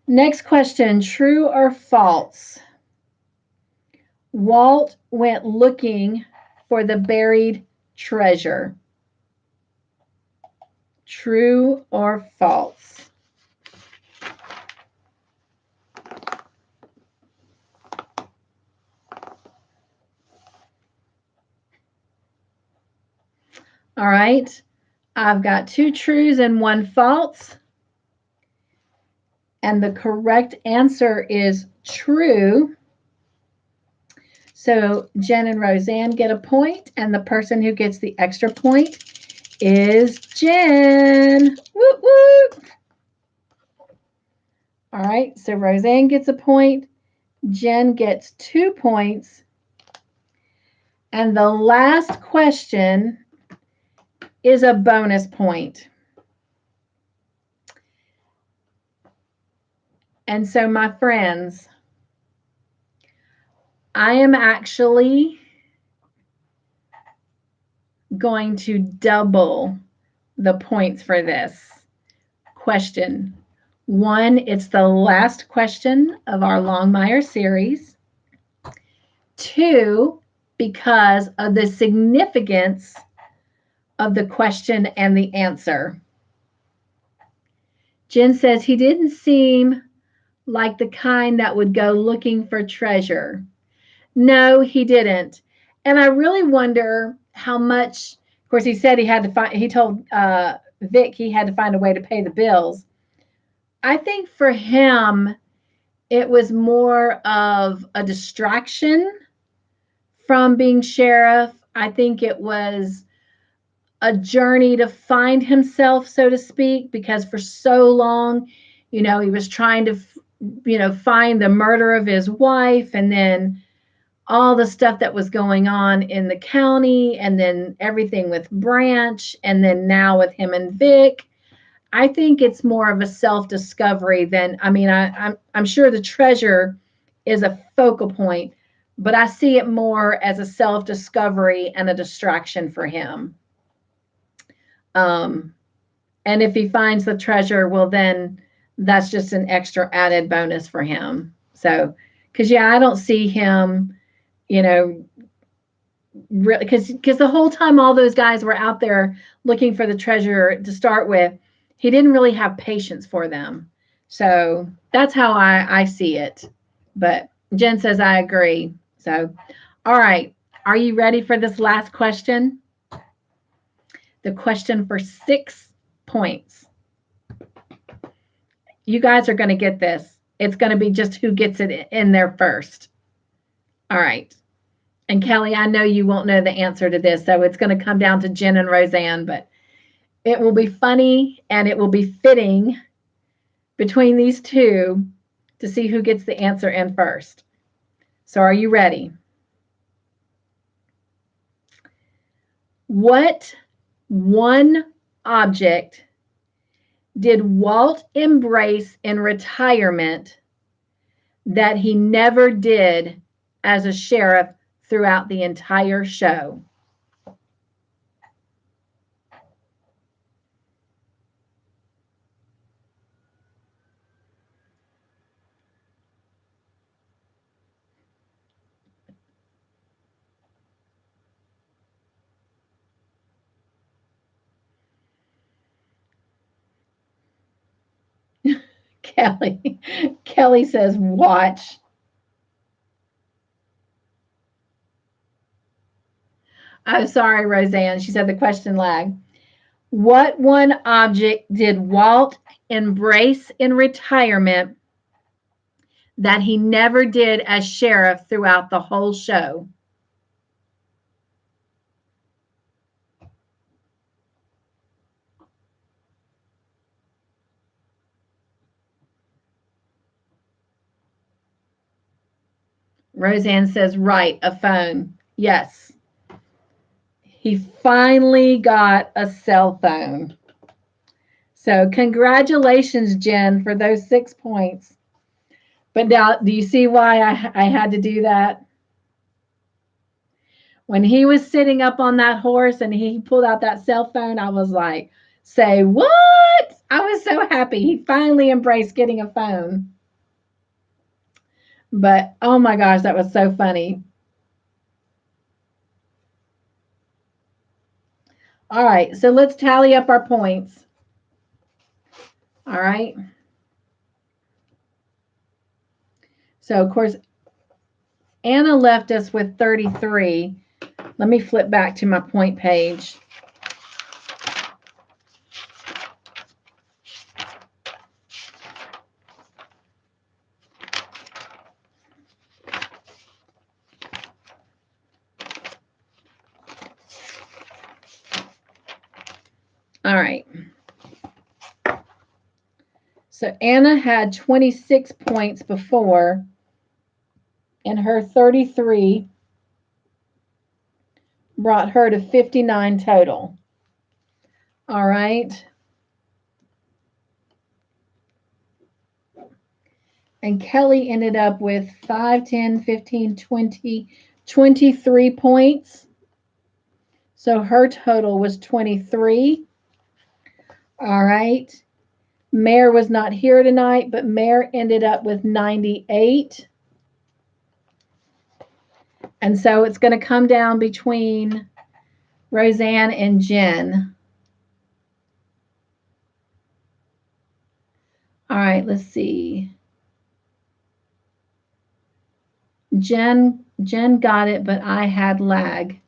Next question, true or false? Walt went looking for the buried treasure. True or false? All right. I've got 2 trues and 1 false. And the correct answer is true. So Jen and Roseanne get a point, and the person who gets the extra point is Jen. Whoop, whoop. All right, so Roseanne gets a point. Jen gets 2 points. And the last question is a bonus point. And so, my friends, I am actually going to double the points for this question. 1, it's the last question of our Longmire series. 2, because of the significance of the question and the answer. Jen says he didn't seem like the kind that would go looking for treasure. No, he didn't. And I really wonder how much, of course, he said he told Vic he had to find a way to pay the bills. I think for him, it was more of a distraction from being sheriff. I think it was a journey to find himself, so to speak, because for so long, he was trying to, find the murder of his wife, and then all the stuff that was going on in the county, and then everything with Branch, and then now with him and Vic. I think it's more of a self-discovery than, I'm sure the treasure is a focal point, but I see it more as a self-discovery and a distraction for him. And if he finds the treasure, well, then that's just an extra added bonus for him. So, because I don't see him, really, because the whole time all those guys were out there looking for the treasure to start with, he didn't really have patience for them. So that's how I see it. But Jen says I agree. So, all right. Are you ready for this last question? The question for 6 points. You guys are going to get this. It's going to be just who gets it in there first. All right. And Kelly, I know you won't know the answer to this, so it's going to come down to Jen and Roseanne, but it will be funny and it will be fitting between these two to see who gets the answer in first. So are you ready? What one object did Walt embrace in retirement that he never did as a sheriff throughout the entire show? Kelly says, watch. Oh, sorry, Roseanne. She said the question lagged. What one object did Walt embrace in retirement that he never did as sheriff throughout the whole show? Roseanne says, right, a phone. Yes. He finally got a cell phone. So congratulations, Jen, for those 6 points. But now, do you see why I had to do that? When he was sitting up on that horse and he pulled out that cell phone, I was like, say what? I was so happy. He finally embraced getting a phone. But oh my gosh, that was so funny. All right, so let's tally up our points. All right. So, of course, Anna left us with 33. Let me flip back to my point page. All right. So Anna had 26 points before, and her 33 brought her to 59 total. All right. And Kelly ended up with 5, 10, 15, 20, 23 points. So her total was 23. All right. Mare was not here tonight, but Mare ended up with 98. And so it's going to come down between Roseanne and Jen. All right, let's see. Jen got it, but I had lag.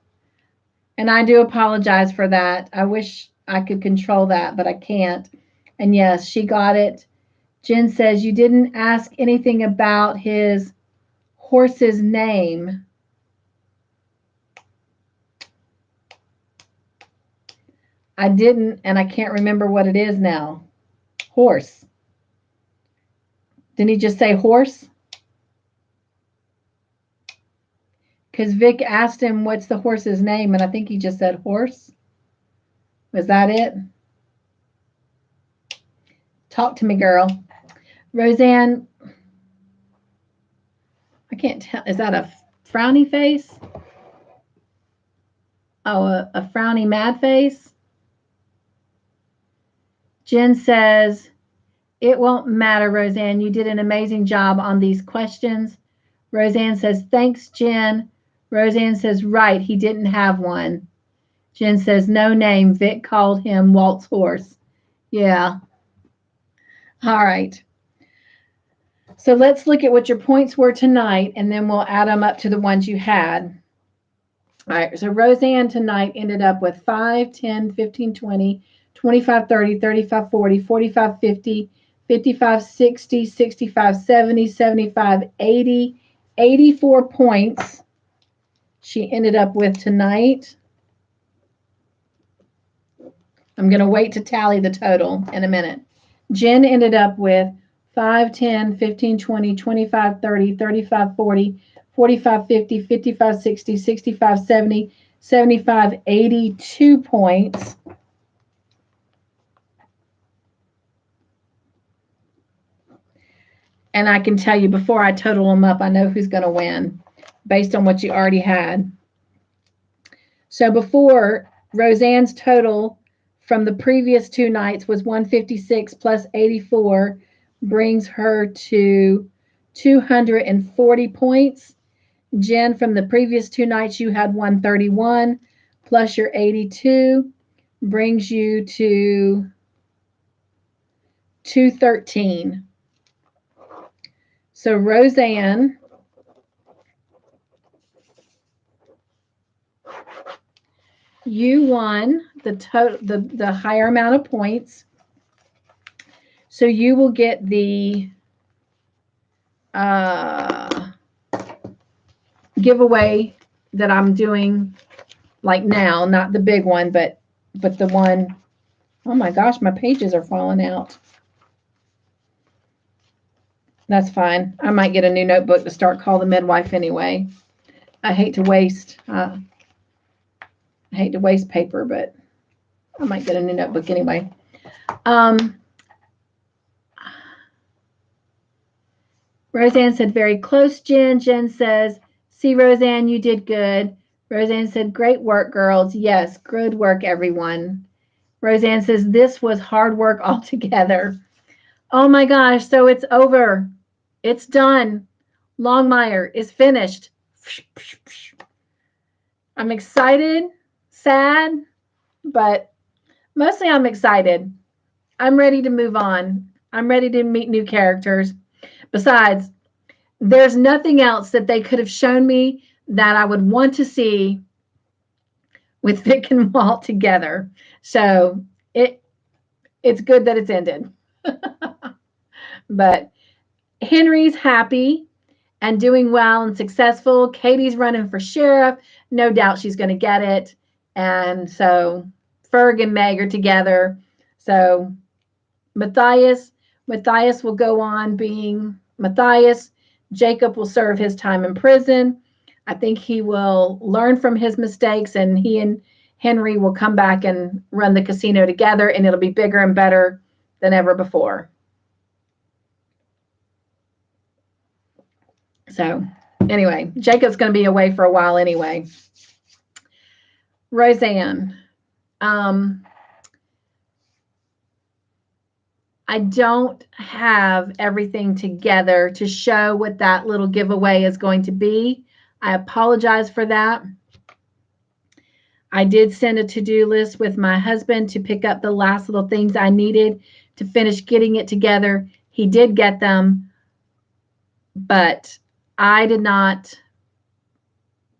And I do apologize for that. I wish I could control that, but I can't. And yes, she got it. Jen says, you didn't ask anything about his horse's name. I didn't, and I can't remember what it is now. Horse. Didn't he just say horse? Because Vic asked him, what's the horse's name? And I think he just said horse. Was that it? Talk to me, girl. Roseanne, I can't tell. Is that a frowny face? Oh, a frowny mad face? Jen says, it won't matter, Roseanne. You did an amazing job on these questions. Roseanne says, thanks, Jen. Roseanne says, right, he didn't have one. Jen says, no name. Vic called him Walt's horse. Yeah. All right. So let's look at what your points were tonight, and then we'll add them up to the ones you had. All right. So Roseanne tonight ended up with 5, 10, 15, 20, 25, 30, 35, 40, 45, 50, 55, 60, 65, 70, 75, 80, 84 points she ended up with tonight. I'm going to wait to tally the total in a minute. Jen ended up with 5, 10, 15, 20, 25, 30, 35, 40, 45, 50, 55, 60, 65, 70, 75, 82 points. And I can tell you before I total them up, I know who's going to win based on what you already had. So before, Roseanne's total from the previous two nights was 156 plus 84 brings her to 240 points. Jen, from the previous two nights, you had 131 plus your 82 brings you to 213. So Roseanne, you won the higher amount of points. So you will get the giveaway that I'm doing like now, not the big one, but the one, oh my gosh, my pages are falling out. That's fine. I might get a new notebook to start Call the Midwife anyway. I hate to waste paper, but I might get a new notebook anyway. Roseanne said, very close, Jen. Jen says, see, Roseanne, you did good. Roseanne said, great work, girls. Yes, good work, everyone. Roseanne says, this was hard work altogether. Oh my gosh, so it's over. It's done. Longmire is finished. I'm excited, sad, but mostly I'm excited. I'm ready to move on. I'm ready to meet new characters. Besides, there's nothing else that they could have shown me that I would want to see with Vic and Walt together. So it's good that it's ended. But Henry's happy and doing well and successful. Katie's running for sheriff. No doubt she's going to get it. And so Ferg and Meg are together. So Matthias will go on being Matthias. Jacob will serve his time in prison. I think he will learn from his mistakes, and he and Henry will come back and run the casino together, and it'll be bigger and better than ever before. So anyway, Jacob's going to be away for a while anyway. Roseanne. I don't have everything together to show what that little giveaway is going to be. I apologize for that. I did send a to-do list with my husband to pick up the last little things I needed to finish getting it together. He did get them, but I did not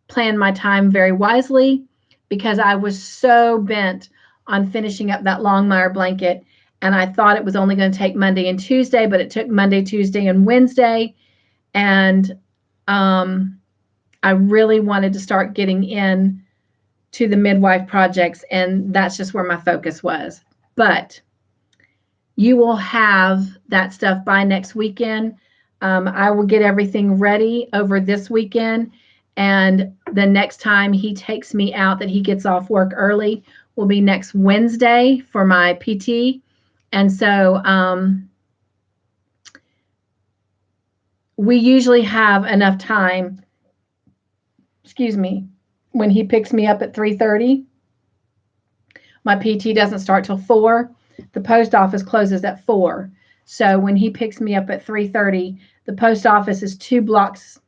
plan my time very wisely because I was so bent on finishing up that Longmire blanket. And I thought it was only going to take Monday and Tuesday, but it took Monday, Tuesday, and Wednesday. And I really wanted to start getting in to the midwife projects, and that's just where my focus was. But you will have that stuff by next weekend. I will get everything ready over this weekend. And the next time he takes me out, that he gets off work early, will be next Wednesday for my PT. And so we usually have enough time, when he picks me up at 3:30. My PT doesn't start till 4. The post office closes at 4. So when he picks me up at 3:30, the post office is 2 blocks,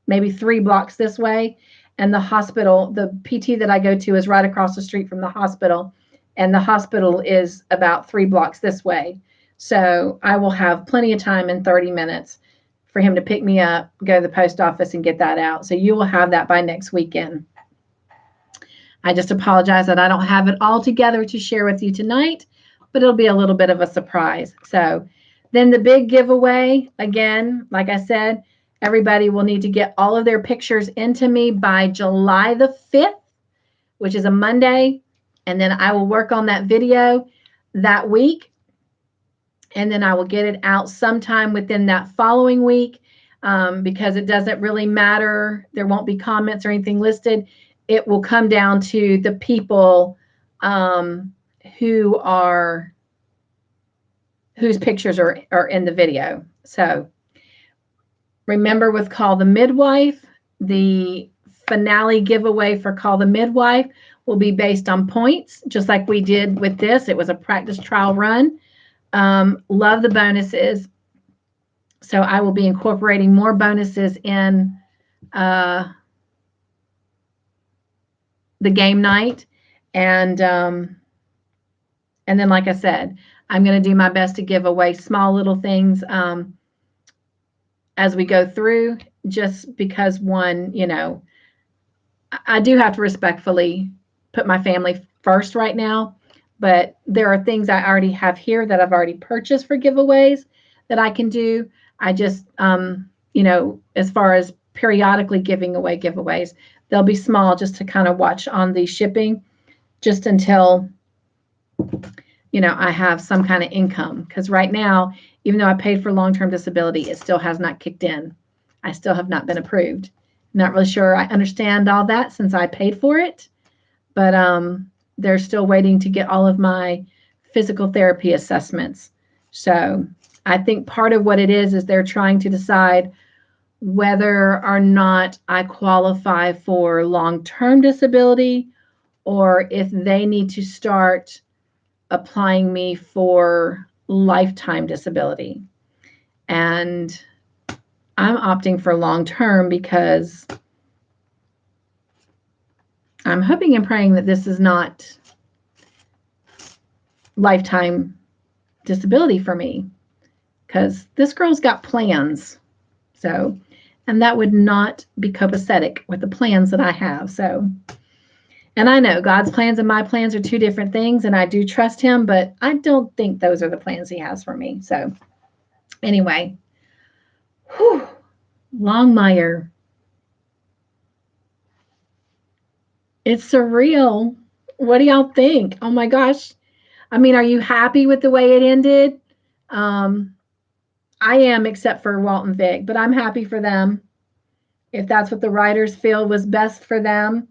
maybe 3 blocks this way. And the hospital, the PT that I go to is right across the street from the hospital. And the hospital is about 3 blocks this way. So I will have plenty of time in 30 minutes for him to pick me up, go to the post office, and get that out. So you will have that by next weekend. I just apologize that I don't have it all together to share with you tonight, but it'll be a little bit of a surprise. So then the big giveaway, again, like I said, everybody will need to get all of their pictures into me by July the 5th, which is a Monday. And then I will work on that video that week. And then I will get it out sometime within that following week because it doesn't really matter. There won't be comments or anything listed. It will come down to the people whose pictures are in the video. So remember, with Call the Midwife, the finale giveaway for Call the Midwife will be based on points, just like we did with this. It was a practice trial run. Love the bonuses. So I will be incorporating more bonuses in the game night. And then, like I said, I'm going to do my best to give away small little things as we go through, just because I do have to respectfully put my family first right now, but there are things I already have here that I've already purchased for giveaways that I can do. I just as far as periodically giving away giveaways. They'll be small just to kind of watch on the shipping just until, I have some kind of income. Because right now, even though I paid for long-term disability, it still has not kicked in. I still have not been approved. Not really sure I understand all that since I paid for it, but they're still waiting to get all of my physical therapy assessments. So I think part of what it is they're trying to decide whether or not I qualify for long-term disability or if they need to start applying me for lifetime disability. And I'm opting for long-term because I'm hoping and praying that this is not lifetime disability for me, because this girl's got plans. So, and that would not be copacetic with the plans that I have. So, and I know God's plans and my plans are two different things, and I do trust him, but I don't think those are the plans he has for me. So anyway, Longmire. It's surreal. What do y'all think? Oh my gosh. I mean, are you happy with the way it ended? I am, except for Walt and Vic, but I'm happy for them. If that's what the writers feel was best for them.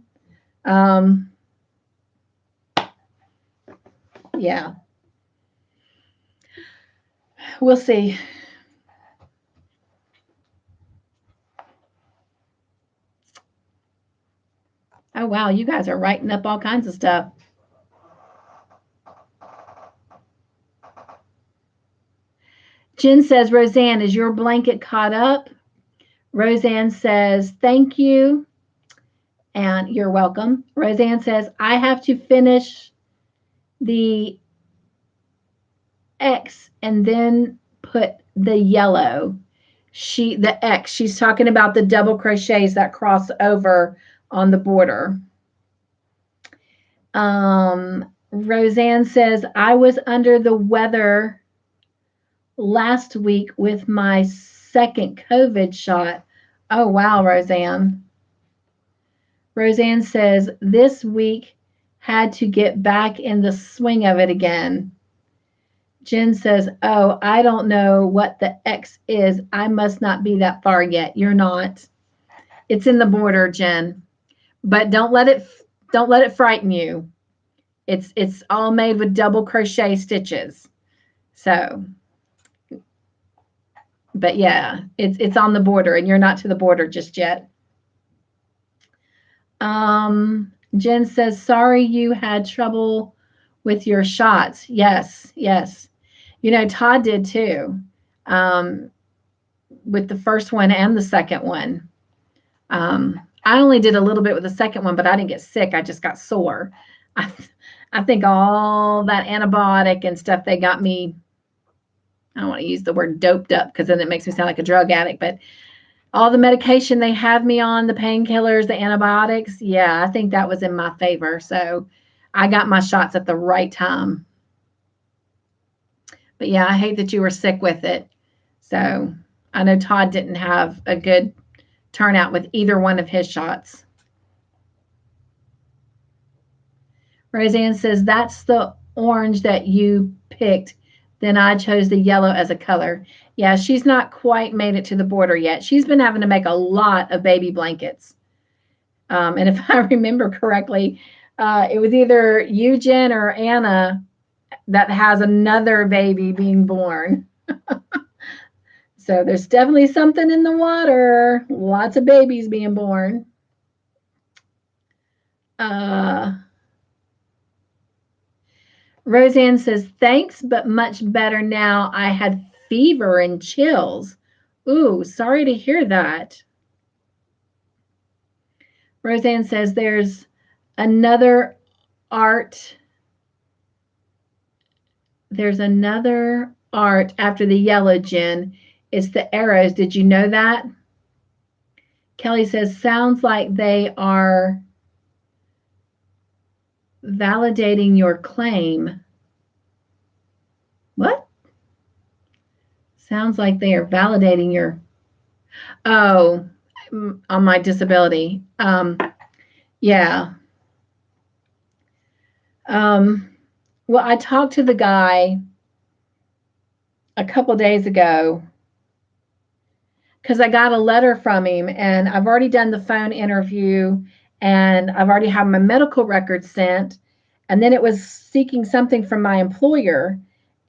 Yeah. We'll see. Oh, wow. You guys are writing up all kinds of stuff. Jen says, Roseanne, is your blanket caught up? Roseanne says, thank you. And you're welcome. Roseanne says, I have to finish the X and then put the yellow. The X, she's talking about the double crochets that cross over on the border. Roseanne says, I was under the weather last week with my second COVID shot. Oh, wow, Roseanne. Roseanne says, this week had to get back in the swing of it again. Jen says, oh, I don't know what the X is. I must not be that far yet. You're not. It's in the border, Jen. But don't let it frighten you. It's all made with double crochet stitches. So, but yeah, it's on the border, and you're not to the border just yet. Jen says, sorry you had trouble with your shots. Yes. Todd did too, with the first one and the second one. I only did a little bit with the second one, but I didn't get sick. I just got sore. I think all that antibiotic and stuff, they got me, I don't want to use the word doped up because then it makes me sound like a drug addict, but all the medication they have me on, the painkillers, the antibiotics, yeah, I think that was in my favor. So I got my shots at the right time. But yeah, I hate that you were sick with it. So I know Todd didn't have a good turnout with either one of his shots. Roseanne says, that's the orange that you picked. Then I chose the yellow as a color. Yeah, she's not quite made it to the border yet. She's been having to make a lot of baby blankets. And if I remember correctly, it was either you, Jen, or Anna that has another baby being born. So there's definitely something in the water. Lots of babies being born. Roseanne says, thanks, but much better now. I had fever and chills. Ooh, sorry to hear that. Roseanne says, there's another art. There's another art after the yellow, Jen. It's the arrows. Did you know that? Kelly says, sounds like they are validating your claim. What? Sounds like they are validating your... Oh, on my disability. Yeah. Well, I talked to the guy a couple days ago because I got a letter from him, and I've already done the phone interview, and I've already had my medical records sent, and then it was seeking something from my employer.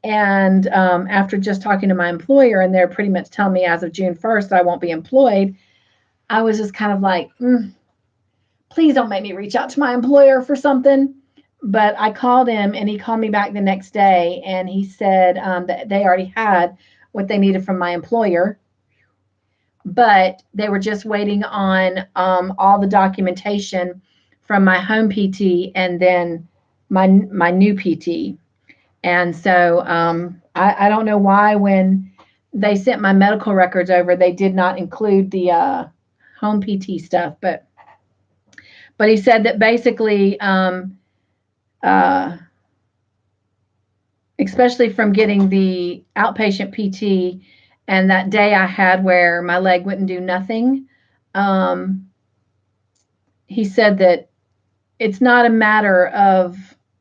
And after just talking to my employer, and they're pretty much telling me as of June 1st I won't be employed, I was just kind of like, please don't make me reach out to my employer for something. But I called him, and he called me back the next day, and he said that they already had what they needed from my employer, but they were just waiting on all the documentation from my home PT and then my new PT. And so I don't know why when they sent my medical records over, they did not include the home PT stuff. But he said that basically, especially from getting the outpatient PT and that day I had where my leg wouldn't do nothing, he said that it's not a matter of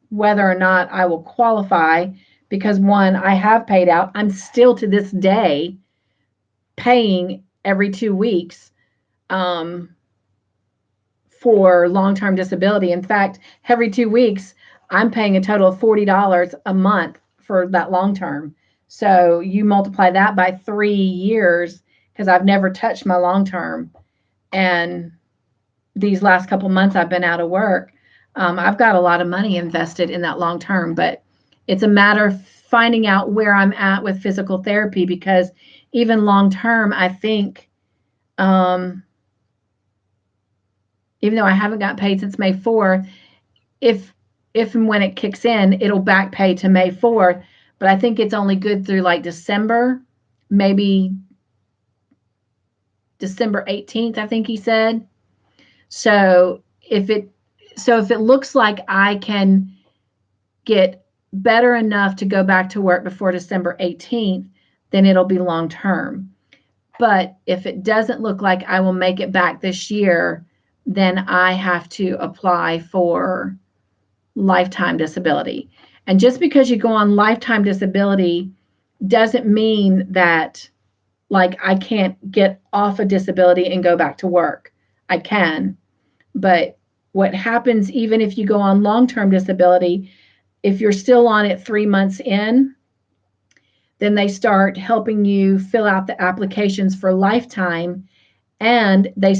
whether or not I will qualify because, one, I have paid out. I'm still to this day paying every 2 weeks for long-term disability. In fact, every 2 weeks, I'm paying a total of $40 a month for that long-term. So you multiply that by 3 years, because I've never touched my long-term. And these last couple months I've been out of work. I've got a lot of money invested in that long-term, but it's a matter of finding out where I'm at with physical therapy, because even long-term, I think, even though I haven't got paid since May 4th, if and when it kicks in, it'll back pay to May 4th, but I think it's only good through like December, maybe December 18th, I think he said. So if it looks like I can get better enough to go back to work before December 18th, then it'll be long term. But if it doesn't look like I will make it back this year, then I have to apply for lifetime disability. And just because you go on lifetime disability doesn't mean that, like, I can't get off a disability and go back to work. I can. But what happens, even if you go on long-term disability, if you're still on it 3 months in, then they start helping you fill out the applications for lifetime, and they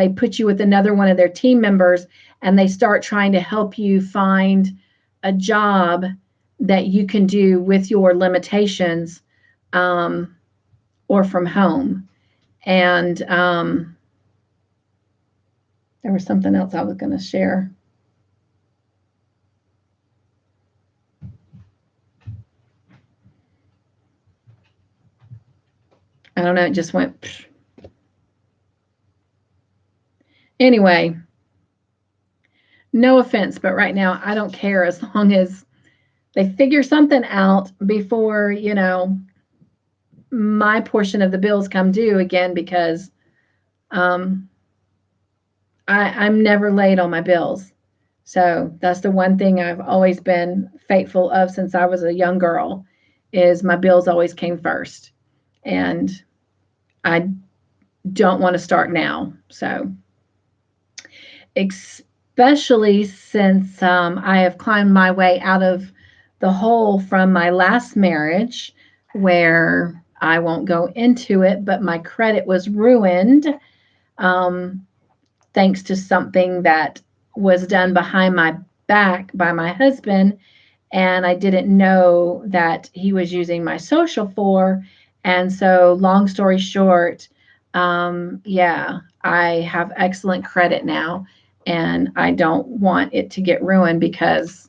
put you with another one of their team members, and they start trying to help you find a job that you can do with your limitations, or from home. And there was something else I was going to share. I don't know, it just went. Anyway, no offense, but right now I don't care, as long as they figure something out before, my portion of the bills come due again, because I'm never late on my bills. So that's the one thing I've always been faithful of since I was a young girl, is my bills always came first. And I don't want to start now. So, especially since I have climbed my way out of the hole from my last marriage, where I won't go into it, but my credit was ruined, thanks to something that was done behind my back by my husband, and I didn't know that he was using my social for. And so, long story short, yeah, I have excellent credit now, and I don't want it to get ruined because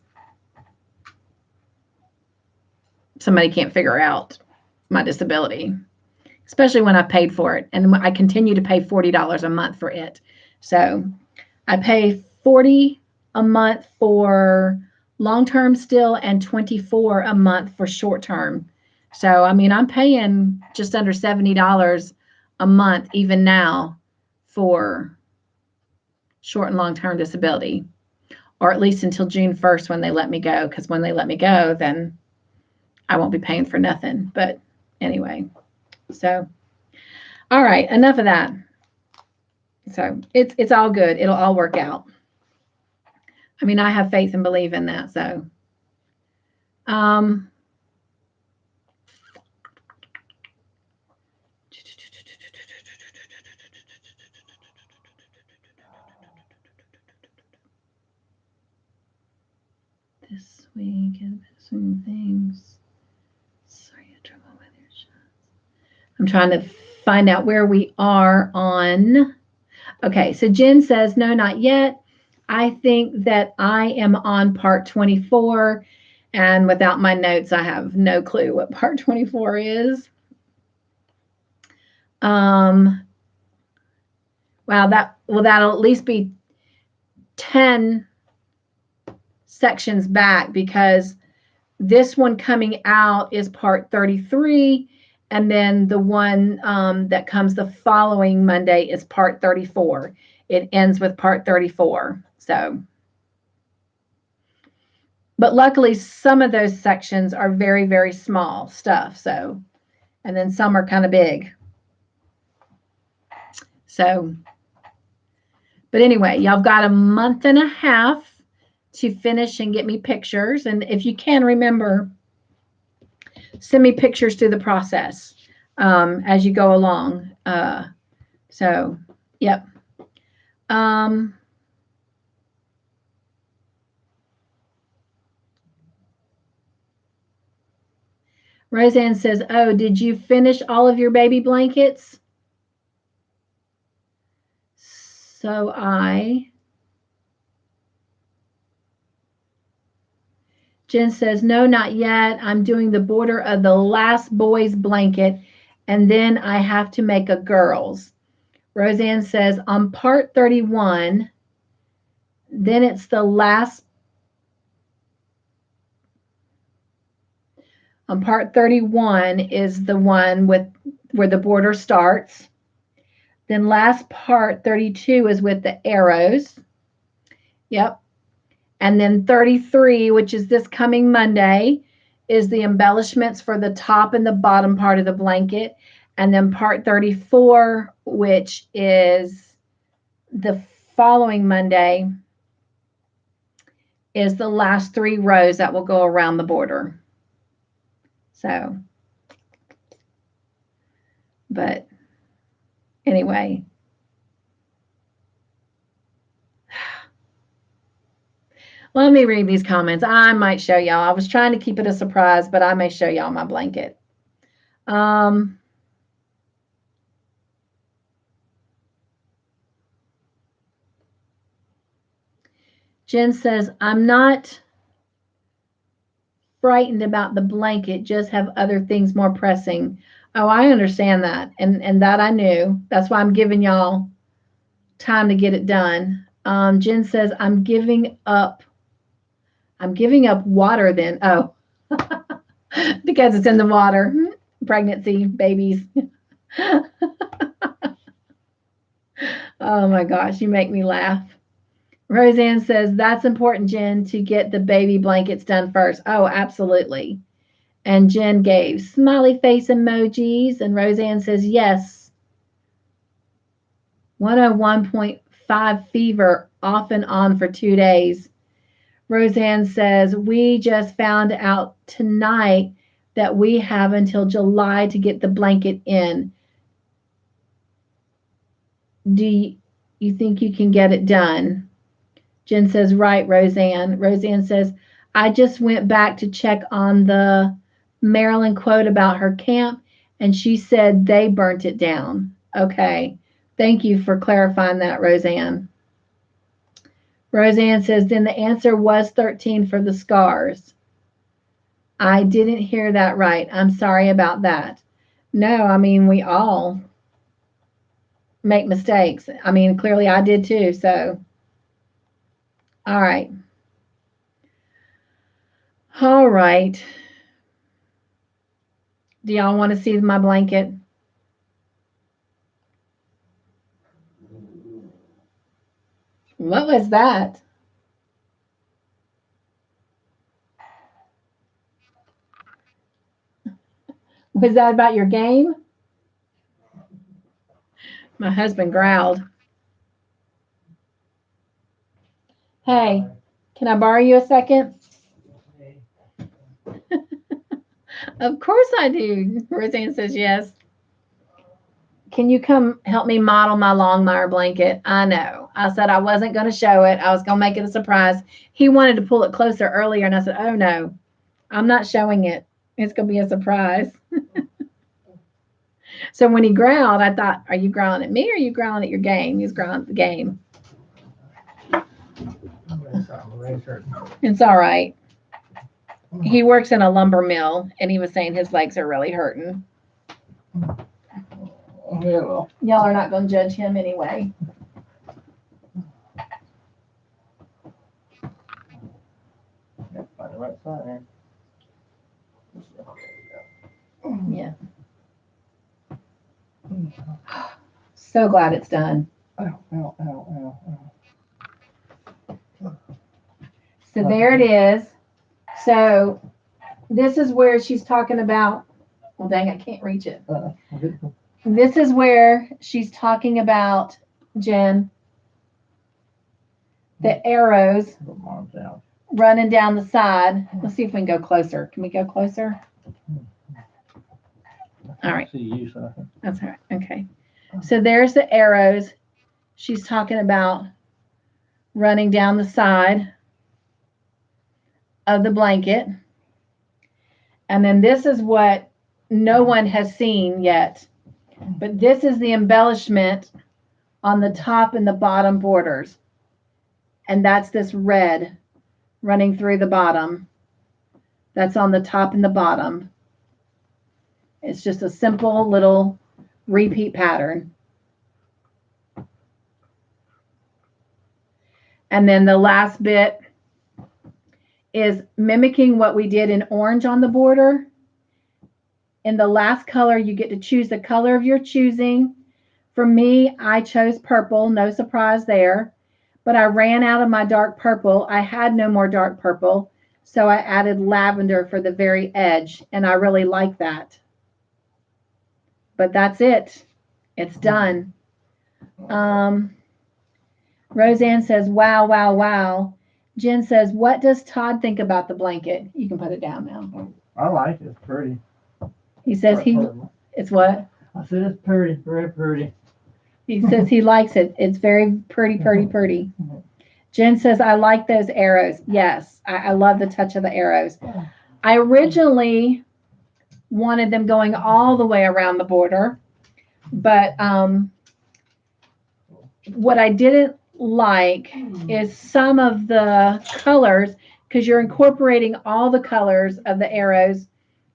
somebody can't figure out my disability, especially when I paid for it, and I continue to pay $40 a month for it. So I pay $40 a month for long-term still, and $24 a month for short-term. So, I mean, I'm paying just under $70 a month even now for short and long-term disability, or at least until June 1st when they let me go, because when they let me go, then I won't be paying for nothing. But anyway, so all right, enough of that. So it's all good. It'll all work out. I mean, I have faith and believe in that. So this week and some things. Sorry, I trouble with your shots. I'm trying to find out where we are on. Okay, so Jen says, no, not yet. I think that I am on part 24, and without my notes, I have no clue what part 24 is. Wow, that'll at least be 10 sections back, because this one coming out is part 33, and then the one that comes the following Monday is part 34. It ends with part 34. So, but luckily some of those sections are very, very small stuff. So, and then some are kind of big. So, but anyway, y'all got a month and a half to finish and get me pictures. And if you can, remember, send me pictures through the process as you go along. So, yep. Roseanne says, oh, did you finish all of your baby blankets? So Jen says, no, not yet. I'm doing the border of the last boy's blanket, and then I have to make a girl's. Roseanne says, on part 31, then it's the last. On part 31 is the one with where the border starts. Then last part 32 is with the arrows. Yep. And then 33, which is this coming Monday, is the embellishments for the top and the bottom part of the blanket. And then part 34, which is the following Monday, is the last 3 rows that will go around the border. So, but anyway. Let me read these comments. I might show y'all. I was trying to keep it a surprise, but I may show y'all my blanket. Jen says, I'm not frightened about the blanket, just have other things more pressing. Oh, I understand that. And that I knew. That's why I'm giving y'all time to get it done. Jen says, I'm giving up water then. Oh, because it's in the water. Pregnancy, babies. Oh my gosh, you make me laugh. Roseanne says, that's important, Jen, to get the baby blankets done first. Oh, absolutely. And Jen gave smiley face emojis. And Roseanne says, yes. 101.5 fever off and on for 2 days. Roseanne says, we just found out tonight that we have until July to get the blanket in. Do you think you can get it done? Jen says, right, Roseanne. Roseanne says, I just went back to check on the Marilyn quote about her camp, and she said they burnt it down. Okay. Thank you for clarifying that, Roseanne. Roseanne says, then the answer was 13 for the scars. I didn't hear that right. I'm sorry about that. No, I mean, we all make mistakes. I mean, clearly I did too, so. All right. All right. Do y'all want to see my blanket? What was that? Was that about your game? My husband growled. Hey, can I borrow you a second? Of course I do. Roseanne says yes. Can you come help me model my Longmire blanket? I know. I said I wasn't going to show it. I was going to make it a surprise. He wanted to pull it closer earlier, and I said, oh, no, I'm not showing it. It's going to be a surprise. So when he growled, I thought, are you growling at me or are you growling at your game? He's growling at the game. It's all right. He works in a lumber mill, and he was saying his legs are really hurting. Y'all are not going to judge him anyway. Yeah. So glad it's done. So there it is. So this is where she's talking about, well, dang, I can't reach it. This is where she's talking about, Jen, the arrows running down the side. Let's see if we can go closer. Can we go closer? All right. That's all right. Okay. So there's the arrows she's talking about running down the side of the blanket. And then this is what no one has seen yet. But this is the embellishment on the top and the bottom borders. And that's this red running through the bottom. That's on the top and the bottom. It's just a simple little repeat pattern. And then the last bit is mimicking what we did in orange on the border. In the last color, you get to choose the color of your choosing. For me, I chose purple, no surprise there. But I ran out of my dark purple. I had no more dark purple, so I added lavender for the very edge, and I really like that. But that's it. It's done. Roseanne says, wow, wow, wow. Jen says, what does Todd think about the blanket? You can put it down now. I like it. It's pretty. He says it's what? I said it's pretty, very pretty. He says he likes it. It's very pretty, pretty, pretty. Jen says, I like those arrows. Yes, I love the touch of the arrows. I originally wanted them going all the way around the border, but what I didn't like is some of the colors, because you're incorporating all the colors of the arrows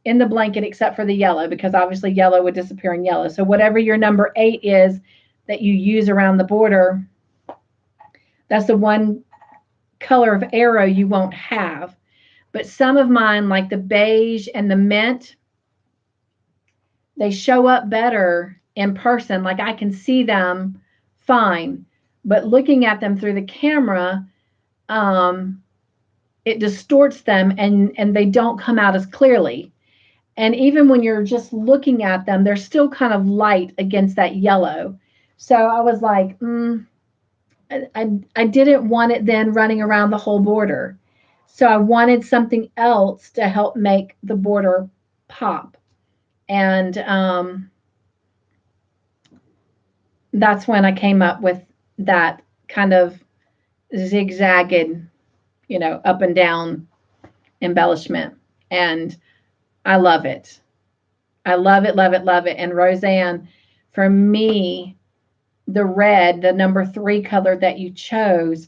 in the blanket except for the yellow, because obviously yellow would disappear in yellow. So whatever your number 8 is that you use around the border, that's the one color of arrow you won't have. But some of mine, like the beige and the mint, they show up better in person. Like I can see them fine, but looking at them through the camera, it distorts them and they don't come out as clearly. And even when you're just looking at them, they're still kind of light against that yellow. So I was like, I didn't want it then running around the whole border. So I wanted something else to help make the border pop. And that's when I came up with that kind of zigzagged, up and down embellishment. And I love it. I love it, love it, love it. And Roseanne, for me, the red, the number 3 color that you chose,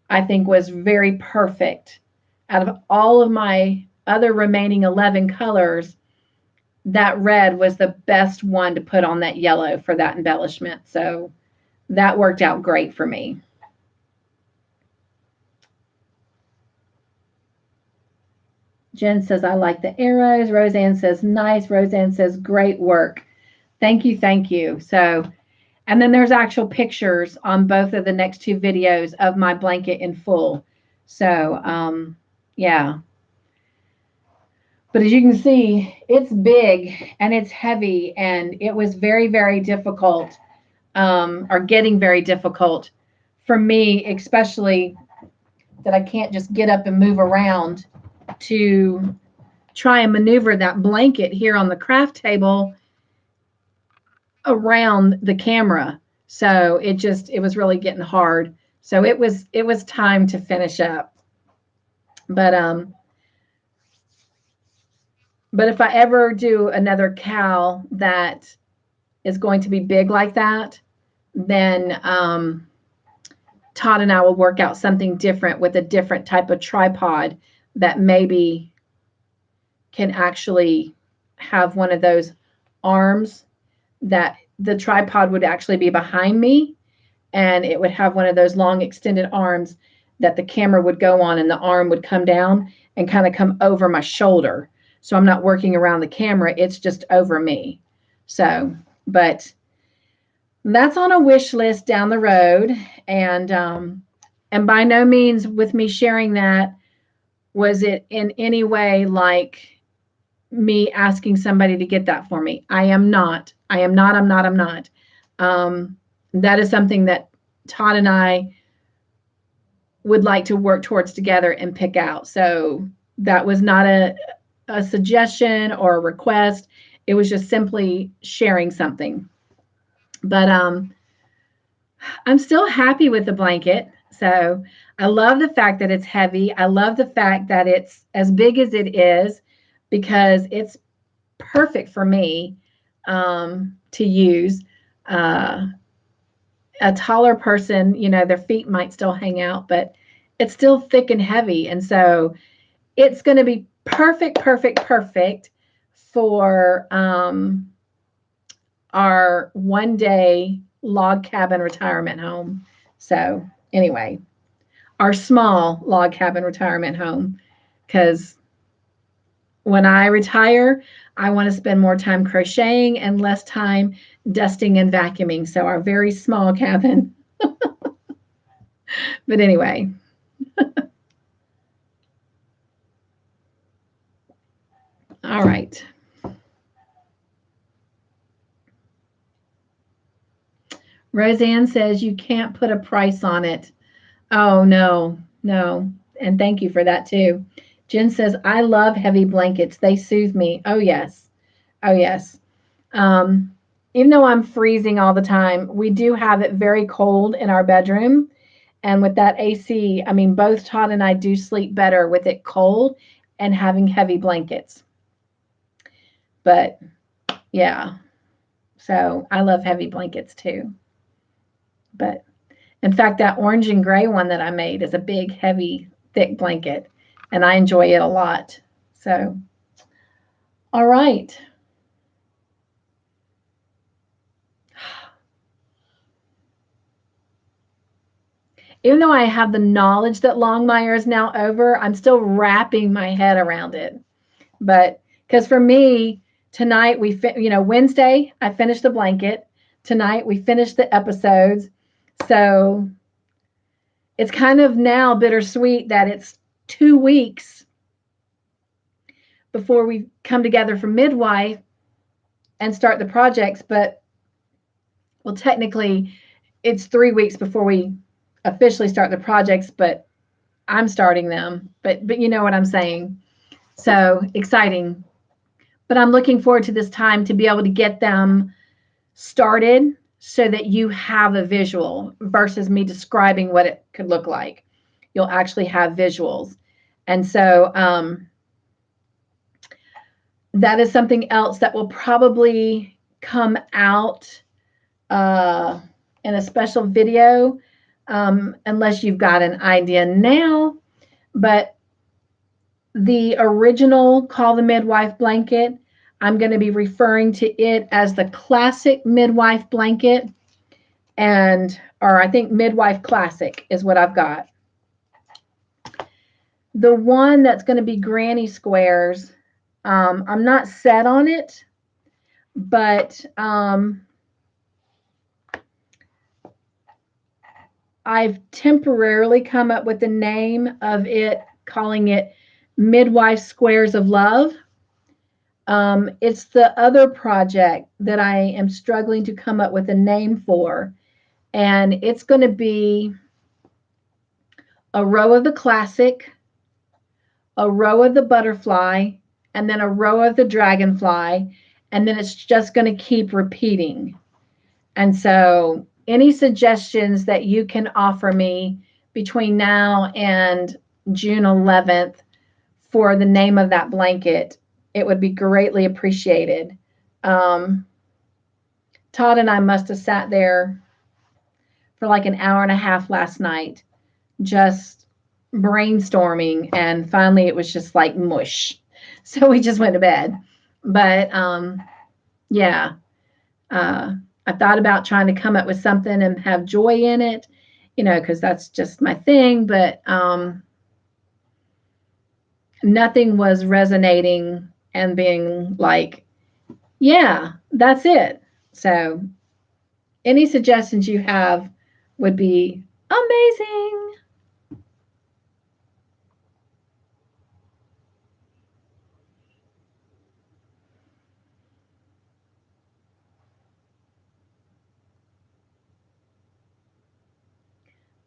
I think was very perfect. Out of all of my other remaining 11 colors, that red was the best one to put on that yellow for that embellishment. So that worked out great for me. Jen says, I like the arrows. Roseanne says, nice. Roseanne says, great work. Thank you. Thank you. So And then there's actual pictures on both of the next two videos of my blanket in full. So, yeah. But as you can see, it's big and it's heavy, and it was very, very difficult, or getting very difficult for me, especially that I can't just get up and move around to try and maneuver that blanket here on the craft table around the camera. So it was really getting hard. So it was time to finish up. But if I ever do another cow that is going to be big like that, then Todd and I will work out something different with a different type of tripod that maybe can actually have one of those arms that the tripod would actually be behind me, and it would have one of those long extended arms that the camera would go on, and the arm would come down and kind of come over my shoulder. So I'm not working around the camera, it's just over me. So, but that's on a wish list down the road. And by no means with me sharing that was it in any way like me asking somebody to get that for me. I am not. I'm not. That is something that Todd and I would like to work towards together and pick out. So that was not a suggestion or a request. It was just simply sharing something. But I'm still happy with the blanket. So I love the fact that it's heavy. I love the fact that it's as big as it is, because it's perfect for me to use. A taller person, their feet might still hang out, but it's still thick and heavy. And so it's going to be perfect for our one-day log cabin retirement home. So anyway, our small log cabin retirement home, because when I retire, I want to spend more time crocheting and less time dusting and vacuuming. So our very small cabin. But anyway. All right. Roseanne says you can't put a price on it. Oh, no. And thank you for that too. Jen says, I love heavy blankets. They soothe me. Oh, yes. Even though I'm freezing all the time, we do have it very cold in our bedroom. And with that AC, I mean, both Todd and I do sleep better with it cold and having heavy blankets. But yeah, so I love heavy blankets too. But in fact, that orange and gray one that I made is a big, heavy, thick blanket, and I enjoy it a lot. So, all right. Even though I have the knowledge that Longmire is now over, I'm still wrapping my head around it. But because for me, tonight Wednesday, I finished the blanket. Tonight, we finished the episodes. So it's kind of now bittersweet that it's 2 weeks before we come together for midwife and start the projects. But, well, technically, it's 3 weeks before we officially start the projects, but I'm starting them. But you know what I'm saying. So exciting. But I'm looking forward to this time to be able to get them started so that you have a visual versus me describing what it could look like. You'll actually have visuals. And so that is something else that will probably come out in a special video, unless you've got an idea now. But the original Call the Midwife blanket, I'm going to be referring to it as the classic midwife blanket, or I think midwife classic is what I've got. The one that's going to be granny squares, I'm not set on it, but I've temporarily come up with the name of it, calling it Midwife Squares of Love. It's the other project that I am struggling to come up with a name for. And it's going to be a row of the classic, a row of the butterfly, and then a row of the dragonfly. And then it's just going to keep repeating. And so, any suggestions that you can offer me between now and June 11th for the name of that blanket, it would be greatly appreciated. Todd and I must have sat there for like an hour and a half last night, just brainstorming, and finally it was just like mush. So we just went to bed. But yeah, I thought about trying to come up with something and have joy in it, because that's just my thing. But nothing was resonating and being like, yeah, that's it. So any suggestions you have would be amazing.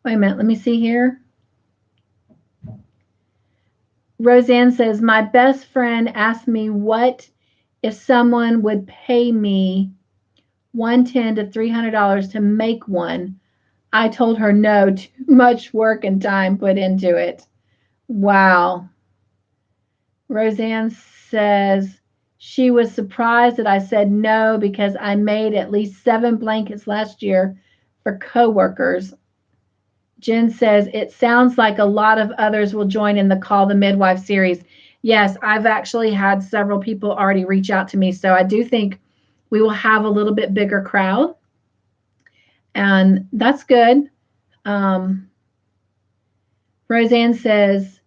Wait a minute, let me see here. Roseanne says, my best friend asked me what if someone would pay me $110 to $300 to make one. I told her no, too much work and time put into it. Wow. Roseanne says she was surprised that I said no because I made at least 7 blankets last year for coworkers. Jen says it sounds like a lot of others will join in the Call the Midwife series. Yes, I've actually had several people already reach out to me, so I do think we will have a little bit bigger crowd, and that's good. Roseanne says,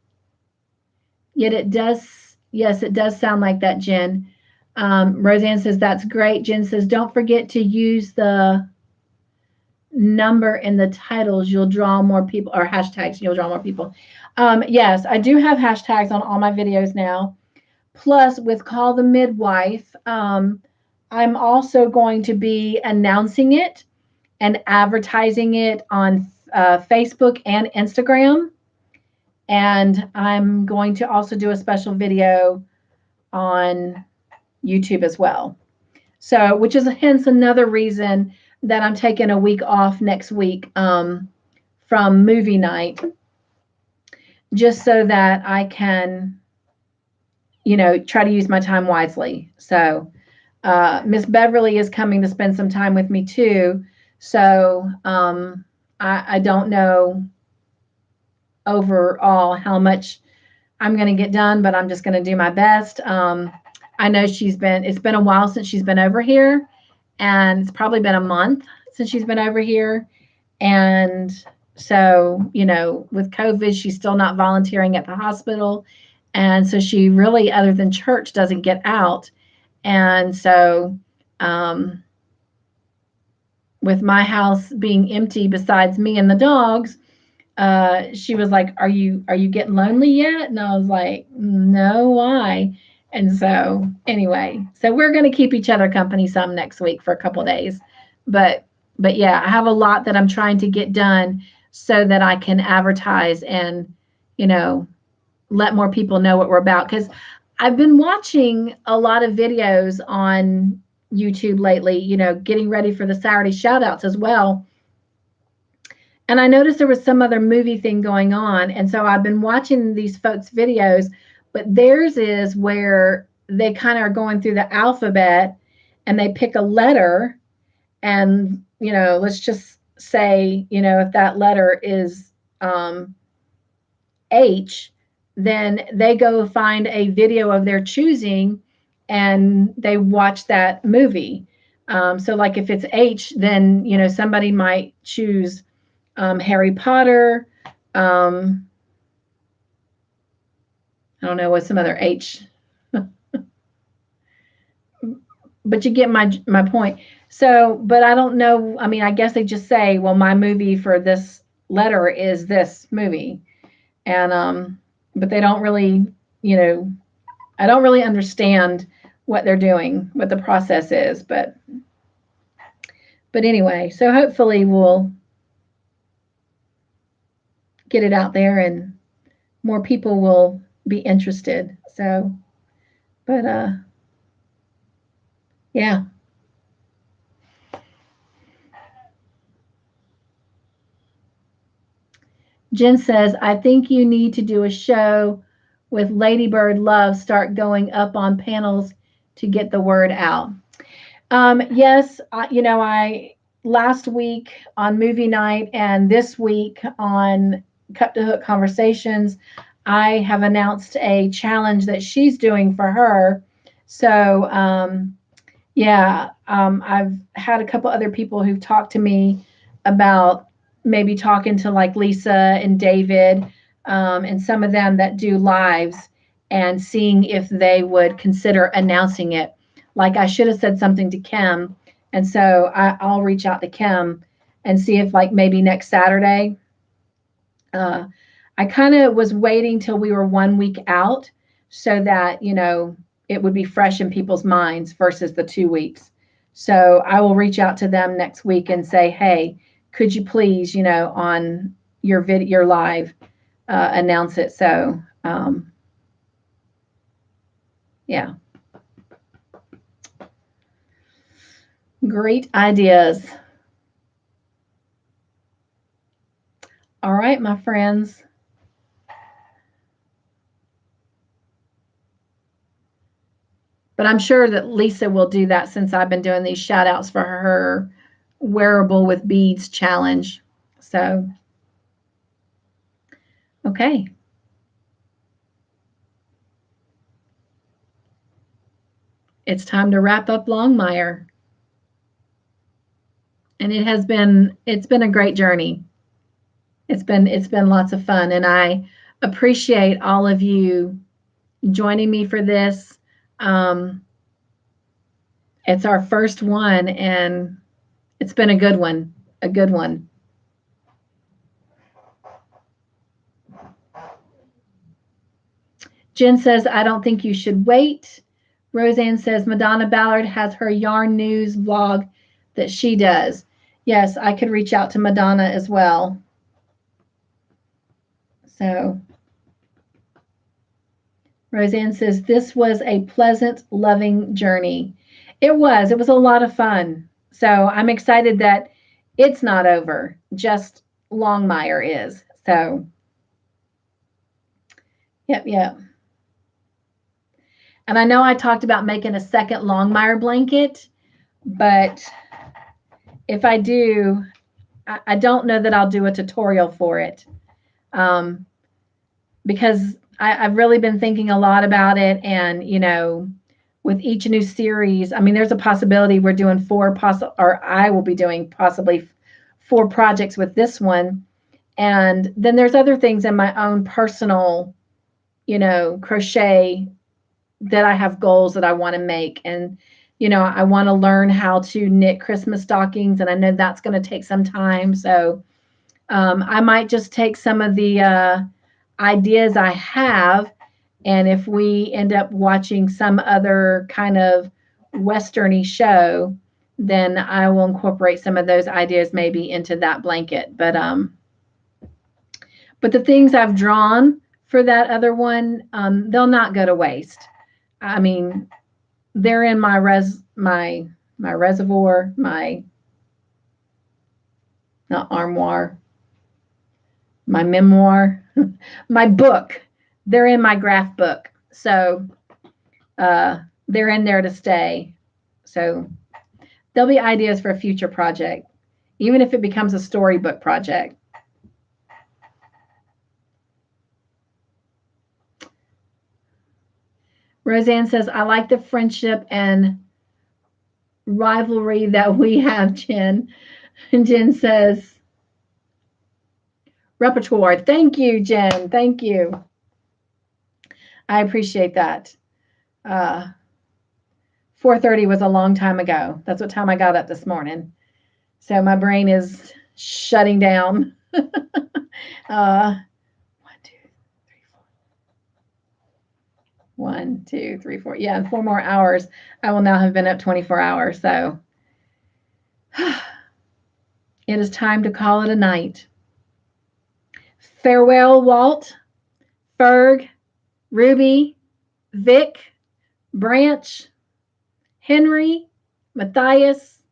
yet it does, yes, it does sound like that, Jen. Roseanne says, that's great. Jen says, don't forget to use the number in the titles. You'll draw more people, or hashtags, you'll draw more people. Yes, I do have hashtags on all my videos now. Plus, with Call the Midwife, I'm also going to be announcing it and advertising it on Facebook and Instagram. And I'm going to also do a special video on YouTube as well. So, which is hence another reason that I'm taking a week off next week from movie night, just so that I can, try to use my time wisely. So, Miss Beverly is coming to spend some time with me too. So, I don't know overall how much I'm going to get done, but I'm just going to do my best. I know it's been a while since she's been over here, and it's probably been a month since she's been over here. And so, with COVID, she's still not volunteering at the hospital. And so she really, other than church, doesn't get out. And so, with my house being empty besides me and the dogs, she was like, are you getting lonely yet? And I was like, no, why? And so anyway, so we're going to keep each other company some next week for a couple days. But yeah, I have a lot that I'm trying to get done so that I can advertise and, let more people know what we're about. Because I've been watching a lot of videos on YouTube lately, getting ready for the Saturday shout outs as well. And I noticed there was some other movie thing going on. And so I've been watching these folks' videos, but theirs is where they kind of are going through the alphabet and they pick a letter. And, let's just say, if that letter is H, then they go find a video of their choosing and they watch that movie. So, like if it's H, then, somebody might choose Harry Potter. I don't know what's some other H, but you get my point. So, but I don't know. I mean, I guess they just say, well, my movie for this letter is this movie. And but they don't really, you know, I don't really understand what they're doing, what the process is, but anyway, so hopefully we'll get it out there and more people will be interested. So, but yeah. Jen says, I think you need to do a show with Ladybird Love, start going up on panels to get the word out. Yes, I last week on movie night and this week on Cup2Hook Conversations, I have announced a challenge that she's doing for her. So, I've had a couple other people who've talked to me about maybe talking to like Lisa and David, and some of them that do lives and seeing if they would consider announcing it. Like I should have said something to Kim, and so I'll reach out to Kim and see if like maybe next Saturday. Uh, I kind of was waiting till we were 1 week out so that it would be fresh in people's minds versus the 2 weeks. So I will reach out to them next week and say, hey, could you please, on your video, your live, announce it. So, yeah. Great ideas. All right, my friends. But I'm sure that Lisa will do that since I've been doing these shout outs for her wearable with beads challenge. So, okay. It's time to wrap up Longmire. And it's been a great journey. It's been lots of fun, and I appreciate all of you joining me for this. It's our first one, and it's been a good one. A good one. Jen says, I don't think you should wait. Roseanne says, Madonna Ballard has her yarn news vlog that she does. Yes, I could reach out to Madonna as well. So, Roseanne says, this was a pleasant, loving journey. It was. It was a lot of fun. So I'm excited that it's not over. Just Longmire is. So, yep. And I know I talked about making a second Longmire blanket, but if I do, I don't know that I'll do a tutorial for it, because I've really been thinking a lot about it. And, with each new series, I mean, there's a possibility we're doing or I will be doing possibly 4 projects with this one. And then there's other things in my own personal, crochet that I have goals that I want to make. And, I want to learn how to knit Christmas stockings. And I know that's going to take some time. So I might just take some of the ideas I have. And if we end up watching some other kind of Westerny show, then I will incorporate some of those ideas maybe into that blanket. But the things I've drawn for that other one, they'll not go to waste. I mean, they're in my reservoir, not armoire, my memoir, my book. They're in my graph book. So they're in there to stay. So there'll be ideas for a future project, even if it becomes a storybook project. Roseanne says, I like the friendship and rivalry that we have, Jen. And Jen says, repertoire. Thank you, Jen. Thank you. I appreciate that. 4:30 was a long time ago. That's what time I got up this morning. So my brain is shutting down. uh, 1, 2, 3, 4. Yeah, in 4 more hours, I will now have been up 24 hours. So it is time to call it a night. Farewell, Walt, Ferg, Ruby, Vic, Branch, Henry, Matthias,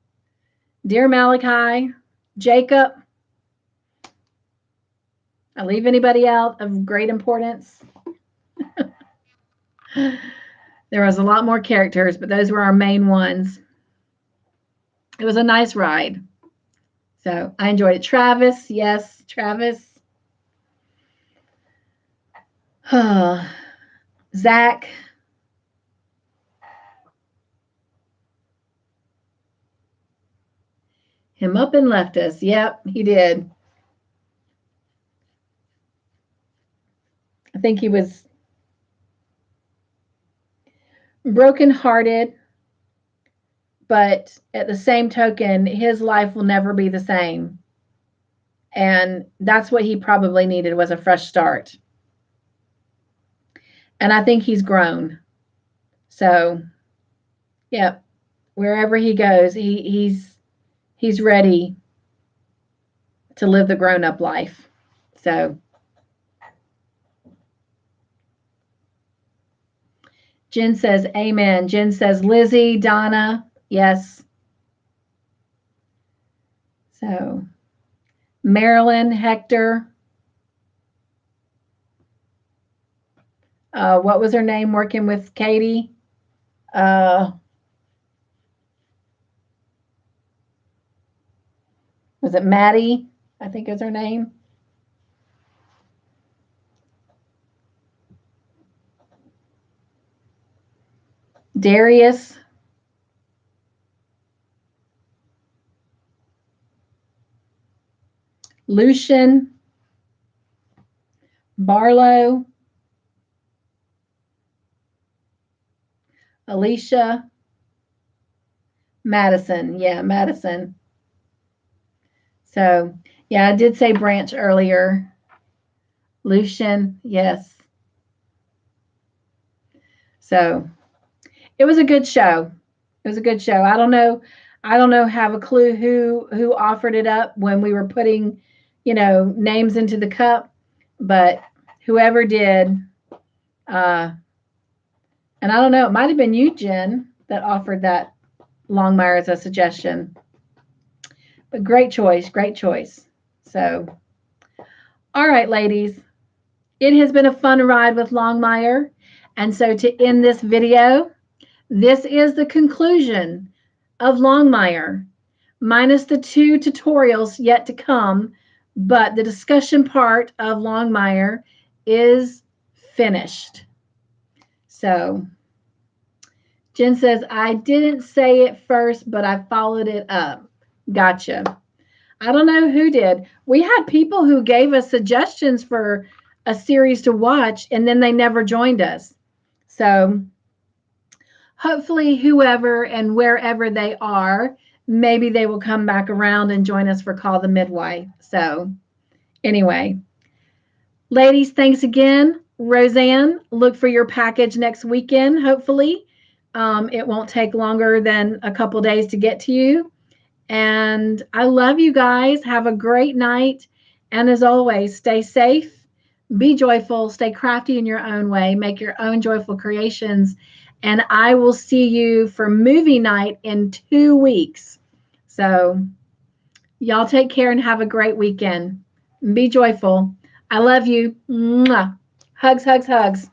dear Malachi, Jacob. I leave anybody out of great importance? There was a lot more characters, but those were our main ones. It was a nice ride. So I enjoyed it. Travis, yes, Travis. Zach. Him up and left us. Yep, he did. I think he was brokenhearted, but at the same token, his life will never be the same. And that's what he probably needed, was a fresh start. And I think he's grown. So, yep, wherever he goes, he's ready to live the grown-up life. So, Jen says, amen. Jen says, Lizzie, Donna, yes. So, Marilyn, Hector. What was her name working with Katie? Was it Maddie? I think is her name. Darius. Lucian. Barlow. Alicia. Madison. Yeah, Madison. So, yeah, I did say Branch earlier. Lucian, yes. So, it was a good show. It was a good show. I don't know, have a clue who offered it up when we were putting, names into the cup, but whoever did, and I don't know, it might have been you, Jen, that offered that Longmire as a suggestion. But great choice, great choice. So, all right, ladies, it has been a fun ride with Longmire. And so to end this video, this is the conclusion of Longmire, minus the 2 tutorials yet to come, but the discussion part of Longmire is finished. So Jen says, I didn't say it first, but I followed it up. Gotcha. I don't know who did. We had people who gave us suggestions for a series to watch, and then they never joined us. So hopefully whoever and wherever they are, maybe they will come back around and join us for Call the Midwife. So anyway, ladies, thanks again. Roseanne, look for your package next weekend, hopefully. It won't take longer than a couple days to get to you. And I love you guys. Have a great night. And as always, stay safe, be joyful, stay crafty in your own way, make your own joyful creations. And I will see you for movie night in 2 weeks. So y'all take care and have a great weekend. Be joyful. I love you. Mwah. Hugs, hugs, hugs.